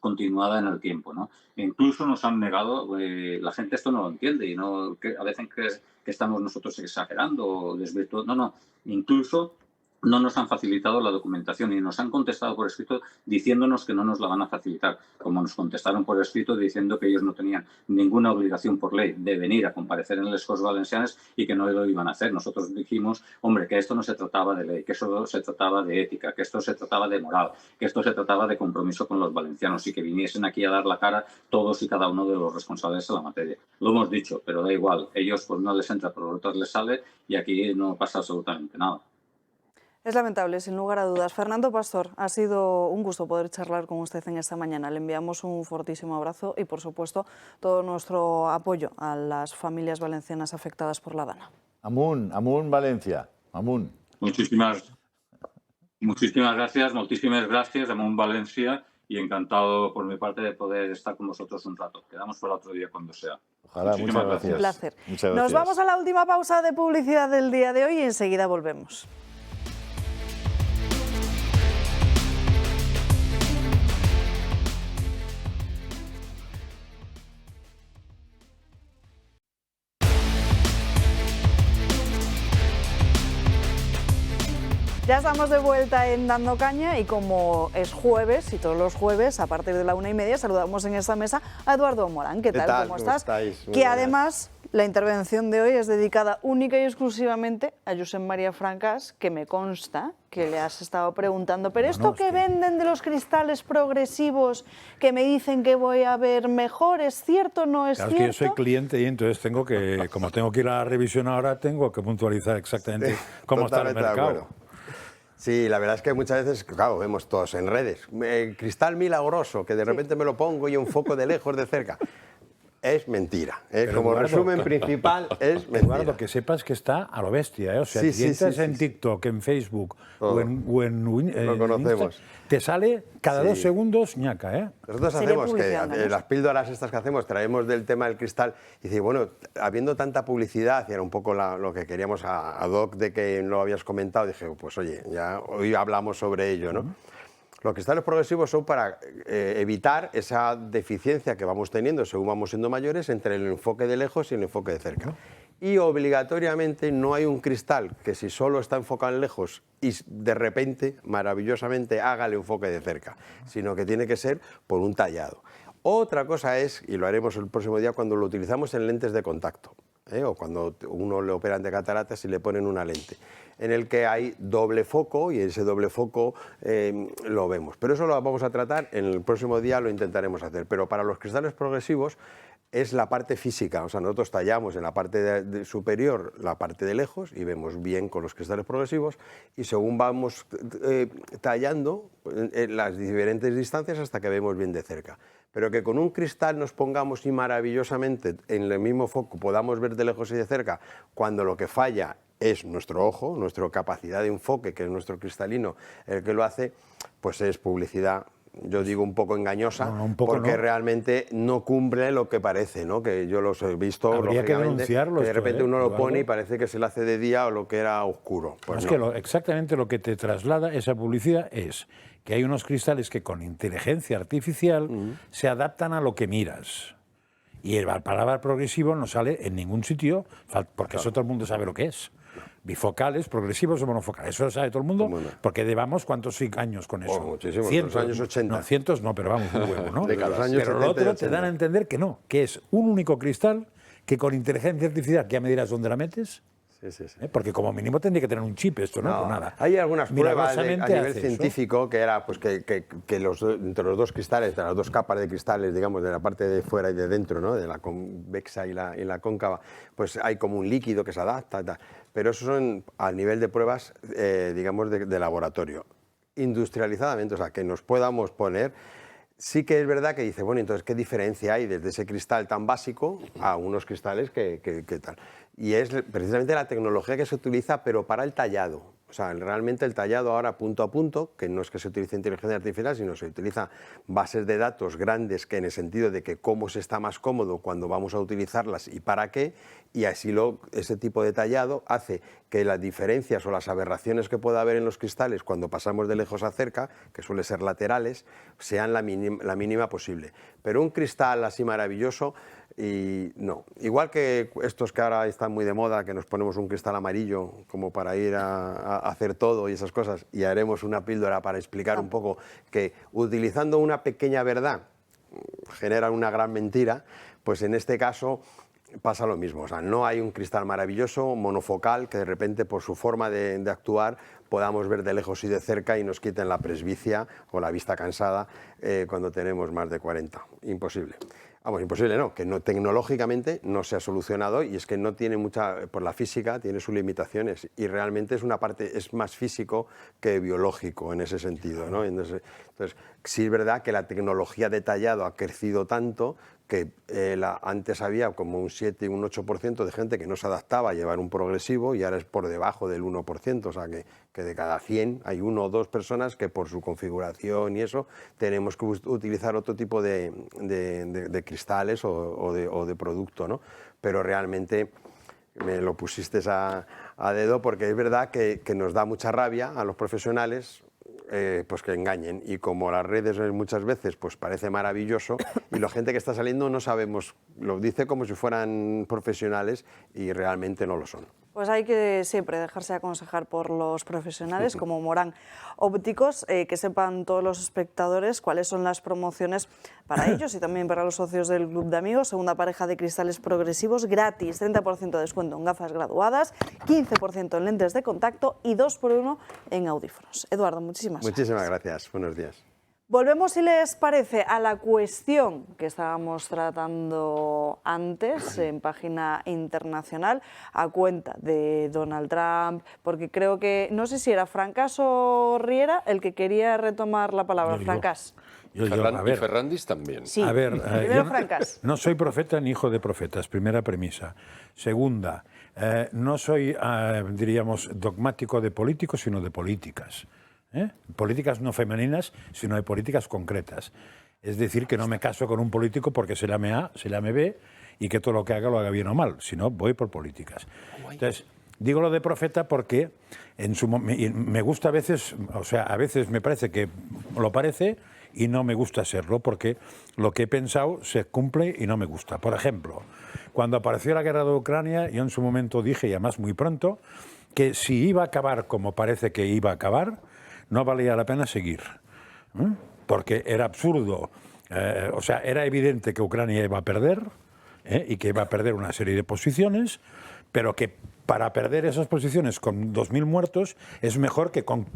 R: continuada en el tiempo, ¿no? E incluso nos han negado, la gente esto no lo entiende y no, que a veces crees que estamos nosotros exagerando o desvirtuando. No, incluso no nos han facilitado la documentación y nos han contestado por escrito diciéndonos que no nos la van a facilitar, como nos contestaron por escrito diciendo que ellos no tenían ninguna obligación por ley de venir a comparecer en les Corts Valencianes y que no lo iban a hacer. Nosotros dijimos, hombre, que esto no se trataba de ley, que eso se trataba de ética, que esto se trataba de moral, que esto se trataba de compromiso con los valencianos y que viniesen aquí a dar la cara todos y cada uno de los responsables de la materia. Lo hemos dicho, pero da igual, ellos pues no les entra, por otros les sale y aquí no pasa absolutamente nada.
A: Es lamentable, sin lugar a dudas. Fernando Pastor, ha sido un gusto poder charlar con usted en esta mañana. Le enviamos un fortísimo abrazo y, por supuesto, todo nuestro apoyo a las familias valencianas afectadas por la Dana.
C: Amun, Amun Valencia, Amun.
R: Muchísimas gracias, Amun Valencia, y encantado por mi parte de poder estar con vosotros un rato. Quedamos para otro día cuando sea.
C: Ojalá, muchas gracias.
A: Un placer.
C: Muchas gracias.
A: Nos vamos a la última pausa de publicidad del día de hoy y enseguida volvemos. Ya estamos de vuelta en Dando Caña y como es jueves y todos los jueves a partir de la 1:30 saludamos en esta mesa a Eduardo Morán. ¿Qué tal? ¿Cómo estás? Que además la intervención de hoy es dedicada única y exclusivamente a Josep María Francas, que me consta que le has estado preguntando, pero esto que venden de los cristales progresivos que me dicen que voy a ver mejor, ¿es cierto o no es cierto?
D: Es que yo soy cliente y entonces tengo que, como tengo que ir a la revisión ahora, tengo que puntualizar exactamente cómo está el mercado.
S: Sí, la verdad es que muchas veces, claro, vemos todos en redes, cristal milagroso, que de repente me lo pongo y un foco de lejos, de cerca. es mentira.
D: Pero
S: Como
D: Eduardo,
S: resumen principal, es mentira.
D: Eduardo, que sepas que está a lo bestia, ¿eh? O sea,
S: Sí,
D: si entras
S: sí,
D: en TikTok, en Facebook
S: Todo.
D: o en
S: Lo conocemos.
D: Insta, te sale cada 2 segundos ñaca, ¿eh?
S: Nosotros hacemos que las píldoras estas que hacemos, traemos del tema del cristal y dice, bueno, habiendo tanta publicidad, y era un poco lo que queríamos a Doc de que lo habías comentado, dije, pues oye, ya hoy hablamos sobre ello, ¿no? Los cristales progresivos son para evitar esa deficiencia que vamos teniendo según vamos siendo mayores entre el enfoque de lejos y el enfoque de cerca. Y obligatoriamente no hay un cristal que si solo está enfocado en lejos y de repente, maravillosamente, haga el enfoque de cerca, sino que tiene que ser por un tallado. Otra cosa es, y lo haremos el próximo día, cuando lo utilizamos en lentes de contacto, o cuando uno le operan de cataratas y le ponen una lente, en el que hay doble foco y ese doble foco lo vemos. Pero eso lo vamos a tratar, en el próximo día lo intentaremos hacer. Pero para los cristales progresivos es la parte física, o sea, nosotros tallamos en la parte superior la parte de lejos y vemos bien con los cristales progresivos y según vamos tallando en las diferentes distancias hasta que vemos bien de cerca. Pero que con un cristal nos pongamos y maravillosamente en el mismo foco podamos ver de lejos y de cerca cuando lo que falla es nuestro ojo, nuestra capacidad de enfoque, que es nuestro cristalino el que lo hace, pues es publicidad, yo digo un poco engañosa, porque realmente no cumple lo que parece, ¿no? Que yo los he visto,
D: habría que denunciarlo,
S: que de repente uno lo pone y
D: Eduardo,
S: parece que se lo hace de día o lo que era oscuro. Pues
D: es que exactamente lo que te traslada esa publicidad es que hay unos cristales que con inteligencia artificial se adaptan a lo que miras. Y la palabra progresivo no sale en ningún sitio, porque eso todo el mundo sabe lo que es. Bifocales, progresivos o monofocales. Eso lo sabe todo el mundo, porque llevamos ¿cuántos años con eso?
S: Muchísimos,
D: cientos,
S: los años 80.
D: No, cientos no, pero vamos, un huevo, ¿no?
S: De los años
D: pero lo
S: 70 y
D: otro te
S: 80.
D: dan a entender que no, que es un único cristal que con inteligencia artificial, que ya me dirás dónde la metes, porque como mínimo tendría que tener un chip esto, ¿no? Pues nada.
S: Hay algunas pruebas a nivel
D: hace
S: científico que era pues que entre los dos cristales, de las dos capas de cristales, digamos, de la parte de fuera y de dentro, ¿no? De la convexa y la cóncava, pues hay como un líquido que se adapta, tal. Pero eso son a nivel de pruebas, digamos, de laboratorio. Industrializadamente, o sea, que nos podamos poner. Sí que es verdad que dice, bueno, entonces, ¿qué diferencia hay desde ese cristal tan básico a unos cristales que tal? Y es precisamente la tecnología que se utiliza, pero para el tallado. O sea, realmente el tallado ahora punto a punto, que no es que se utilice inteligencia artificial, sino se utiliza bases de datos grandes, que en el sentido de que cómo se está más cómodo cuando vamos a utilizarlas y para qué, y así ese tipo de tallado hace que las diferencias o las aberraciones que pueda haber en los cristales cuando pasamos de lejos a cerca, que suele ser laterales, sean la mínima posible. Pero un cristal así maravilloso, y no. Igual que estos que ahora están muy de moda, que nos ponemos un cristal amarillo como para ir a hacer todo y esas cosas, y haremos una píldora para explicar un poco que utilizando una pequeña verdad generan una gran mentira, pues en este caso pasa lo mismo. O sea, no hay un cristal maravilloso, monofocal, que de repente por su forma de actuar podamos ver de lejos y de cerca y nos quiten la presbicia o la vista cansada cuando tenemos más de 40. Imposible. Vamos, imposible no, que no, tecnológicamente no se ha solucionado y es que no tiene por la física tiene sus limitaciones y realmente es más físico que biológico en ese sentido, ¿no? Entonces, sí es verdad que la tecnología de tallado ha crecido tanto que antes había como un 7 y un 8% de gente que no se adaptaba a llevar un progresivo y ahora es por debajo del 1%, o sea que de cada 100 hay 1 o 2 personas que por su configuración y eso tenemos que utilizar otro tipo de cristales o de producto, ¿no? Pero realmente me lo pusiste a dedo porque es verdad que nos da mucha rabia a los profesionales pues que engañen y como las redes muchas veces pues parece maravilloso y la gente que está saliendo no sabemos, lo dice como si fueran profesionales y realmente no lo son.
A: Pues hay que siempre dejarse aconsejar por los profesionales como Morán Ópticos, que sepan todos los espectadores cuáles son las promociones para ellos y también para los socios del Club de Amigos. Segunda pareja de cristales progresivos gratis, 30% de descuento en gafas graduadas, 15% en lentes de contacto y 2 por 1 en audífonos. Eduardo, muchísimas gracias.
S: Muchísimas gracias. Buenos días.
A: Volvemos, si les parece, a la cuestión que estábamos tratando antes en página internacional a cuenta de Donald Trump, porque creo que, no sé si era Francas o Riera el que quería retomar la palabra. Francas.
E: Y Ferrandis también.
A: Sí,
D: a ver,
A: primero Francas.
D: No soy profeta ni hijo de profetas, primera premisa. Segunda, no soy, diríamos, dogmático de políticos, sino de políticas. Políticas no femeninas, sino de políticas concretas. Es decir, que no me caso con un político porque se llame A, se llame B y que todo lo que haga lo haga bien o mal, sino voy por políticas. Entonces, digo lo de profeta porque me gusta a veces, o sea, a veces me parece que lo parece y no me gusta serlo porque lo que he pensado se cumple y no me gusta. Por ejemplo, cuando apareció la guerra de Ucrania, yo en su momento dije, y además muy pronto, que si iba a acabar como parece que iba a acabar, no valía la pena seguir, porque era absurdo, o sea, era evidente que Ucrania iba a perder y que iba a perder una serie de posiciones, pero que para perder esas posiciones con 2.000 muertos es mejor que con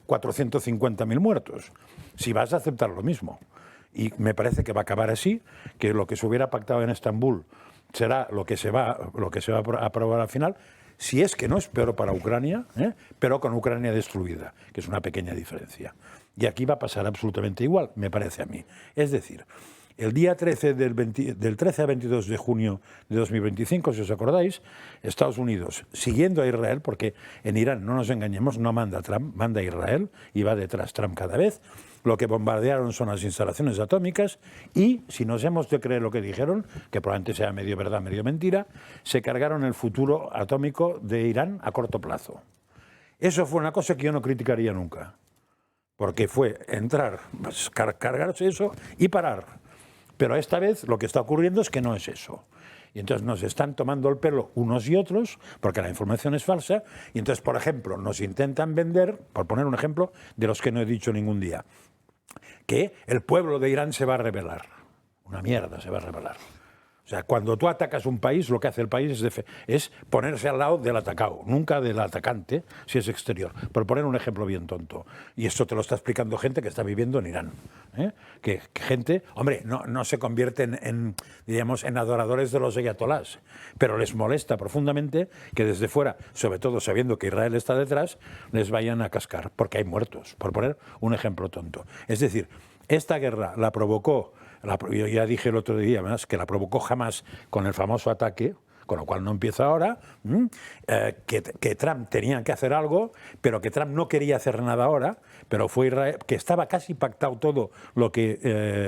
D: 450.000 muertos, si vas a aceptar lo mismo. Y me parece que va a acabar así, que lo que se hubiera pactado en Estambul será lo que se va a aprobar al final, si es que no es peor para Ucrania, pero con Ucrania destruida, que es una pequeña diferencia. Y aquí va a pasar absolutamente igual, me parece a mí. Es decir, el día 13 del 13 a 22 de junio de 2025, si os acordáis, Estados Unidos, siguiendo a Israel, porque en Irán, no nos engañemos, no manda Trump, manda Israel, y va detrás Trump cada vez, lo que bombardearon son las instalaciones atómicas y, si nos hemos de creer lo que dijeron, que probablemente sea medio verdad, medio mentira, se cargaron el futuro atómico de Irán a corto plazo. Eso fue una cosa que yo no criticaría nunca, porque fue entrar, cargarse eso y parar. Pero esta vez lo que está ocurriendo es que no es eso. Y entonces nos están tomando el pelo unos y otros, porque la información es falsa, y entonces, por ejemplo, nos intentan vender, por poner un ejemplo, de los que no he dicho ningún día, que el pueblo de Irán se va a rebelar. Una mierda se va a rebelar. O sea, cuando tú atacas un país, lo que hace el país es ponerse al lado del atacado, nunca del atacante, si es exterior. Por poner un ejemplo bien tonto. Y esto te lo está explicando gente que está viviendo en Irán. Que gente, hombre, no se convierten en adoradores de los ayatolás, pero les molesta profundamente que desde fuera, sobre todo sabiendo que Israel está detrás, les vayan a cascar, porque hay muertos, por poner un ejemplo tonto. Es decir, esta guerra la provocó, yo ya dije el otro día más, que la provocó Hamas con el famoso ataque, con lo cual no empieza ahora, que Trump tenía que hacer algo, pero que Trump no quería hacer nada ahora, pero fue Israel, que estaba casi pactado todo lo que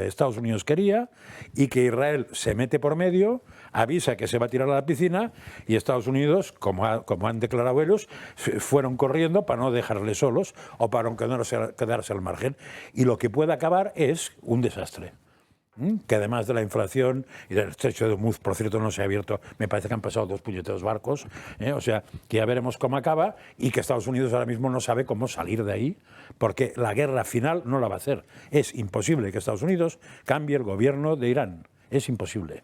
D: Estados Unidos quería, y que Israel se mete por medio, avisa que se va a tirar a la piscina, y Estados Unidos, como han declarado ellos, fueron corriendo para no dejarles solos o para no quedarse al margen. Y lo que puede acabar es un desastre. Que además de la inflación y del estrecho de Hormuz, por cierto, no se ha abierto, me parece que han pasado 2 puñeteros barcos, o sea, que ya veremos cómo acaba, y que Estados Unidos ahora mismo no sabe cómo salir de ahí, porque la guerra final no la va a hacer. Es imposible que Estados Unidos cambie el gobierno de Irán, es imposible.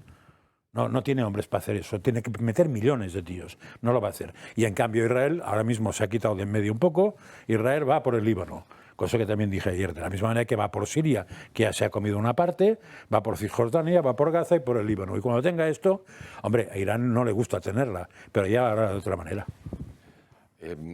D: No tiene hombres para hacer eso, tiene que meter millones de tíos, no lo va a hacer. Y en cambio Israel ahora mismo se ha quitado de en medio un poco, Israel va por el Líbano. Cosa que también dije ayer, de la misma manera que va por Siria, que ya se ha comido una parte, va por Cisjordania, va por Gaza y por el Líbano. Y cuando tenga esto, hombre, a Irán no le gusta tenerla, pero ya hará de otra manera.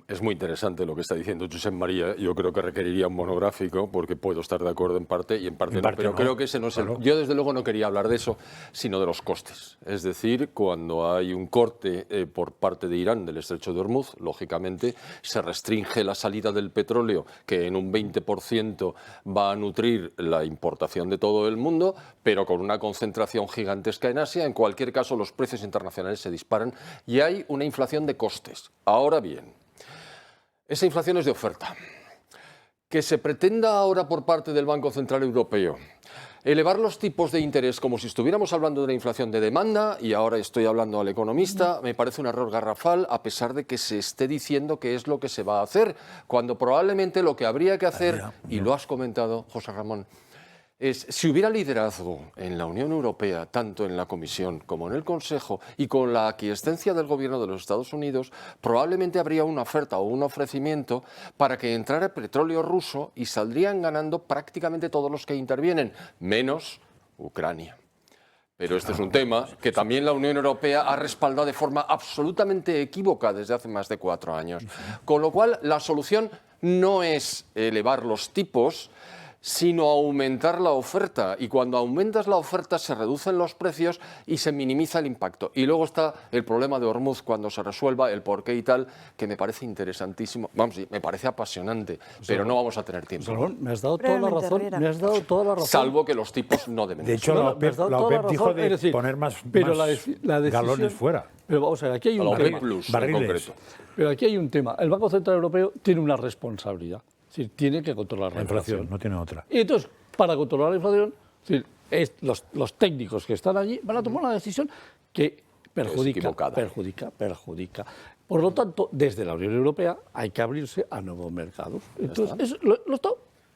E: Es muy interesante lo que está diciendo Josep María. Yo creo que requeriría un monográfico, porque puedo estar de acuerdo en parte y en parte no. Pero creo que ese no es el... Yo desde luego no quería hablar de eso, sino de los costes. Es decir, cuando hay un corte por parte de Irán del estrecho de Hormuz, lógicamente se restringe la salida del petróleo, que en un 20% va a nutrir la importación de todo el mundo, pero con una concentración gigantesca en Asia. En cualquier caso, los precios internacionales se disparan y hay una inflación de costes. Ahora bien, esa inflación es de oferta. Que se pretenda ahora por parte del Banco Central Europeo elevar los tipos de interés como si estuviéramos hablando de la inflación de demanda, y ahora estoy hablando al economista, me parece un error garrafal, a pesar de que se esté diciendo que es lo que se va a hacer, cuando probablemente lo que habría que hacer, y lo has comentado, José Ramón, es, si hubiera liderazgo en la Unión Europea, tanto en la Comisión como en el Consejo, y con la aquiescencia del gobierno de los Estados Unidos, probablemente habría una oferta o un ofrecimiento para que entrara petróleo ruso y saldrían ganando prácticamente todos los que intervienen, menos Ucrania. Pero este es un tema que también la Unión Europea ha respaldado de forma absolutamente equívoca desde hace más de 4 años. Con lo cual, la solución no es elevar los tipos, sino aumentar la oferta. Y cuando aumentas la oferta se reducen los precios y se minimiza el impacto. Y luego está el problema de Hormuz cuando se resuelva, el porqué y tal, que me parece interesantísimo. Vamos, me parece apasionante, pero no vamos a tener tiempo.
F: Salomón, me has dado toda la razón. Me has dado toda la razón.
E: Salvo que los tipos no deben.
D: De hecho, la OPEP dijo de poner más galones fuera.
F: Pero vamos a ver, aquí hay un tema.
D: Barriles.
F: Pero aquí hay un tema. El Banco Central Europeo tiene una responsabilidad. Es decir, tiene que controlar la inflación.
D: No tiene otra.
F: Y entonces, para controlar la inflación, es decir, los técnicos que están allí van a tomar una decisión que perjudica. Por lo tanto, desde la Unión Europea hay que abrirse a nuevos mercados. Entonces, lo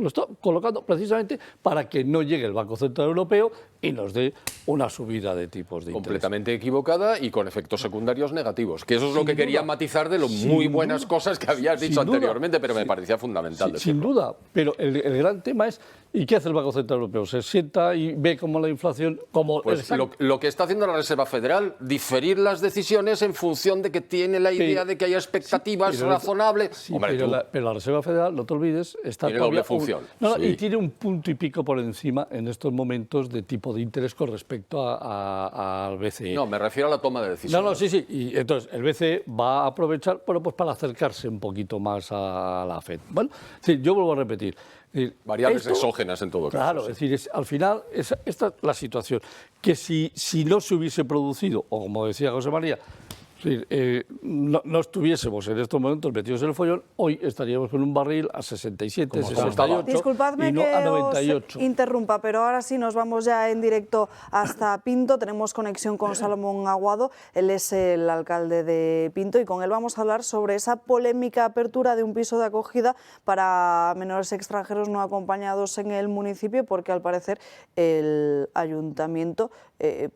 F: está colocando precisamente para que no llegue el Banco Central Europeo y nos dé una subida de tipos de interés.
E: Completamente equivocada y con efectos secundarios negativos, que eso es lo que quería matizar de las muy buenas cosas que habías dicho anteriormente, pero me parecía fundamental.
F: Sin duda, pero el gran tema es, ¿y qué hace el Banco Central Europeo? Se sienta y ve cómo la inflación...
E: Pues lo que está haciendo la Reserva Federal, diferir las decisiones en función de que tiene la idea de que haya expectativas razonables.
F: Pero la Reserva Federal, no te olvides, está
E: tiene doble función.
F: Y tiene un punto y pico por encima en estos momentos de tipo de interés con respecto al BCE.
E: No, me refiero a la toma de decisiones.
F: Sí. Y entonces el BCE va a aprovechar pues para acercarse un poquito más a la FED. Bueno, sí, yo vuelvo a repetir.
E: Variables exógenas en todo caso.
F: Claro, es decir, al final esta es la situación. Que si no se hubiese producido, o como decía José María, no estuviésemos en estos momentos metidos en el follón, hoy estaríamos con un barril a 67, 68
A: Disculpadme
F: y no
A: que
F: a 98.
A: os interrumpa, pero ahora sí nos vamos ya en directo hasta Pinto. Tenemos conexión con Salomón Aguado, él es el alcalde de Pinto y con él vamos a hablar sobre esa polémica apertura de un piso de acogida para menores extranjeros no acompañados en el municipio, porque al parecer el ayuntamiento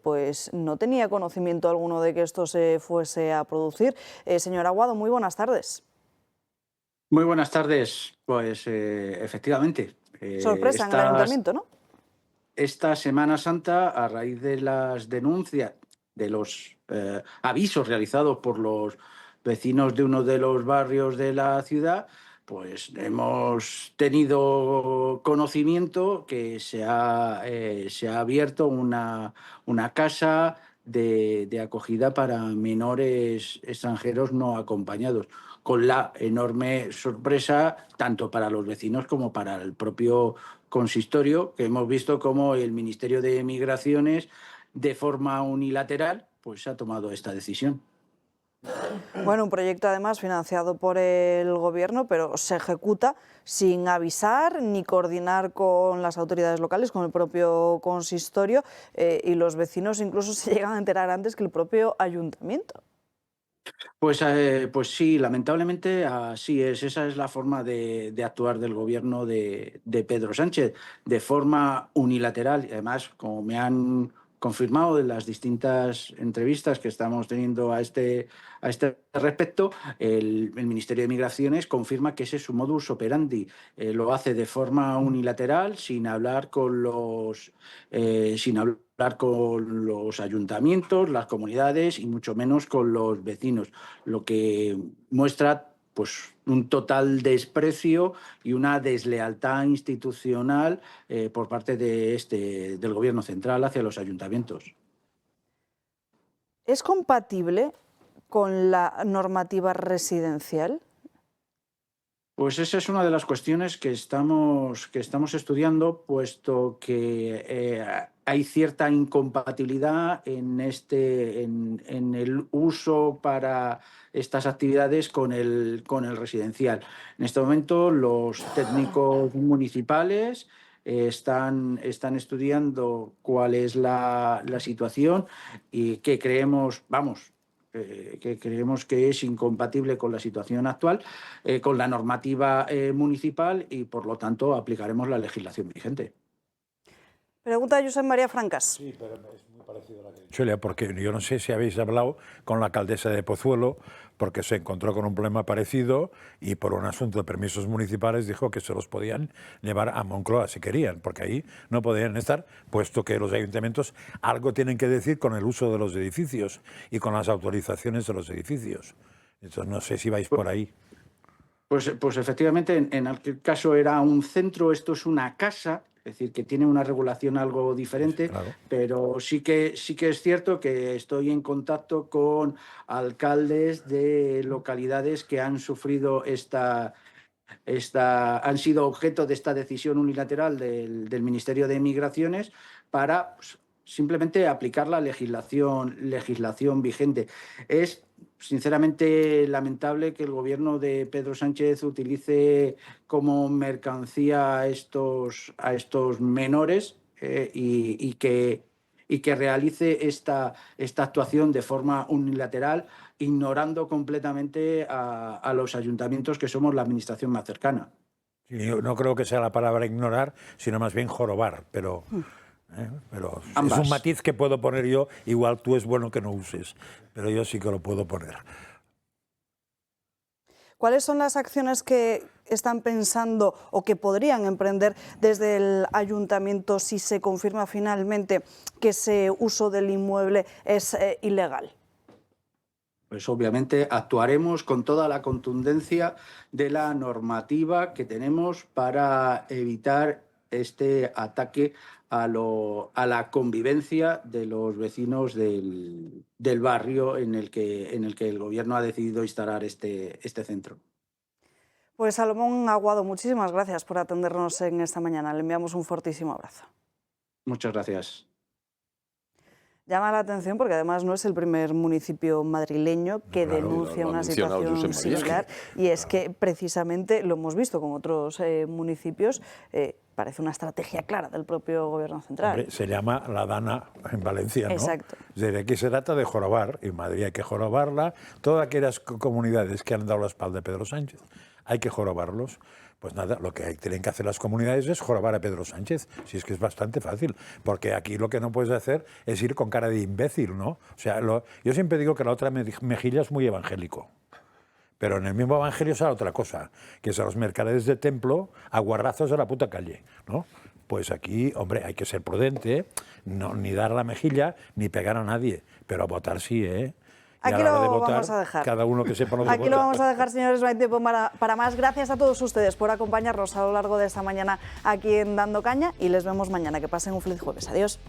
A: pues no tenía conocimiento alguno de que esto se fuese a producir. Señor Aguado, muy buenas tardes.
T: Muy buenas tardes. Pues efectivamente.
A: Sorpresa en el ayuntamiento, ¿no?
T: Esta Semana Santa, a raíz de las denuncias, de los avisos realizados por los vecinos de uno de los barrios de la ciudad, pues hemos tenido conocimiento que se ha abierto una casa de acogida para menores extranjeros no acompañados, con la enorme sorpresa, tanto para los vecinos como para el propio consistorio, que hemos visto cómo el Ministerio de Migraciones, de forma unilateral, pues ha tomado esta decisión.
A: Bueno, un proyecto además financiado por el Gobierno, pero se ejecuta sin avisar ni coordinar con las autoridades locales, con el propio consistorio, y los vecinos incluso se llegan a enterar antes que el propio ayuntamiento.
T: Pues sí, lamentablemente así es. Esa es la forma de actuar del Gobierno de Pedro Sánchez, de forma unilateral. Y además, como me han confirmado de las distintas entrevistas que estamos teniendo a este respecto, el Ministerio de Migraciones confirma que ese es su modus operandi. Lo hace de forma unilateral, sin hablar con los ayuntamientos, las comunidades y mucho menos con los vecinos, lo que muestra pues un total desprecio y una deslealtad institucional por parte del Gobierno central hacia los ayuntamientos.
A: ¿Es compatible con la normativa residencial?
T: Pues esa es una de las cuestiones que estamos estudiando, puesto que hay cierta incompatibilidad en el uso para estas actividades con el residencial. En este momento los técnicos municipales están estudiando cuál es la situación y que creemos que es incompatible con la situación actual, con la normativa municipal, y por lo tanto aplicaremos la legislación vigente.
A: Pregunta Josep María Francas.
D: Sí, pero es muy parecido a la que he dicho Celia, porque yo no sé si habéis hablado con la alcaldesa de Pozuelo, porque se encontró con un problema parecido y por un asunto de permisos municipales dijo que se los podían llevar a Moncloa si querían, porque ahí no podían estar, puesto que los ayuntamientos algo tienen que decir con el uso de los edificios y con las autorizaciones de los edificios. Entonces no sé si vais por ahí.
T: Pues efectivamente, en aquel caso era un centro, esto es una casa, es decir, que tiene una regulación algo diferente, claro. Pero sí que es cierto que estoy en contacto con alcaldes de localidades que han sufrido han sido objeto de esta decisión unilateral del Ministerio de Migraciones para pues, simplemente aplicar la legislación vigente. Es sinceramente lamentable que el gobierno de Pedro Sánchez utilice como mercancía a estos menores y que realice esta actuación de forma unilateral, ignorando completamente a los ayuntamientos que somos la administración más cercana.
D: Sí, yo no creo que sea la palabra ignorar, sino más bien jorobar, pero es un matiz que puedo poner yo, igual tú es bueno que no uses, pero yo sí que lo puedo poner.
A: ¿Cuáles son las acciones que están pensando o que podrían emprender desde el ayuntamiento si se confirma finalmente que ese uso del inmueble es ilegal?
T: Pues obviamente actuaremos con toda la contundencia de la normativa que tenemos para evitar este ataque a la convivencia de los vecinos del barrio en el que el gobierno ha decidido instalar este centro.
A: Pues Salomón Aguado, muchísimas gracias por atendernos en esta mañana. Le enviamos un fortísimo abrazo.
T: Muchas gracias.
A: Llama la atención porque además no es el primer municipio madrileño que denuncia una situación similar, y es que precisamente lo hemos visto con otros municipios. Parece una estrategia clara del propio gobierno central.
D: Hombre, se llama la Dana en Valencia, ¿no?
A: Exacto.
D: Desde aquí se trata de jorobar, y en Madrid hay que jorobarla. Todas aquellas comunidades que han dado la espalda a Pedro Sánchez, hay que jorobarlos. Pues nada, lo que tienen que hacer las comunidades es jorobar a Pedro Sánchez, si es que es bastante fácil, porque aquí lo que no puedes hacer es ir con cara de imbécil, ¿no? O sea, yo siempre digo que la otra mejilla es muy evangélico. Pero en el mismo evangelio sale otra cosa, que es a los mercaderes de templo a guarrazos de la puta calle, ¿no? Pues aquí, hombre, hay que ser prudente, no, ni dar la mejilla, ni pegar a nadie, pero a votar sí, ¿eh? Y
A: aquí
D: a la hora
A: lo
D: de votar,
A: vamos a dejar.
D: cada uno que sepa lo que
A: Aquí
D: vota.
A: lo vamos a dejar, señores, no hay tiempo para más. Gracias a todos ustedes por acompañarnos a lo largo de esta mañana aquí en Dando Caña, y les vemos mañana. Que pasen un feliz jueves. Adiós.